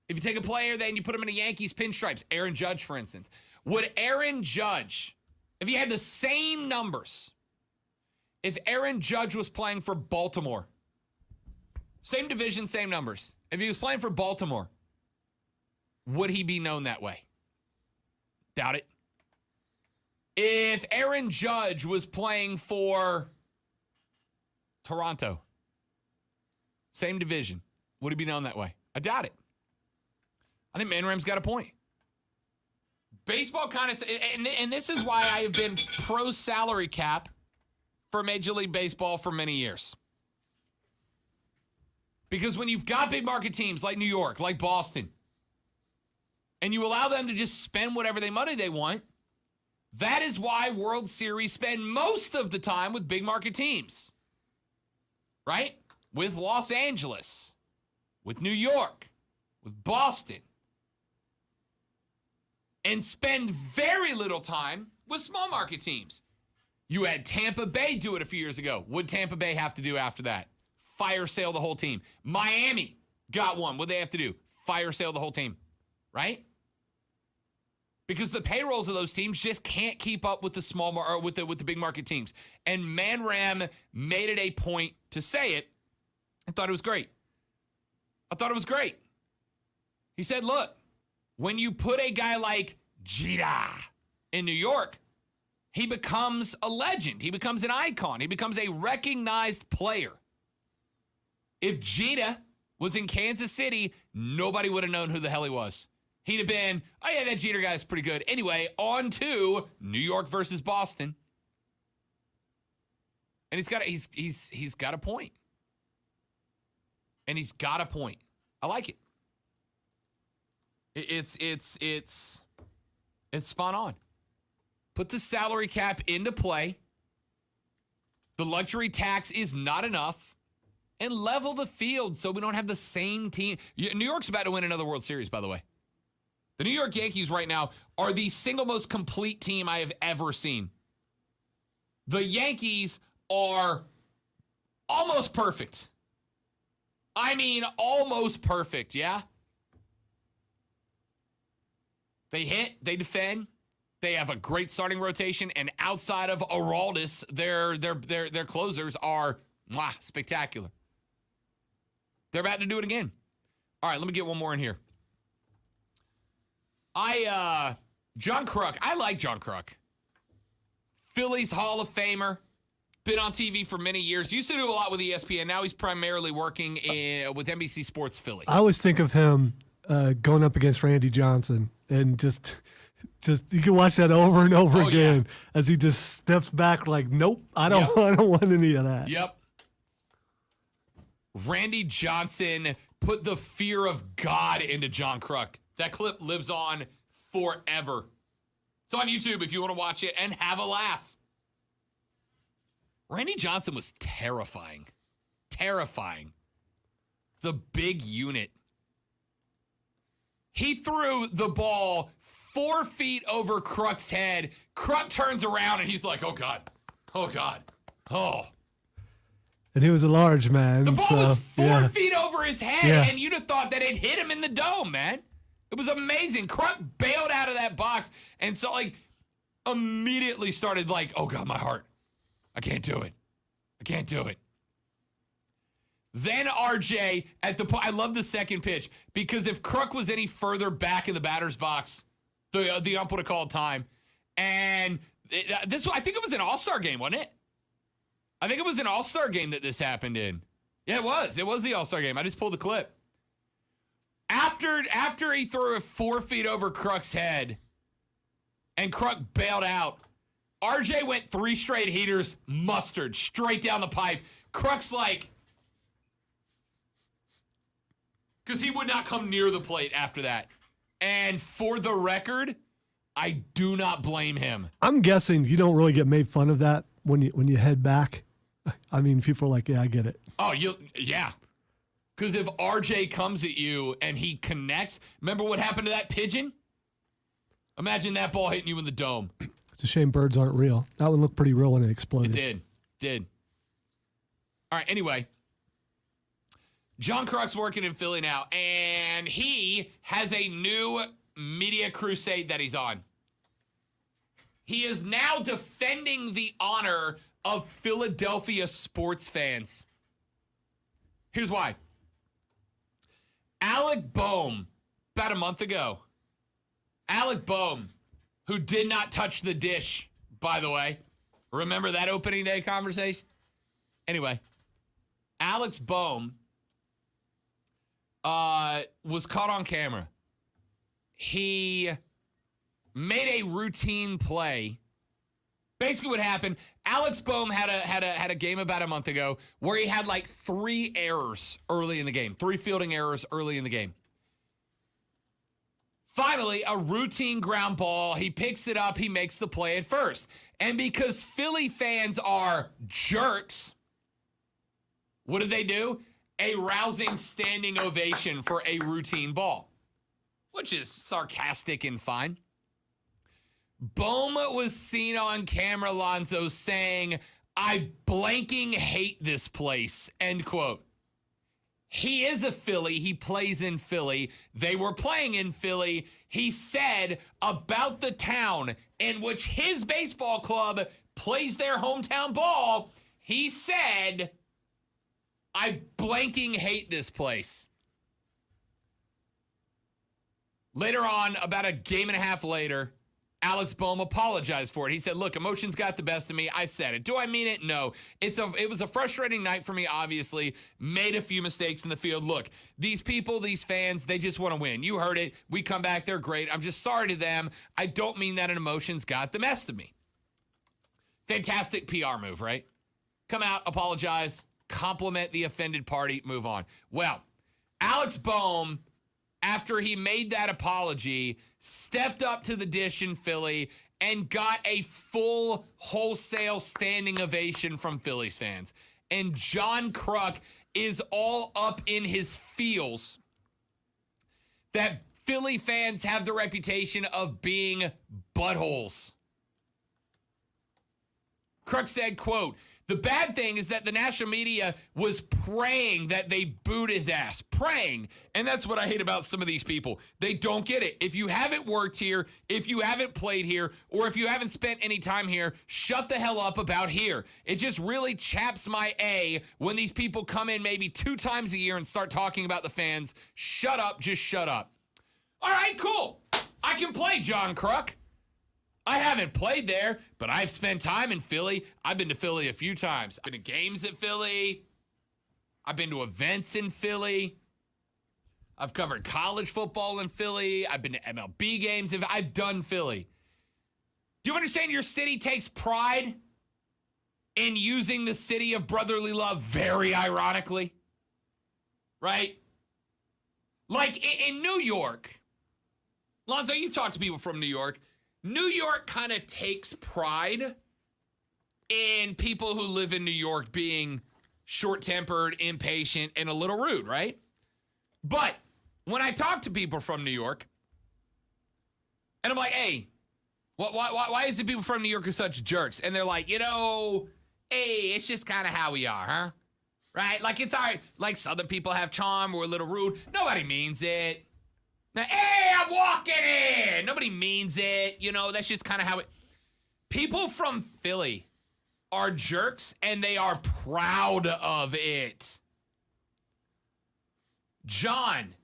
Speaker 2: If you take a player, then you put him in a Yankees pinstripes, Aaron Judge, for instance. Would Aaron Judge, if he had the same numbers, if Aaron Judge was playing for Baltimore, same division, same numbers, if he was playing for Baltimore, would he be known that way? Doubt it. If Aaron Judge was playing for Toronto, same division, would he be known that way? I doubt it. I think Man Ram's got a point. Baseball kind of, and this is why I have been pro salary cap for Major League Baseball for many years. Because when you've got big market teams like New York, like Boston, and you allow them to just spend whatever money they want, that is why World Series spend most of the time with big market teams. Right? With Los Angeles, with New York, with Boston, and spend very little time with small market teams. You had Tampa Bay do it a few years ago. What would Tampa Bay have to do after that? Fire sale the whole team. Miami got one. What do they have to do? Fire sale the whole team. Right? Because the payrolls of those teams just can't keep up with the with the big market teams. And Man Ram made it a point to say it. I thought it was great. He said, look, when you put a guy like Jeter in New York, he becomes a legend. He becomes an icon. He becomes a recognized player. If Jeter was in Kansas City, nobody would have known who the hell he was. He'd have been, oh yeah, that Jeter guy's pretty good. Anyway, on to New York versus Boston. And he's got a point. And he's got a point. I like it. It's spot on. Put the salary cap into play. The luxury tax is not enough. And level the field so we don't have the same team. New York's about to win another World Series, by the way. The New York Yankees right now are the single most complete team I have ever seen. The Yankees are almost perfect. I mean, almost perfect, yeah? They hit, they defend, they have a great starting rotation, and outside of Aroldis, their closers are spectacular. They're about to do it again. All right, let me get one more in here. John Kruk, I like John Kruk. Phillies Hall of Famer, been on TV for many years. Used to do a lot with ESPN. Now he's primarily working with NBC Sports Philly.
Speaker 1: I always think of him going up against Randy Johnson, and just you can watch that over and over again as he just steps back like, nope, I don't want any of that.
Speaker 2: Yep. Randy Johnson put the fear of God into John Kruk. That clip lives on forever. It's on YouTube if you want to watch it and have a laugh. Randy Johnson was terrifying. Terrifying. The big unit. He threw the ball 4 feet over Kruk's head. Kruk turns around and he's like, oh, God. Oh, God. Oh.
Speaker 1: And he was a large man.
Speaker 2: The ball was 4 feet over his head, and you'd have thought that it hit him in the dome, man. It was amazing. Kruk bailed out of that box and so, immediately started oh, God, my heart. I can't do it. I can't do it. Then RJ I love the second pitch because if Kruk was any further back in the batter's box, the ump would have called time. And I think it was an All-Star game, wasn't it? I think it was an All-Star game that this happened in. Yeah, it was. It was the All-Star game. I just pulled the clip. After he threw it 4 feet over Kruk's head and Kruk bailed out, RJ went 3 straight heaters, mustard, straight down the pipe. Kruk's because he would not come near the plate after that. And for the record, I do not blame him.
Speaker 1: I'm guessing you don't really get made fun of that when you head back. I mean, people are like, yeah, I get it.
Speaker 2: Oh, yeah. Because if RJ comes at you and he connects, remember what happened to that pigeon? Imagine that ball hitting you in the dome.
Speaker 1: It's a shame birds aren't real. That one looked pretty real when it exploded.
Speaker 2: It did. All right, anyway. John Kruk's working in Philly now, and he has a new media crusade that he's on. He is now defending the honor of Philadelphia sports fans. Here's why. Alec Boehm, about a month ago. Alec Boehm, who did not touch the dish, by the way. Remember that opening day conversation? Anyway, Alex Boehm was caught on camera. He made a routine play. Basically what happened, Alex Boehm had a game about a month ago where he had 3 errors early in the game, 3 fielding errors early in the game. Finally, a routine ground ball, he picks it up, he makes the play at first. And because Philly fans are jerks, what did they do? A rousing standing ovation for a routine ball, which is sarcastic and fine. Boehm was seen on camera, Lonzo, saying, I blanking hate this place, end quote. He is a Philly. He plays in Philly. They were playing in Philly. He said about the town in which his baseball club plays their hometown ball, he said, I blanking hate this place. Later on, about a game and a half later, Alex Boehm apologized for it. He said, look, emotions got the best of me. I said it. Do I mean it? No. It was a frustrating night for me, obviously. Made a few mistakes in the field. Look, these people, these fans, they just want to win. You heard it. We come back. They're great. I'm just sorry to them. I don't mean that, and emotions got the best of me. Fantastic PR move, right? Come out, apologize, compliment the offended party, move on. Well, Alex Boehm, after he made that apology, stepped up to the dish in Philly and got a full wholesale standing ovation from Phillies fans. And John Kruk is all up in his feels that Philly fans have the reputation of being buttholes. Kruk said, quote, the bad thing is that the national media was praying that they booed his ass. Praying. And that's what I hate about some of these people. They don't get it. If you haven't worked here, if you haven't played here, or if you haven't spent any time here, shut the hell up about here. It just really chaps my A when these people come in maybe 2 times a year and start talking about the fans. Shut up. Just shut up. All right, cool. I can play, John Kruk. I haven't played there, but I've spent time in Philly. I've been to Philly a few times. I've been to games at Philly. I've been to events in Philly. I've covered college football in Philly. I've been to MLB games. I've done Philly. Do you understand your city takes pride in using the city of brotherly love very ironically? Right? Like in New York, Lonzo, you've talked to people from New York. New York kind of takes pride in people who live in New York being short-tempered, impatient, and a little rude, right? But when I talk to people from New York, and I'm like, hey, why is it people from New York are such jerks? And they're like, hey, it's just kind of how we are, huh? Right? Like, it's all right. Like, Southern people have charm. We're a little rude. Nobody means it. Now, hey, I'm walking in. Nobody means it. That's just kind of how it. People from Philly are jerks, and they are proud of it. John,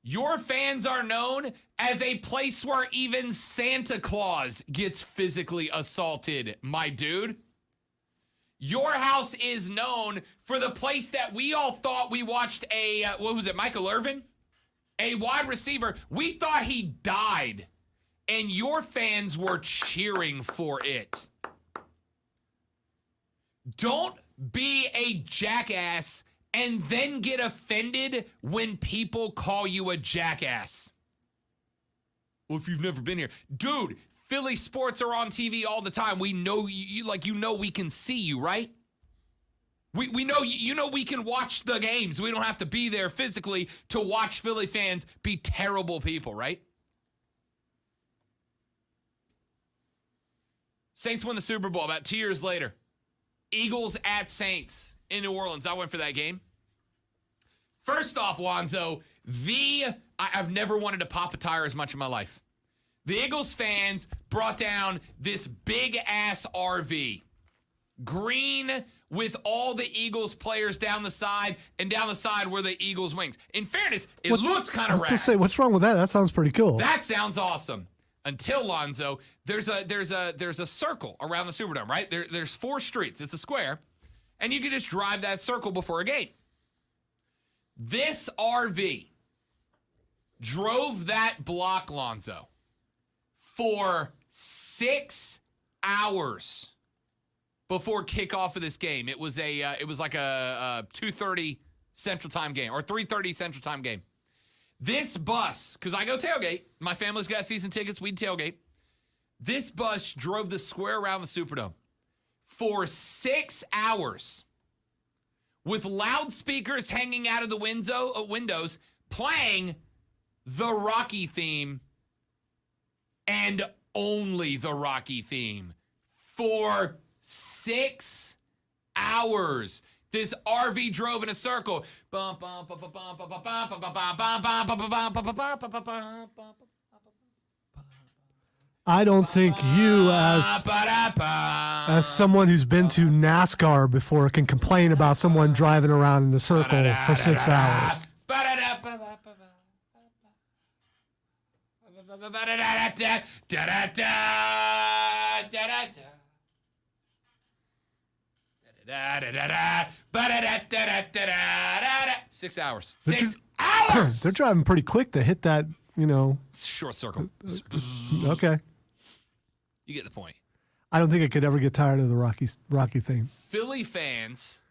Speaker 2: your fans are known as a place where even Santa Claus gets physically assaulted, my dude. Your house is known for the place that we all thought we watched Michael Irvin? A wide receiver, we thought he died, and your fans were cheering for it. Don't be a jackass and then get offended when people call you a jackass. Well, if you've never been here. Dude, Philly sports are on TV all the time. We know we can see you, right? We know we can watch the games. We don't have to be there physically to watch Philly fans be terrible people, right? Saints win the Super Bowl about 2 years later. Eagles at Saints in New Orleans. I went for that game. First off, Lonzo, I've never wanted to pop a tire as much in my life. The Eagles fans brought down this big-ass RV. Green with all the Eagles players down the side, and down the side were the Eagles wings. In fairness, it looked kind of rad.
Speaker 1: Just say, what's wrong with that? That sounds pretty cool.
Speaker 2: That sounds awesome. Until, Lonzo, there's a circle around the Superdome, right? There's 4 streets. It's a square, and you can just drive that circle before a gate. This RV drove that block, Lonzo, for 6 hours before kickoff of this game. It was like a 2:30 Central Time game, or 3:30 Central Time game. This bus, because I go tailgate, my family's got season tickets, we'd tailgate. This bus drove the square around the Superdome for 6 hours with loudspeakers hanging out of the windows playing the Rocky theme and only the Rocky theme for 6 hours. This RV drove in a circle.
Speaker 1: I don't think you, as someone who's been to NASCAR before, can complain about someone driving around in the circle for 6 hours.
Speaker 2: Six hours.
Speaker 1: They're
Speaker 2: 6 hours.
Speaker 1: They're driving pretty quick to hit that,
Speaker 2: Short circle.
Speaker 1: Okay.
Speaker 2: You get the point.
Speaker 1: I don't think I could ever get tired of the Rocky theme.
Speaker 2: Philly fans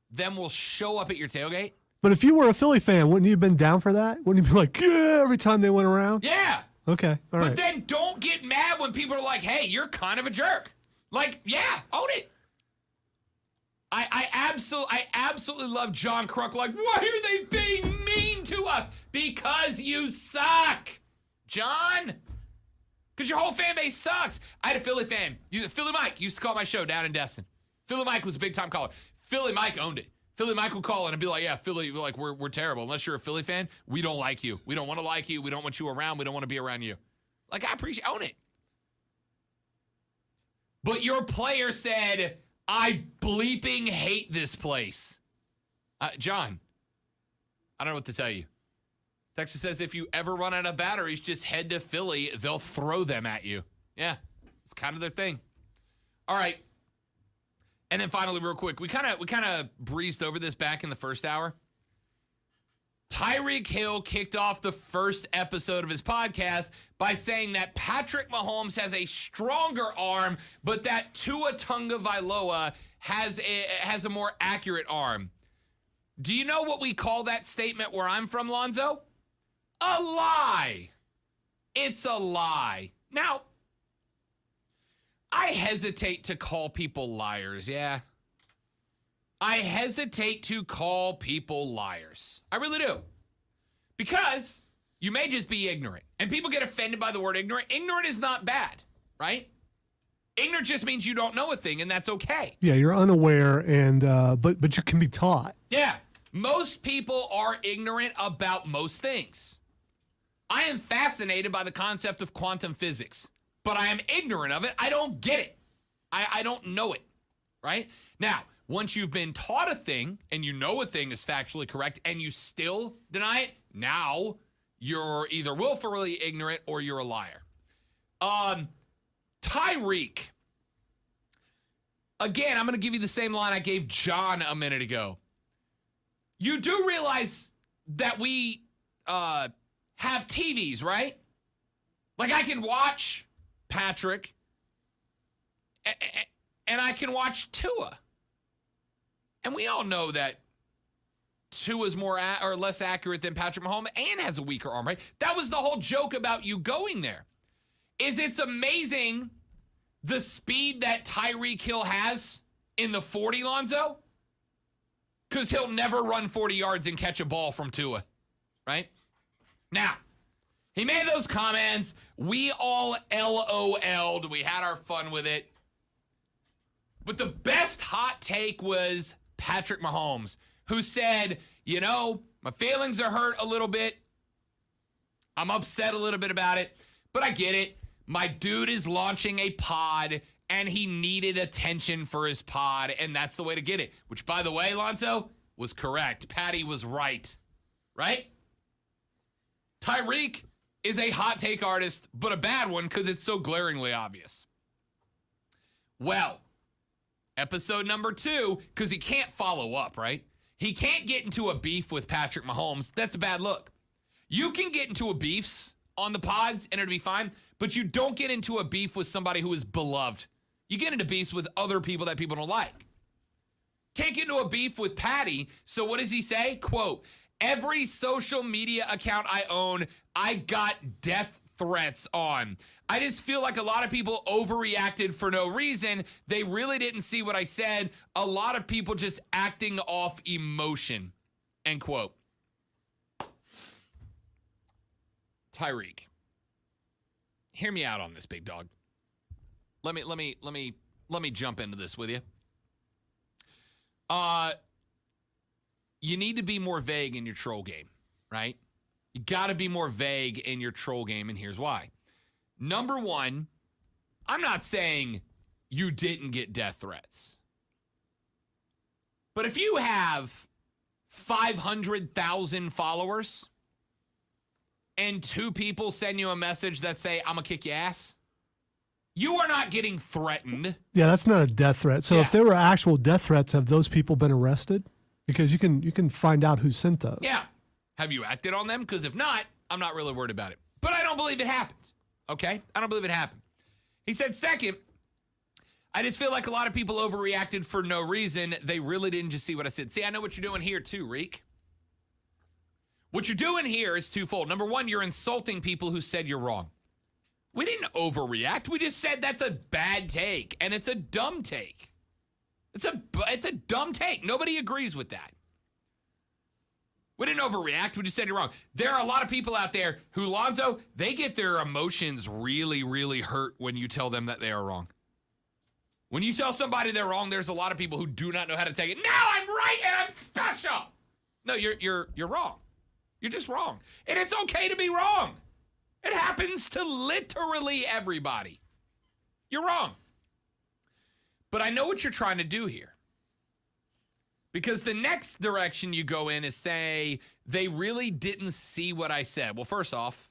Speaker 2: then will show up at your tailgate.
Speaker 1: But if you were a Philly fan, wouldn't you have been down for that? Wouldn't you be like, yeah, every time they went around?
Speaker 2: Yeah.
Speaker 1: Okay. All right.
Speaker 2: But then don't get mad when people are like, hey, you're kind of a jerk. Like, yeah, own it. I absolutely love John Kruk. Like, why are they being mean to us because you suck, John. Because your whole fan base sucks. I had a Philly fan. Philly Mike used to call my show down in Destin. Philly Mike was a big time caller. Philly Mike owned it. Philly Mike would call in and be like, yeah, Philly, like, we're terrible. Unless you're a Philly fan, we don't like you. We don't want to like you. We don't want you around. We don't want to be around you. Like, I appreciate, own it. But your player said, I bleeping hate this place. John, I don't know what to tell you. Texas says if you ever run out of batteries, just head to Philly. They'll throw them at you. Yeah, it's kind of their thing. All right. And then finally, real quick, we kind of breezed over this back in the first hour. Tyreek Hill kicked off the first episode of his podcast by saying that Patrick Mahomes has a stronger arm, but that Tua Tagovailoa has a more accurate arm. Do you know what we call that statement where I'm from, Lonzo? A lie. It's a lie. Now, I hesitate to call people liars, yeah. I hesitate to call people liars. I really do. Because you may just be ignorant. And people get offended by the word ignorant. Ignorant is not bad, right? Ignorant just means you don't know a thing, and that's okay.
Speaker 1: Yeah, you're unaware, and but you can be taught.
Speaker 2: Yeah. Most people are ignorant about most things. I am fascinated by the concept of quantum physics, but I am ignorant of it. I don't get it. I don't know it, right? Now, once you've been taught a thing and you know a thing is factually correct and you still deny it, now you're either willfully ignorant or you're a liar. Tyreek. Again, I'm going to give you the same line I gave John a minute ago. You do realize that we have TVs, right? Like I can watch Patrick and I can watch Tua. And we all know that Tua's more or less accurate than Patrick Mahomes and has a weaker arm, right? That was the whole joke about you going there. It's amazing the speed that Tyreek Hill has in the 40, Lonzo. Because he'll never run 40 yards and catch a ball from Tua, right? Now, he made those comments. We all LOL'd. We had our fun with it. But the best hot take was Patrick Mahomes, who said, you know, my feelings are hurt a little bit. I'm upset a little bit about it, but I get it. My dude is launching a pod, and he needed attention for his pod, and that's the way to get it. Which, by the way, Lonzo, was correct. Patty was right. Right? Tyreek is a hot take artist, but a bad one because it's so glaringly obvious. Well, episode number 2, because he can't follow up, right? He can't get into a beef with Patrick Mahomes. That's a bad look. You can get into a beefs on the pods, and it'll be fine, but you don't get into a beef with somebody who is beloved. You get into beefs with other people that people don't like. Can't get into a beef with Patty, so what does he say? Quote, every social media account I own, I got death threats on. I just feel like a lot of people overreacted for no reason. They really didn't see what I said. A lot of people just acting off emotion. End quote. Tyreek, hear me out on this, big dog. Let me jump into this with you. You need to be more vague in your troll game, right? You got to be more vague in your troll game, and here's why. Number one, I'm not saying you didn't get death threats. But if you have 500,000 followers and 2 people send you a message that say, I'm going to kick your ass, you are not getting threatened.
Speaker 1: Yeah, that's not a death threat. So if there were actual death threats, have those people been arrested? Because you can find out who sent those.
Speaker 2: Yeah. Have you acted on them? Because if not, I'm not really worried about it. But I don't believe it happened. Okay? I don't believe it happened. He said, second, I just feel like a lot of people overreacted for no reason. They really didn't just see what I said. See, I know what you're doing here too, Reek. What you're doing here is twofold. Number one, you're insulting people who said you're wrong. We didn't overreact. We just said that's a bad take, and it's a dumb take. It's a dumb take. Nobody agrees with that. We didn't overreact. We just said you're wrong. There are a lot of people out there who, Lonzo, they get their emotions really, really hurt when you tell them that they are wrong. When you tell somebody they're wrong, there's a lot of people who do not know how to take it. No, I'm right and I'm special. No, you're wrong. You're just wrong. And it's okay to be wrong. It happens to literally everybody. You're wrong. But I know what you're trying to do here. Because the next direction you go in is say, they really didn't see what I said. Well, first off,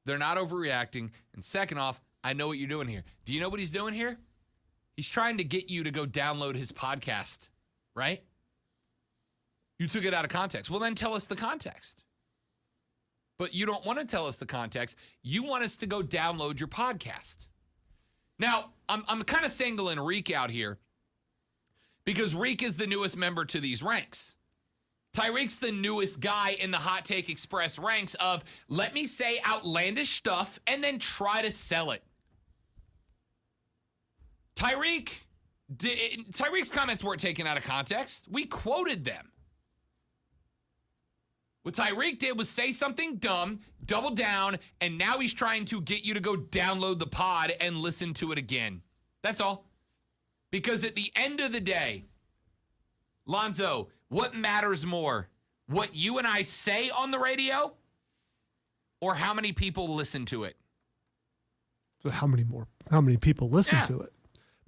Speaker 2: they're not overreacting. And second off, I know what you're doing here. Do you know what he's doing here? He's trying to get you to go download his podcast, right? You took it out of context. Well, then tell us the context. But you don't want to tell us the context. You want us to go download your podcast. Now, I'm kind of singling Reek out here because Reek is the newest member to these ranks. Tyreek's the newest guy in the Hot Take Express ranks of let me say outlandish stuff and then try to sell it. Tyreek's comments weren't taken out of context. We quoted them. What Tyreek did was say something dumb, double down, and now he's trying to get you to go download the pod and listen to it again. That's all. Because at the end of the day, Lonzo, what matters more? What you and I say on the radio or how many people listen to it?
Speaker 1: So how many people listen to it?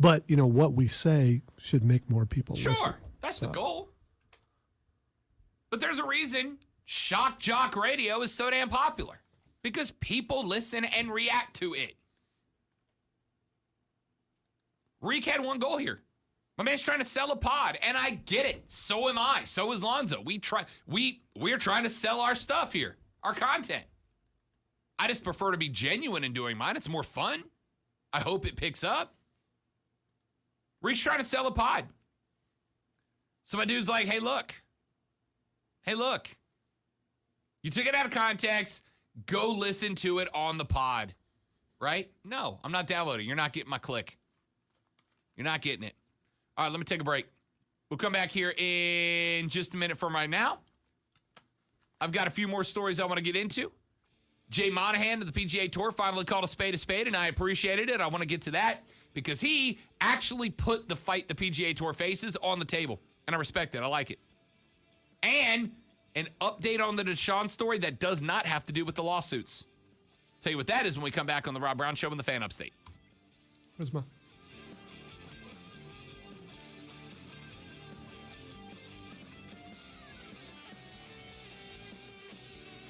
Speaker 1: But, what we say should make more people listen.
Speaker 2: Sure, that's the goal. But there's a reason Shock Jock Radio is so damn popular. Because people listen and react to it. Reek had one goal here. My man's trying to sell a pod, and I get it. So am I. So is Lonzo. We're trying to sell our stuff here, our content. I just prefer to be genuine in doing mine. It's more fun. I hope it picks up. Reek's trying to sell a pod. So my dude's like, hey, look. You took it out of context. Go listen to it on the pod. Right? No, I'm not downloading. You're not getting my click. You're not getting it. All right, let me take a break. We'll come back here in just a minute from right now. I've got a few more stories I want to get into. Jay Monahan of the PGA Tour finally called a spade, and I appreciated it. I want to get to that because he actually put the fight the PGA Tour faces on the table, and I respect it. I like it. And an update on the Deshaun story that does not have to do with the lawsuits. Tell you what that is when we come back on the Rob Brown Show in the Fan Upstate.
Speaker 1: Where's my...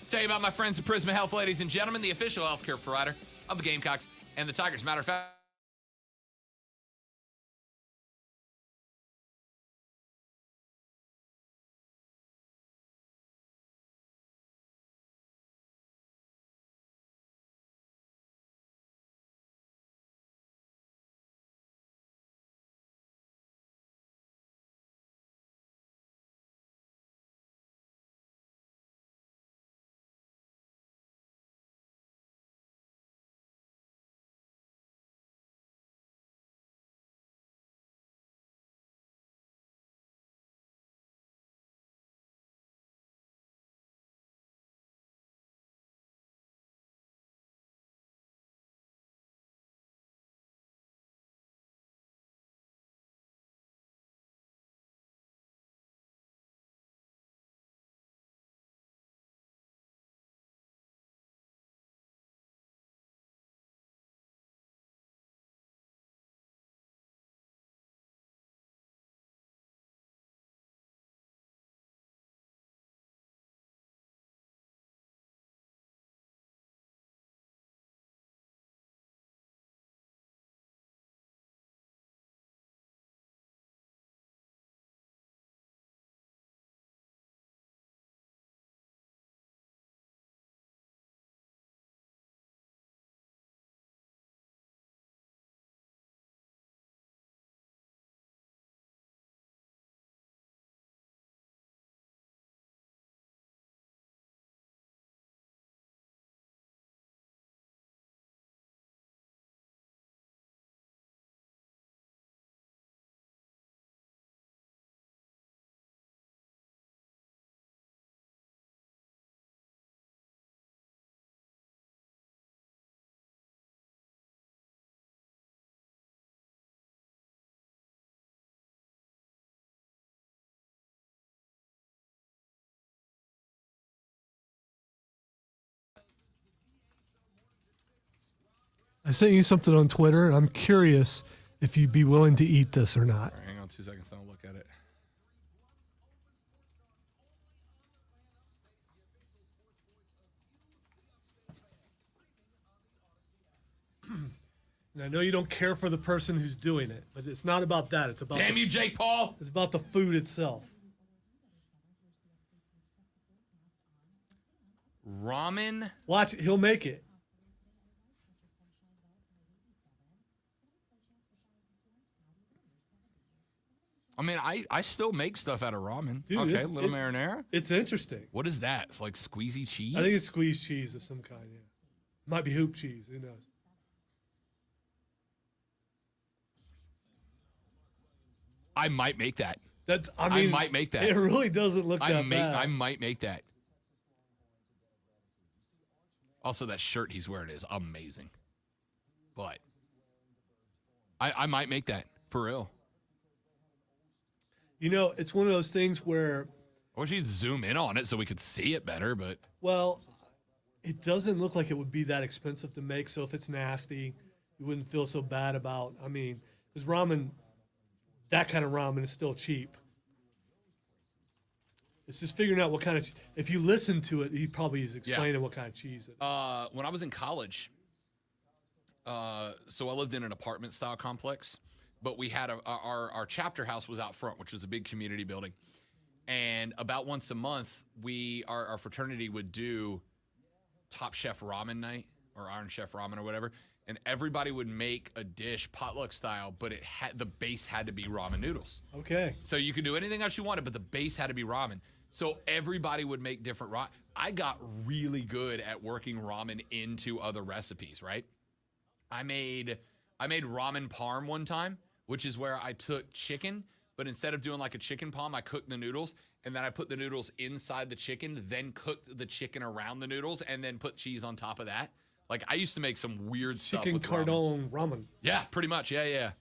Speaker 2: Tell you about my friends at Prisma Health, ladies and gentlemen, the official healthcare provider of the Gamecocks and the Tigers. Matter of fact,
Speaker 1: I sent you something on Twitter, and I'm curious if you'd be willing to eat this or not.
Speaker 2: All right, hang on 2 seconds. I'll look at it.
Speaker 1: And I know you don't care for the person who's doing it, but it's not about that. It's about
Speaker 2: Damn
Speaker 1: the,
Speaker 2: you, Jake Paul.
Speaker 1: It's about the food itself.
Speaker 2: Ramen.
Speaker 1: Watch it. He'll make it.
Speaker 2: I mean, I still make stuff out of ramen.
Speaker 1: Dude,
Speaker 2: okay, little marinara.
Speaker 1: It's interesting.
Speaker 2: What is that? It's like squeezy cheese?
Speaker 1: I think it's squeezed cheese of some kind, yeah. Might be hoop cheese. Who knows?
Speaker 2: I might make that.
Speaker 1: I mean,
Speaker 2: might make that.
Speaker 1: It really doesn't look that bad.
Speaker 2: I might make that. Also, that shirt he's wearing is amazing. But I might make that for real.
Speaker 1: You know, it's one of those things where,
Speaker 2: I wish you'd zoom in on it so we could see it better, but
Speaker 1: well, it doesn't look like it would be that expensive to make. So if it's nasty, you wouldn't feel so bad about. I mean, because ramen, that kind of ramen is still cheap. It's just figuring out what kind of. If you listen to it, he probably is explaining what kind of cheese it is.
Speaker 2: when I was in college, so I lived in an apartment style complex, but we had our chapter house was out front, which was a big community building. And about once a month, our fraternity would do Top Chef Ramen Night or Iron Chef Ramen or whatever. And everybody would make a dish potluck style, but the base had to be ramen noodles.
Speaker 1: Okay.
Speaker 2: So you could do anything else you wanted, but the base had to be ramen. So everybody would make different ramen. I got really good at working ramen into other recipes, right? I made ramen parm one time, which is where I took chicken, but instead of doing like a chicken parm, I cooked the noodles, and then I put the noodles inside the chicken, then cooked the chicken around the noodles, and then put cheese on top of that. Like, I used to make some weird stuff
Speaker 1: Chicken
Speaker 2: with
Speaker 1: cardon ramen.
Speaker 2: Yeah, pretty much. Yeah.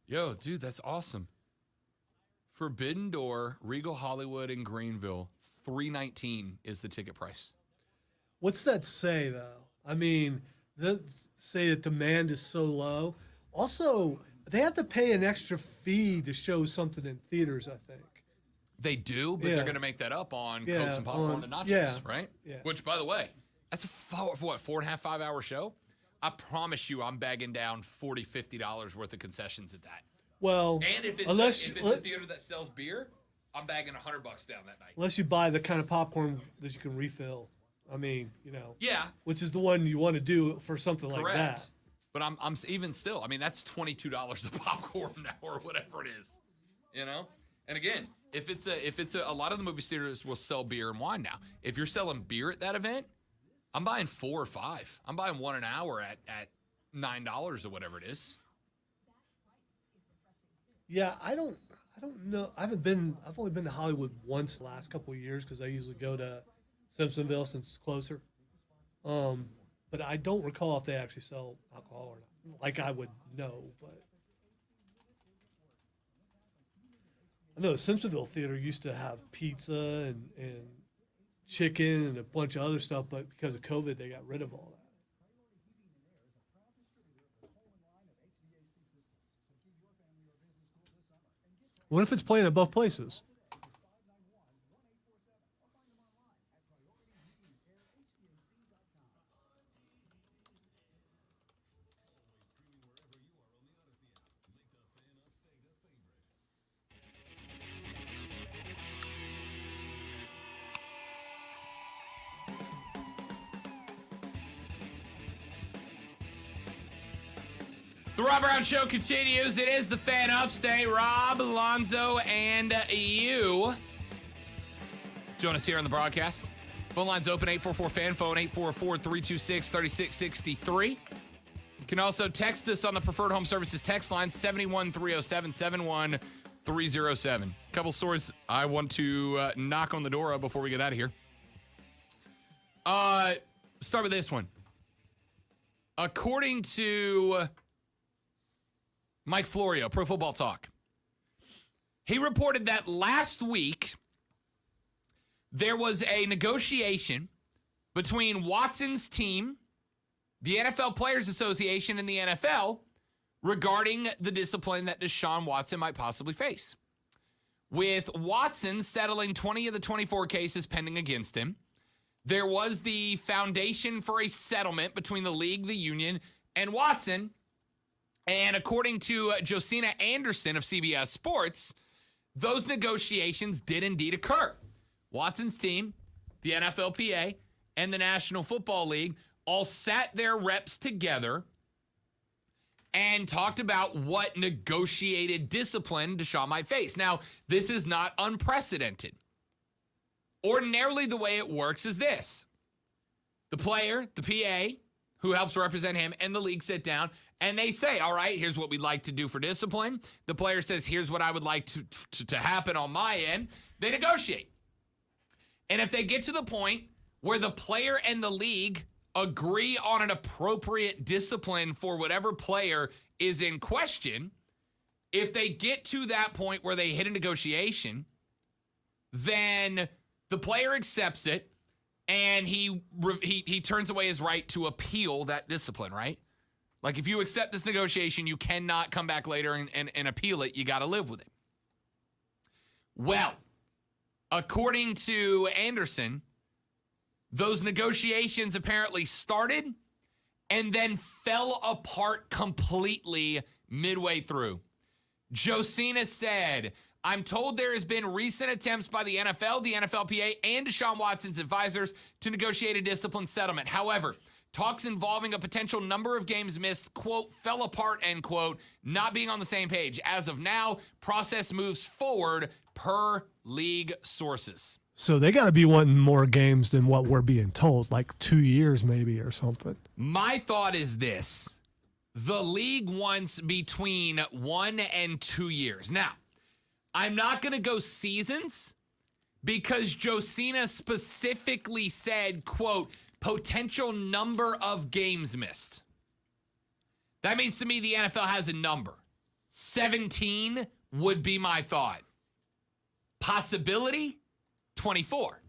Speaker 2: Yo, dude, that's awesome. Forbidden Door, Regal Hollywood in Greenville, $319 is the ticket price.
Speaker 1: What's that say, though? I mean, does that say that demand is so low? Also, they have to pay an extra fee to show something in theaters, I think.
Speaker 2: They do, but they're going to make that up on Cokes and popcorn and nachos, right?
Speaker 1: Yeah.
Speaker 2: Which, by the way, that's a 4.5, 5 hour show? I promise you I'm bagging down $40, $50 worth of concessions at that.
Speaker 1: Well,
Speaker 2: And if it's,
Speaker 1: unless
Speaker 2: a theater that sells beer, I'm bagging $100 down that night.
Speaker 1: unless you buy the kind of popcorn that you can refill. I mean, you know.
Speaker 2: Yeah.
Speaker 1: Which is the one you want to do for something like that.
Speaker 2: But I'm even still, I mean, that's $22 a popcorn now or whatever it is, you know? And again, if it's a lot of the movie theaters will sell beer and wine now. If you're selling beer at that event, I'm buying 4 or 5. I'm buying one an hour at $9 or whatever it is.
Speaker 1: Yeah, I don't know. I've only been to Hollywood once the last couple of years because I usually go to Simpsonville since it's closer. But I don't recall if they actually sell alcohol or not. Like I would know, but I know the Simpsonville Theater used to have pizza and chicken and a bunch of other stuff, but because of COVID, they got rid of all that. What if it's playing at both places?
Speaker 2: The Rob Brown Show continues. It is the Fan Upstate. Rob, Alonzo, and you. Join us here on the broadcast. Phone line's open, 844-FAN, phone 844-326-3663. You can also text us on the Preferred Home Services text line, 71307, 71307. Couple stories I want to knock on the door of before we get out of here. Start with this one. According to Mike Florio, Pro Football Talk, he reported that last week there was a negotiation between Watson's team, the NFL Players Association, and the NFL regarding the discipline that Deshaun Watson might possibly face. With Watson settling 20 of the 24 cases pending against him, there was the foundation for a settlement between the league, the union, and Watson. And according to Josina Anderson of CBS Sports, those negotiations did indeed occur. Watson's team, the NFLPA, and the National Football League all sat their reps together and talked about what negotiated discipline Deshaun might face. Now, this is not unprecedented. Ordinarily, the way it works is this. The player, the PA, who helps represent him, and the league sit down, and they say, all right, here's what we'd like to do for discipline. The player says, here's what I would like to happen on my end. They negotiate. And if they get to the point where the player and the league agree on an appropriate discipline for whatever player is in question, if they get to that point where they hit a negotiation, then the player accepts it, and he turns away his right to appeal that discipline, right? Like, if you accept this negotiation, you cannot come back later and appeal it. You got to live with it. Well, according to Anderson, those negotiations apparently started and then fell apart completely midway through. Josina said, I'm told there has been recent attempts by the NFL, the NFLPA, and Deshaun Watson's advisors to negotiate a discipline settlement. However, talks involving a potential number of games missed, quote, fell apart, end quote, not being on the same page. As of now, process moves forward per league sources.
Speaker 1: So they got to be wanting more games than what we're being told, like 2 years maybe or something.
Speaker 2: My thought is this. The league wants between 1 and 2 years. Now, I'm not going to go seasons because Josina specifically said, quote, potential number of games missed. That means to me the NFL has a number. 17 would be my thought. Possibility, 24,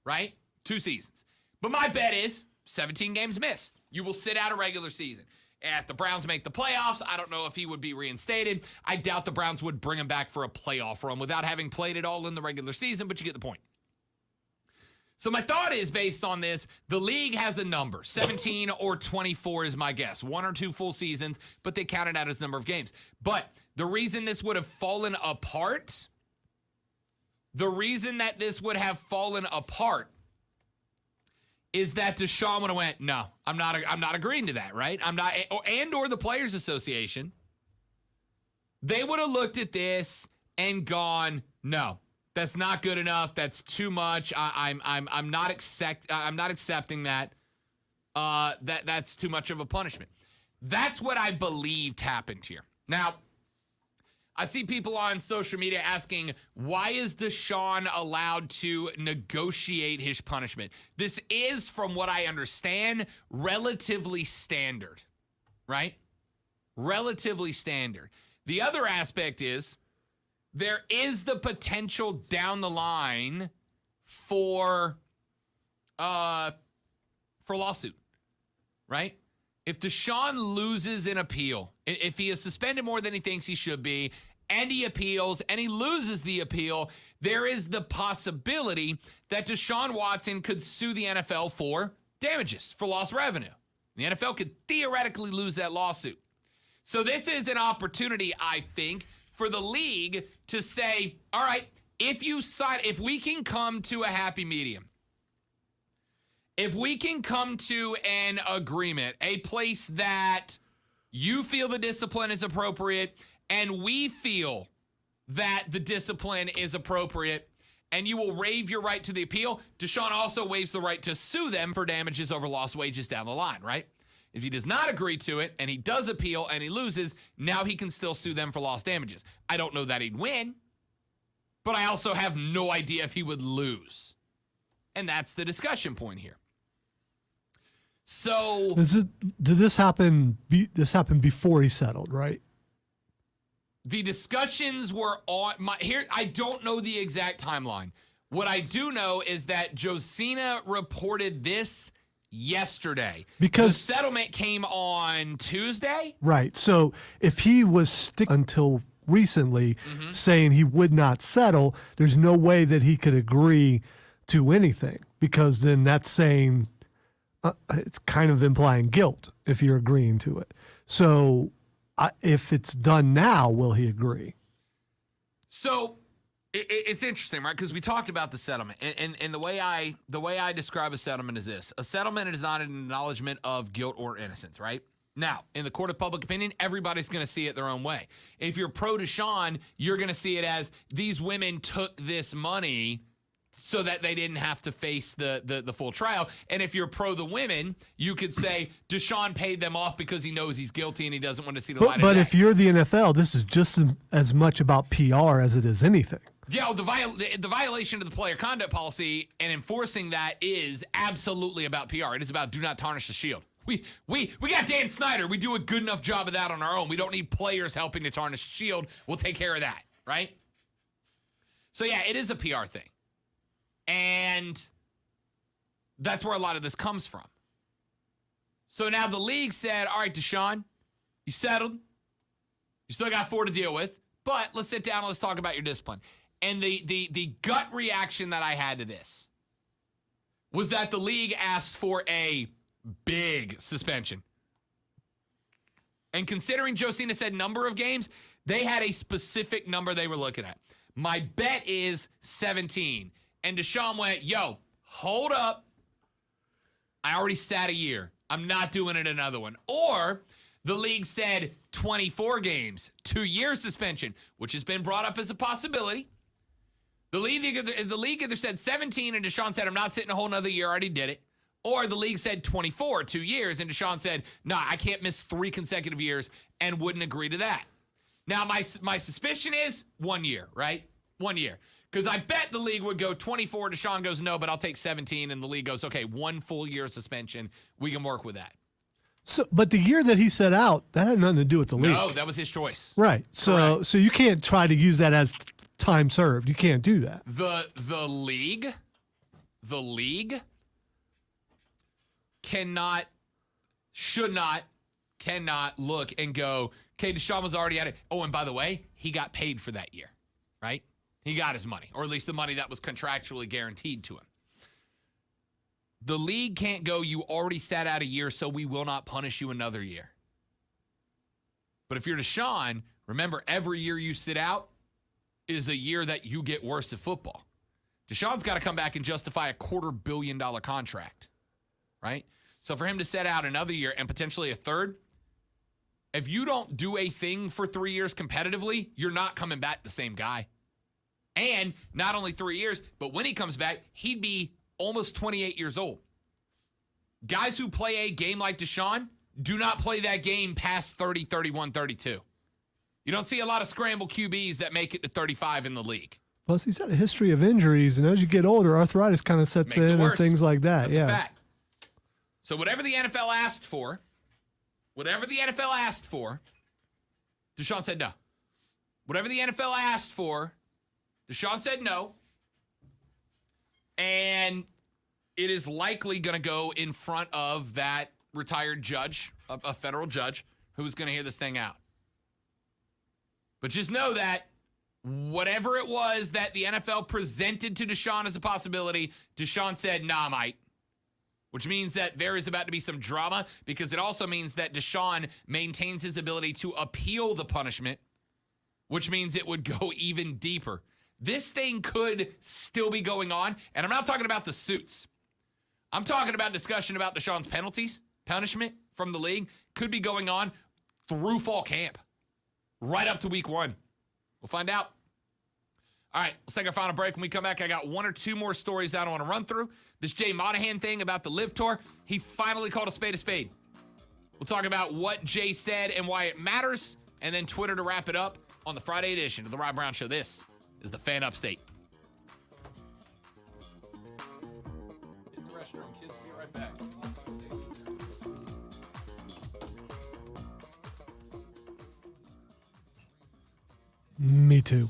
Speaker 2: right? 2 seasons. But my bet is 17 games missed. You will sit out a regular season. If the Browns make the playoffs, I don't know if he would be reinstated. I doubt the Browns would bring him back for a playoff run without having played it all in the regular season, but you get the point. So my thought is, based on this, the league has a number. 17 or 24 is my guess. 1 or 2 full seasons, but they count it out as number of games. But the reason this would have fallen apart, is that Deshaun would have went, no, I'm not agreeing to that, right? I'm not, or the Players Association. They would have looked at this and gone, no, that's not good enough. That's too much. I'm not accepting that. That's too much of a punishment. That's what I believed happened here. Now, I see people on social media asking, why is Deshaun allowed to negotiate his punishment? This is, from what I understand, relatively standard, right? Relatively standard. The other aspect is there is the potential down the line for lawsuit, right? If Deshaun loses an appeal, if he is suspended more than he thinks he should be, and he appeals, and he loses the appeal, there is the possibility that Deshaun Watson could sue the NFL for damages, for lost revenue. The NFL could theoretically lose that lawsuit. So this is an opportunity, I think, for the league to say, all right, if we can come to a happy medium, if we can come to an agreement, a place that you feel the discipline is appropriate and we feel that the discipline is appropriate, and you will waive your right to the appeal, Deshaun also waives the right to sue them for damages over lost wages down the line, right? If he does not agree to it and he does appeal and he loses, now he can still sue them for lost damages. I don't know that he'd win, but I also have no idea if he would lose. And that's the discussion point here. So
Speaker 1: did this happen? This happened before he settled, right?
Speaker 2: the discussions were on here. I don't know the exact timeline. What I do know is that Josina reported this yesterday.
Speaker 1: Because
Speaker 2: the settlement came on Tuesday.
Speaker 1: Right. So if he was until recently saying he would not settle, there's no way that he could agree to anything, because then that's saying it's kind of implying guilt if you're agreeing to it. So if it's done now, will he agree?
Speaker 2: So it's interesting, right? Because we talked about the settlement, and the way I describe a settlement is this: a settlement is not an acknowledgement of guilt or innocence, right? Now, in the court of public opinion, everybody's going to see it their own way. If you're pro Deshaun, you're going to see it as these women took this money so that they didn't have to face the full trial. And if you're pro the women, you could say Deshaun paid them off because he knows he's guilty and he doesn't want to see the light of day.
Speaker 1: But if you're the NFL, this is just as much about PR as it is anything.
Speaker 2: Yeah, well, the violation of the player conduct policy and enforcing that is absolutely about PR. It is about do not tarnish the shield. We got Dan Snyder. We do a good enough job of that on our own. We don't need players helping to tarnish the shield. We'll take care of that, right? So yeah, it is a PR thing. And that's where a lot of this comes from. So now the league said, all right, Deshaun, you settled. You still got 4 to deal with, but let's sit down and let's talk about your discipline. And the gut reaction that I had to this was that the league asked for a big suspension. And considering Josina said number of games, they had a specific number they were looking at. My bet is 17. And Deshaun went, yo, hold up. I already sat a year. I'm not doing it another one. Or the league said 24 games, 2-year suspension, which has been brought up as a possibility. The league either said 17 and Deshaun said, I'm not sitting a whole nother year. I already did it. Or the league said 24, 2 years. And Deshaun said, nah, I can't miss 3 consecutive years and wouldn't agree to that. Now, my suspicion is 1 year, right? 1 year. Because I bet the league would go 24. Deshaun goes, no, but I'll take 17. And the league goes, okay, 1 full year suspension. We can work with that.
Speaker 1: So, but the year that he set out, that had nothing to do with the league.
Speaker 2: No, that was his choice.
Speaker 1: Right. So you can't try to use that as time served. You can't do that.
Speaker 2: The league cannot look and go, okay, Deshaun was already at it. Oh, and by the way, he got paid for that year, right? He got his money, or at least the money that was contractually guaranteed to him. The league can't go, you already sat out a year, so we will not punish you another year. But if you're Deshaun, remember, every year you sit out is a year that you get worse at football. Deshaun's got to come back and justify a $250 million contract, right? So for him to set out another year and potentially a third, if you don't do a thing for 3 years competitively, you're not coming back the same guy. And not only 3 years, but when he comes back, he'd be almost 28 years old. Guys who play a game like Deshaun do not play that game past 30, 31, 32. You don't see a lot of scramble QBs that make it to 35 in the league.
Speaker 1: Plus, he's had a history of injuries, and as you get older, arthritis kind of sets
Speaker 2: Makes it
Speaker 1: in and
Speaker 2: worse.
Speaker 1: things like that.
Speaker 2: That's a fact. So whatever the NFL asked for, Deshaun said no. Whatever the NFL asked for, Deshaun said no. And it is likely going to go in front of that retired judge, a federal judge, who's going to hear this thing out. But just know that whatever it was that the NFL presented to Deshaun as a possibility, Deshaun said, nah, mate. Which means that there is about to be some drama, because it also means that Deshaun maintains his ability to appeal the punishment, which means it would go even deeper. This thing could still be going on, and I'm not talking about the suits. I'm talking about discussion about Deshaun's punishment from the league could be going on through fall camp, right up to week 1. We'll find out. All right, let's take our final break. When we come back, I got 1 or 2 more stories I want to run through. This Jay Monahan thing about the Live Tour, he finally called a spade a spade. We'll talk about what Jay said and why it matters, and then Twitter to wrap it up on the Friday edition of The Rob Brown Show. This is the Fan Upstate. In the restroom, kids. Be right back.
Speaker 1: Me too.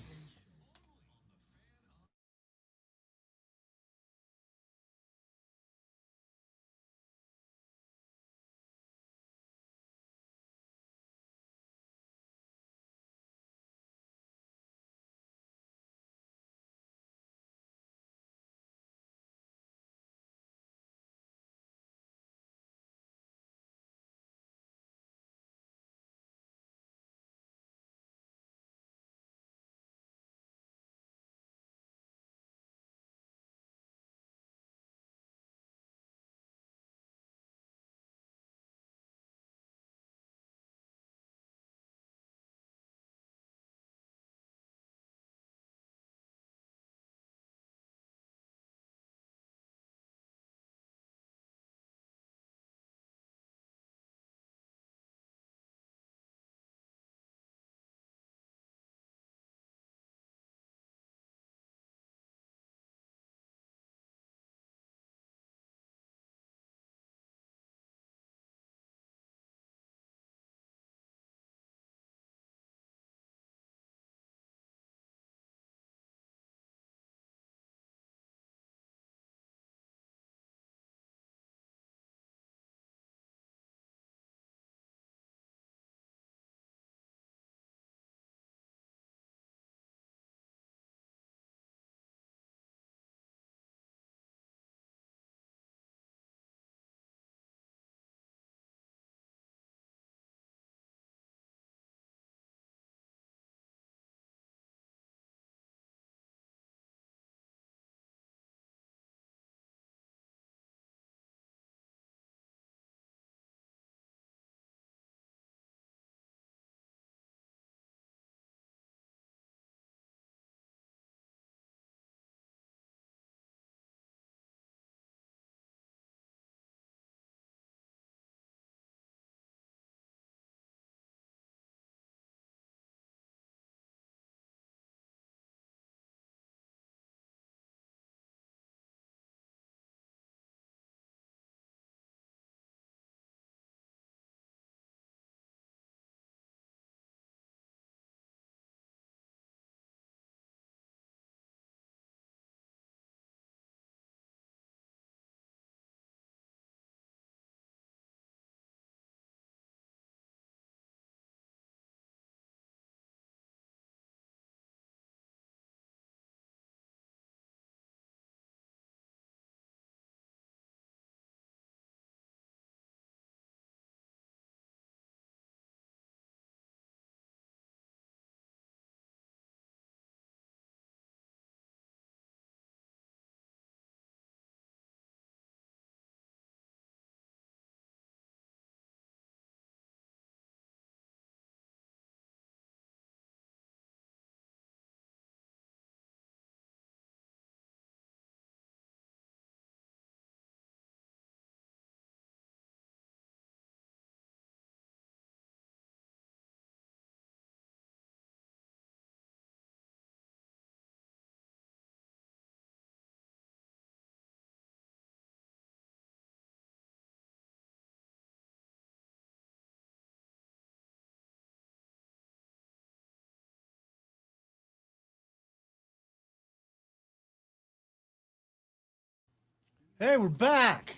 Speaker 1: Hey, we're back.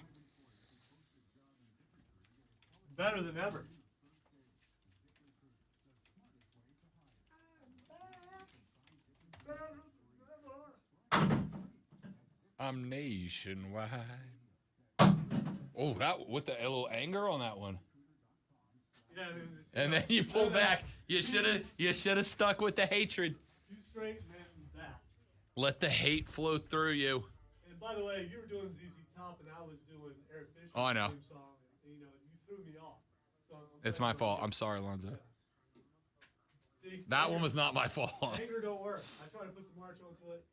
Speaker 1: Better than ever.
Speaker 2: I'm nationwide. Oh, that with the little anger on that one.
Speaker 1: Yeah,
Speaker 2: And then you pull back. You should have stuck with the hatred.
Speaker 1: Too straight and then back.
Speaker 2: Let the hate flow through you.
Speaker 1: And by the way, you were doing ZZ Top and I was doing Eric Fisher's
Speaker 2: Oh, I know.
Speaker 1: theme song. And, you threw me off. So
Speaker 2: It's my fault. I'm sorry, Alonzo.
Speaker 1: See,
Speaker 2: That
Speaker 1: anger,
Speaker 2: one was not my fault.
Speaker 1: Anger don't work. I try to put some march onto it.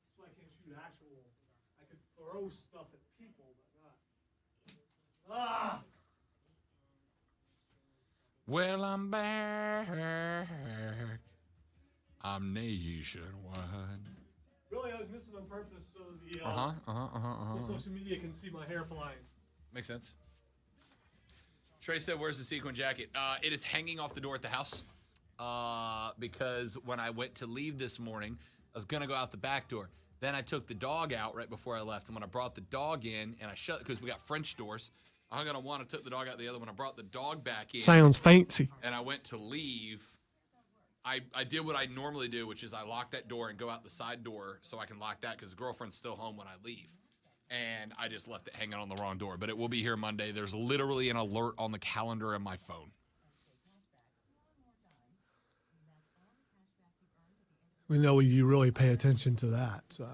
Speaker 1: That's why I can't shoot actual. I could throw stuff at people, but not.
Speaker 2: Well, I'm back. I'm nationwide.
Speaker 1: Really, I was missing on purpose so the social media can see my hair flying.
Speaker 2: Makes sense. Trey said, where's the sequin jacket? It is hanging off the door at the house because when I went to leave this morning, I was going to go out the back door. Then I took the dog out right before I left. And when I brought the dog in and I shut, because we got French doors, I hung on one, I took the dog out the other one. I brought the dog back in.
Speaker 1: Sounds fancy.
Speaker 2: And I went to leave. I did what I normally do, which is I lock that door and go out the side door so I can lock that because the girlfriend's still home when I leave. And I just left it hanging on the wrong door. But it will be here Monday. There's literally an alert on the calendar in my phone.
Speaker 1: We know you really pay attention to that, so.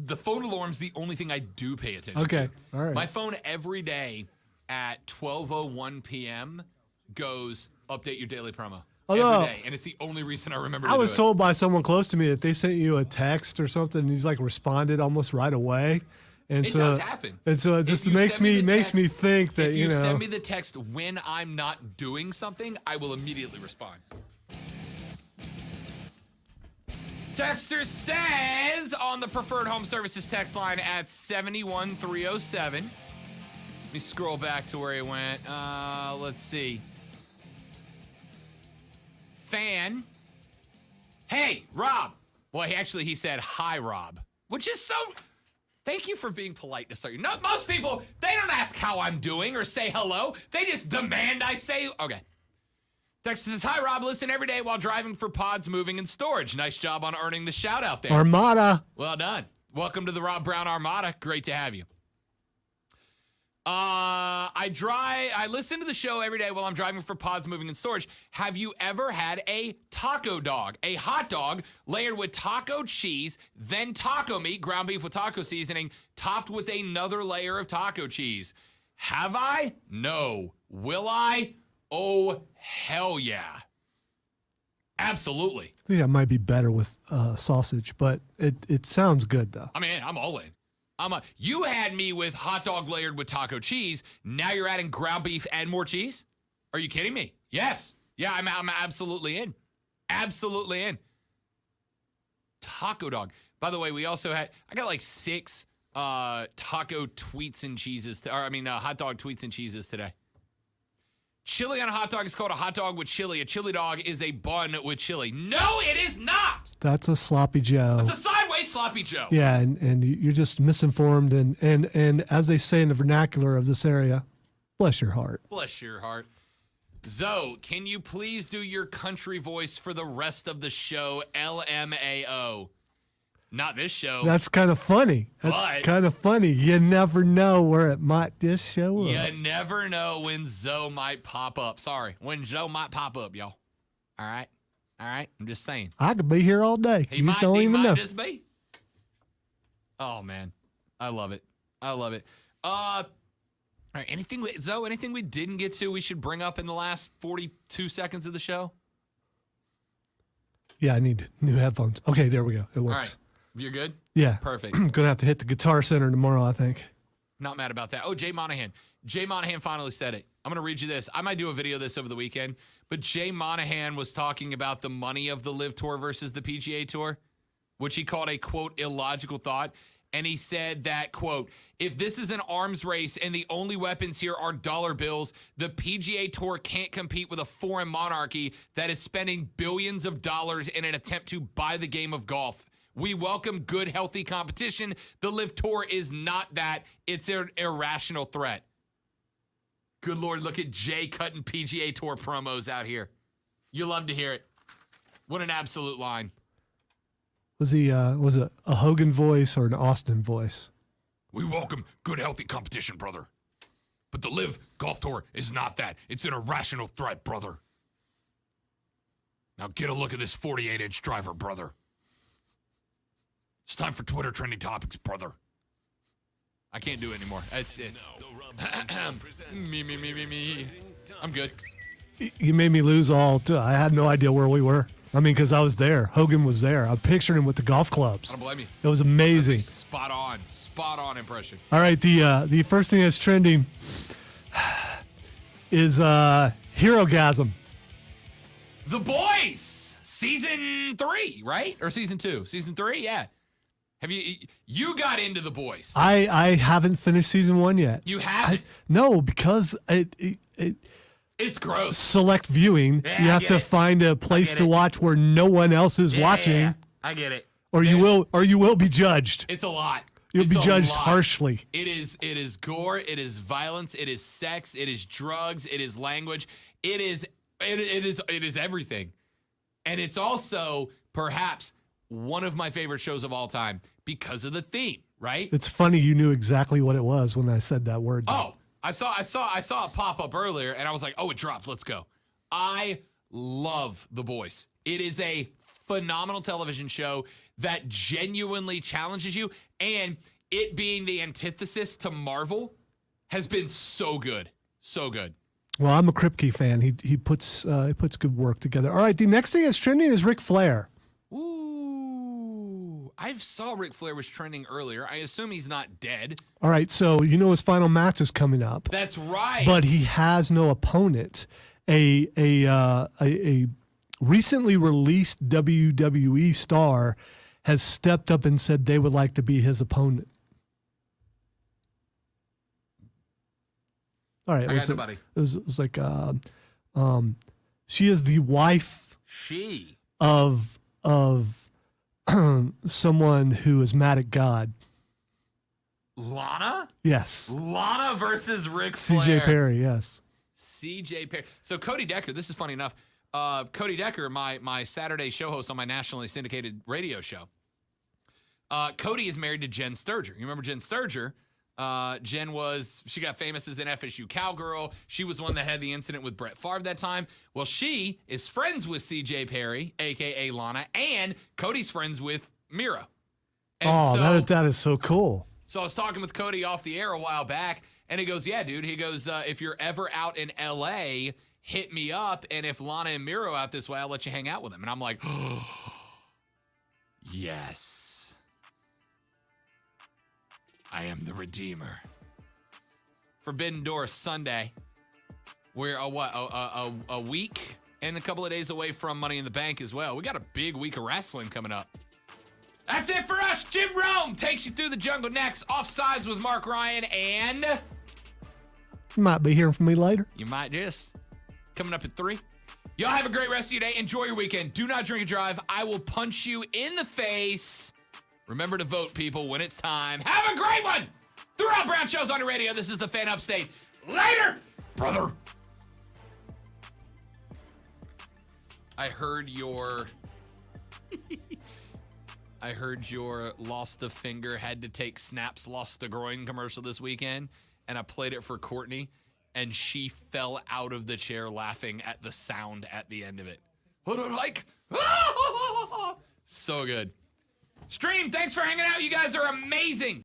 Speaker 2: The phone alarm's the only thing I do pay attention
Speaker 1: Okay,
Speaker 2: to.
Speaker 1: all right.
Speaker 2: My phone every day at 12:01 p.m. goes, update your daily promo.
Speaker 1: Although,
Speaker 2: every day. And it's the only reason I remember
Speaker 1: I
Speaker 2: to
Speaker 1: was
Speaker 2: do it.
Speaker 1: told by someone close to me that they sent you a text or something, and he's like responded almost right away. And
Speaker 2: It
Speaker 1: so,
Speaker 2: does happen.
Speaker 1: And so it
Speaker 2: If
Speaker 1: just
Speaker 2: you
Speaker 1: makes
Speaker 2: send me
Speaker 1: me
Speaker 2: the
Speaker 1: makes me
Speaker 2: text-
Speaker 1: think that
Speaker 2: if you
Speaker 1: know.
Speaker 2: send me the text when I'm not doing something, I will immediately respond. Texter says on the Preferred Home Services text line at 71307. Let me scroll back to where he went. Let's see. Fan. Hey, Rob. Well, he said, hi, Rob. Which is so... Thank you for being polite to start. Not most people, they don't ask how I'm doing or say hello. They just demand I say... Okay. Texas says, hi, Rob. Listen every day while driving for Pods Moving and Storage. Nice job on earning the shout out there.
Speaker 1: Armada.
Speaker 2: Well done. Welcome to the Rob Brown Armada. Great to have you. I listen to the show every day while I'm driving for Pods Moving and Storage. Have you ever had a taco dog, a hot dog layered with taco cheese, then taco meat, ground beef with taco seasoning, topped with another layer of taco cheese? Have I? No. Will I? Oh, hell yeah. Absolutely.
Speaker 1: I think that might be better with sausage, but it sounds good though.
Speaker 2: I mean, I'm all in. You had me with hot dog layered with taco cheese. Now you're adding ground beef and more cheese? Are you kidding me? Yes. Yeah, I'm absolutely in. Absolutely in. Taco dog. By the way, we also I got like 6 taco tweets and cheeses, hot dog tweets and cheeses today. Chili on a hot dog is called a hot dog with chili. A chili dog is a bun with chili. No, it is not.
Speaker 1: That's a sloppy Joe.
Speaker 2: It's a sideways sloppy Joe.
Speaker 1: Yeah, and you're just misinformed, and as they say in the vernacular of this area, bless your heart.
Speaker 2: Bless your heart. Zoe, can you please do your country voice for the rest of the show? LMAO. Not this show.
Speaker 1: That's kind of funny. That's
Speaker 2: But-
Speaker 1: kind of funny. You never know where it might just show up.
Speaker 2: You never know when Zoe might pop up. Sorry, when Zoe might pop up, y'all. All right? All right? I'm just saying.
Speaker 1: I could be here all day.
Speaker 2: He
Speaker 1: You
Speaker 2: might,
Speaker 1: just don't even know.
Speaker 2: just be. Oh, man. I love it. I love it. All right, Zoe, anything we didn't get to we should bring up in the last 42 seconds of the show?
Speaker 1: Yeah, I need new headphones. Okay, there we go. It
Speaker 2: All
Speaker 1: works.
Speaker 2: right. You're good?
Speaker 1: Yeah.
Speaker 2: Perfect.
Speaker 1: I'm going to have to hit the Guitar Center tomorrow, I think.
Speaker 2: Not mad about that. Oh, Jay Monahan. Jay Monahan finally said it. I'm going to read you this. I might do a video of this over the weekend, but Jay Monahan was talking about the money of the Live Tour versus the PGA Tour, which he called a, quote, illogical thought. And he said that, quote, if this is an arms race and the only weapons here are dollar bills, the PGA Tour can't compete with a foreign monarchy that is spending billions of dollars in an attempt to buy the game of golf. We welcome good, healthy competition. The Live Tour is not that. It's an irrational threat. Good Lord, look at Jay cutting PGA Tour promos out here. You love to hear it. What an absolute line.
Speaker 1: Was it a Hogan voice or an Austin voice?
Speaker 2: We welcome good, healthy competition, brother. But the Live Golf Tour is not that. It's an irrational threat, brother. Now get a look at this 48-inch driver, brother. It's time for Twitter trending topics, brother. I can't do it anymore. It's me. I'm good.
Speaker 1: You made me lose all. I had no idea where we were. I mean, because I was there. Hogan was there. I pictured him with the golf clubs.
Speaker 2: I don't blame you.
Speaker 1: It was amazing.
Speaker 2: Spot on impression.
Speaker 1: All right, the first thing that's trending is Herogasm.
Speaker 2: The Boys, season 3, right? Or season 2? Season 3, yeah. Have you got into The Boys?
Speaker 1: I haven't finished season 1 yet.
Speaker 2: You haven't?
Speaker 1: No, because
Speaker 2: It's gross.
Speaker 1: select viewing.
Speaker 2: Yeah,
Speaker 1: You
Speaker 2: I
Speaker 1: have
Speaker 2: get
Speaker 1: to
Speaker 2: it.
Speaker 1: find a place
Speaker 2: get
Speaker 1: to
Speaker 2: it.
Speaker 1: watch where no one else is watching,
Speaker 2: Yeah, I get it.
Speaker 1: or you will be judged.
Speaker 2: It's a lot.
Speaker 1: You'll
Speaker 2: It's
Speaker 1: be
Speaker 2: a
Speaker 1: judged
Speaker 2: lot.
Speaker 1: harshly.
Speaker 2: It is gore, it is violence, it is sex, it is drugs, it is language. It is everything. And it's also perhaps one of my favorite shows of all time because of the theme, right?
Speaker 1: It's funny you knew exactly what it was when I said that word.
Speaker 2: Oh, I saw it pop up earlier and I was like, "Oh, it dropped. Let's go." I love The Boys. It is a phenomenal television show that genuinely challenges you, and it being the antithesis to Marvel has been so good. So good.
Speaker 1: Well, I'm a Kripke fan. He puts good work together. All right, the next thing that's trending is Ric Flair.
Speaker 2: Ooh. I saw Ric Flair was trending earlier. I assume he's not dead.
Speaker 1: All right, so you know his final match is coming up,
Speaker 2: That's right.
Speaker 1: but he has no opponent. A recently released WWE star has stepped up and said they would like to be his opponent. All right,
Speaker 2: I got nobody.
Speaker 1: It was like she is the wife
Speaker 2: She.
Speaker 1: of someone who is mad at God.
Speaker 2: Lana?
Speaker 1: Yes,
Speaker 2: Lana versus Ric Flair.
Speaker 1: CJ Perry. Yes.
Speaker 2: CJ Perry. So Cody Decker, this is funny enough. Cody Decker, my Saturday show host on my nationally syndicated radio show. Cody is married to Jen Sturger. You remember Jen Sturger? Jen she got famous as an FSU cowgirl. She was the one that had the incident with Brett Favre that time. Well, she is friends with CJ Perry, aka Lana, and Cody's friends with Mira. And
Speaker 1: that is so cool.
Speaker 2: So I was talking with Cody off the air a while back, and he goes, "Yeah, dude." He goes, "If you're ever out in LA, hit me up, and if Lana and Miro out this way, I'll let you hang out with them." And I'm like, "Oh, yes, I am the Redeemer." Forbidden Door Sunday. We're a week and a couple of days away from Money in the Bank as well. We got a big week of wrestling coming up. That's it for us. Jim Rome takes you through the jungle next. Offsides with Mark Ryan, and
Speaker 1: You might be hearing from me later.
Speaker 2: you might just. Coming up at 3. Y'all have a great rest of your day. Enjoy your weekend. Do not drink and drive. I will punch you in the face. Remember to vote, people, when it's time. Have a great one. The Rob Brown Show's on the radio. This is the Fan Upstate. Later, brother. I heard your lost a finger, had to take snaps, lost a groin commercial this weekend, and I played it for Courtney, and she fell out of the chair laughing at the sound at the end of it. Like, so good. Stream, thanks for hanging out. You guys are amazing.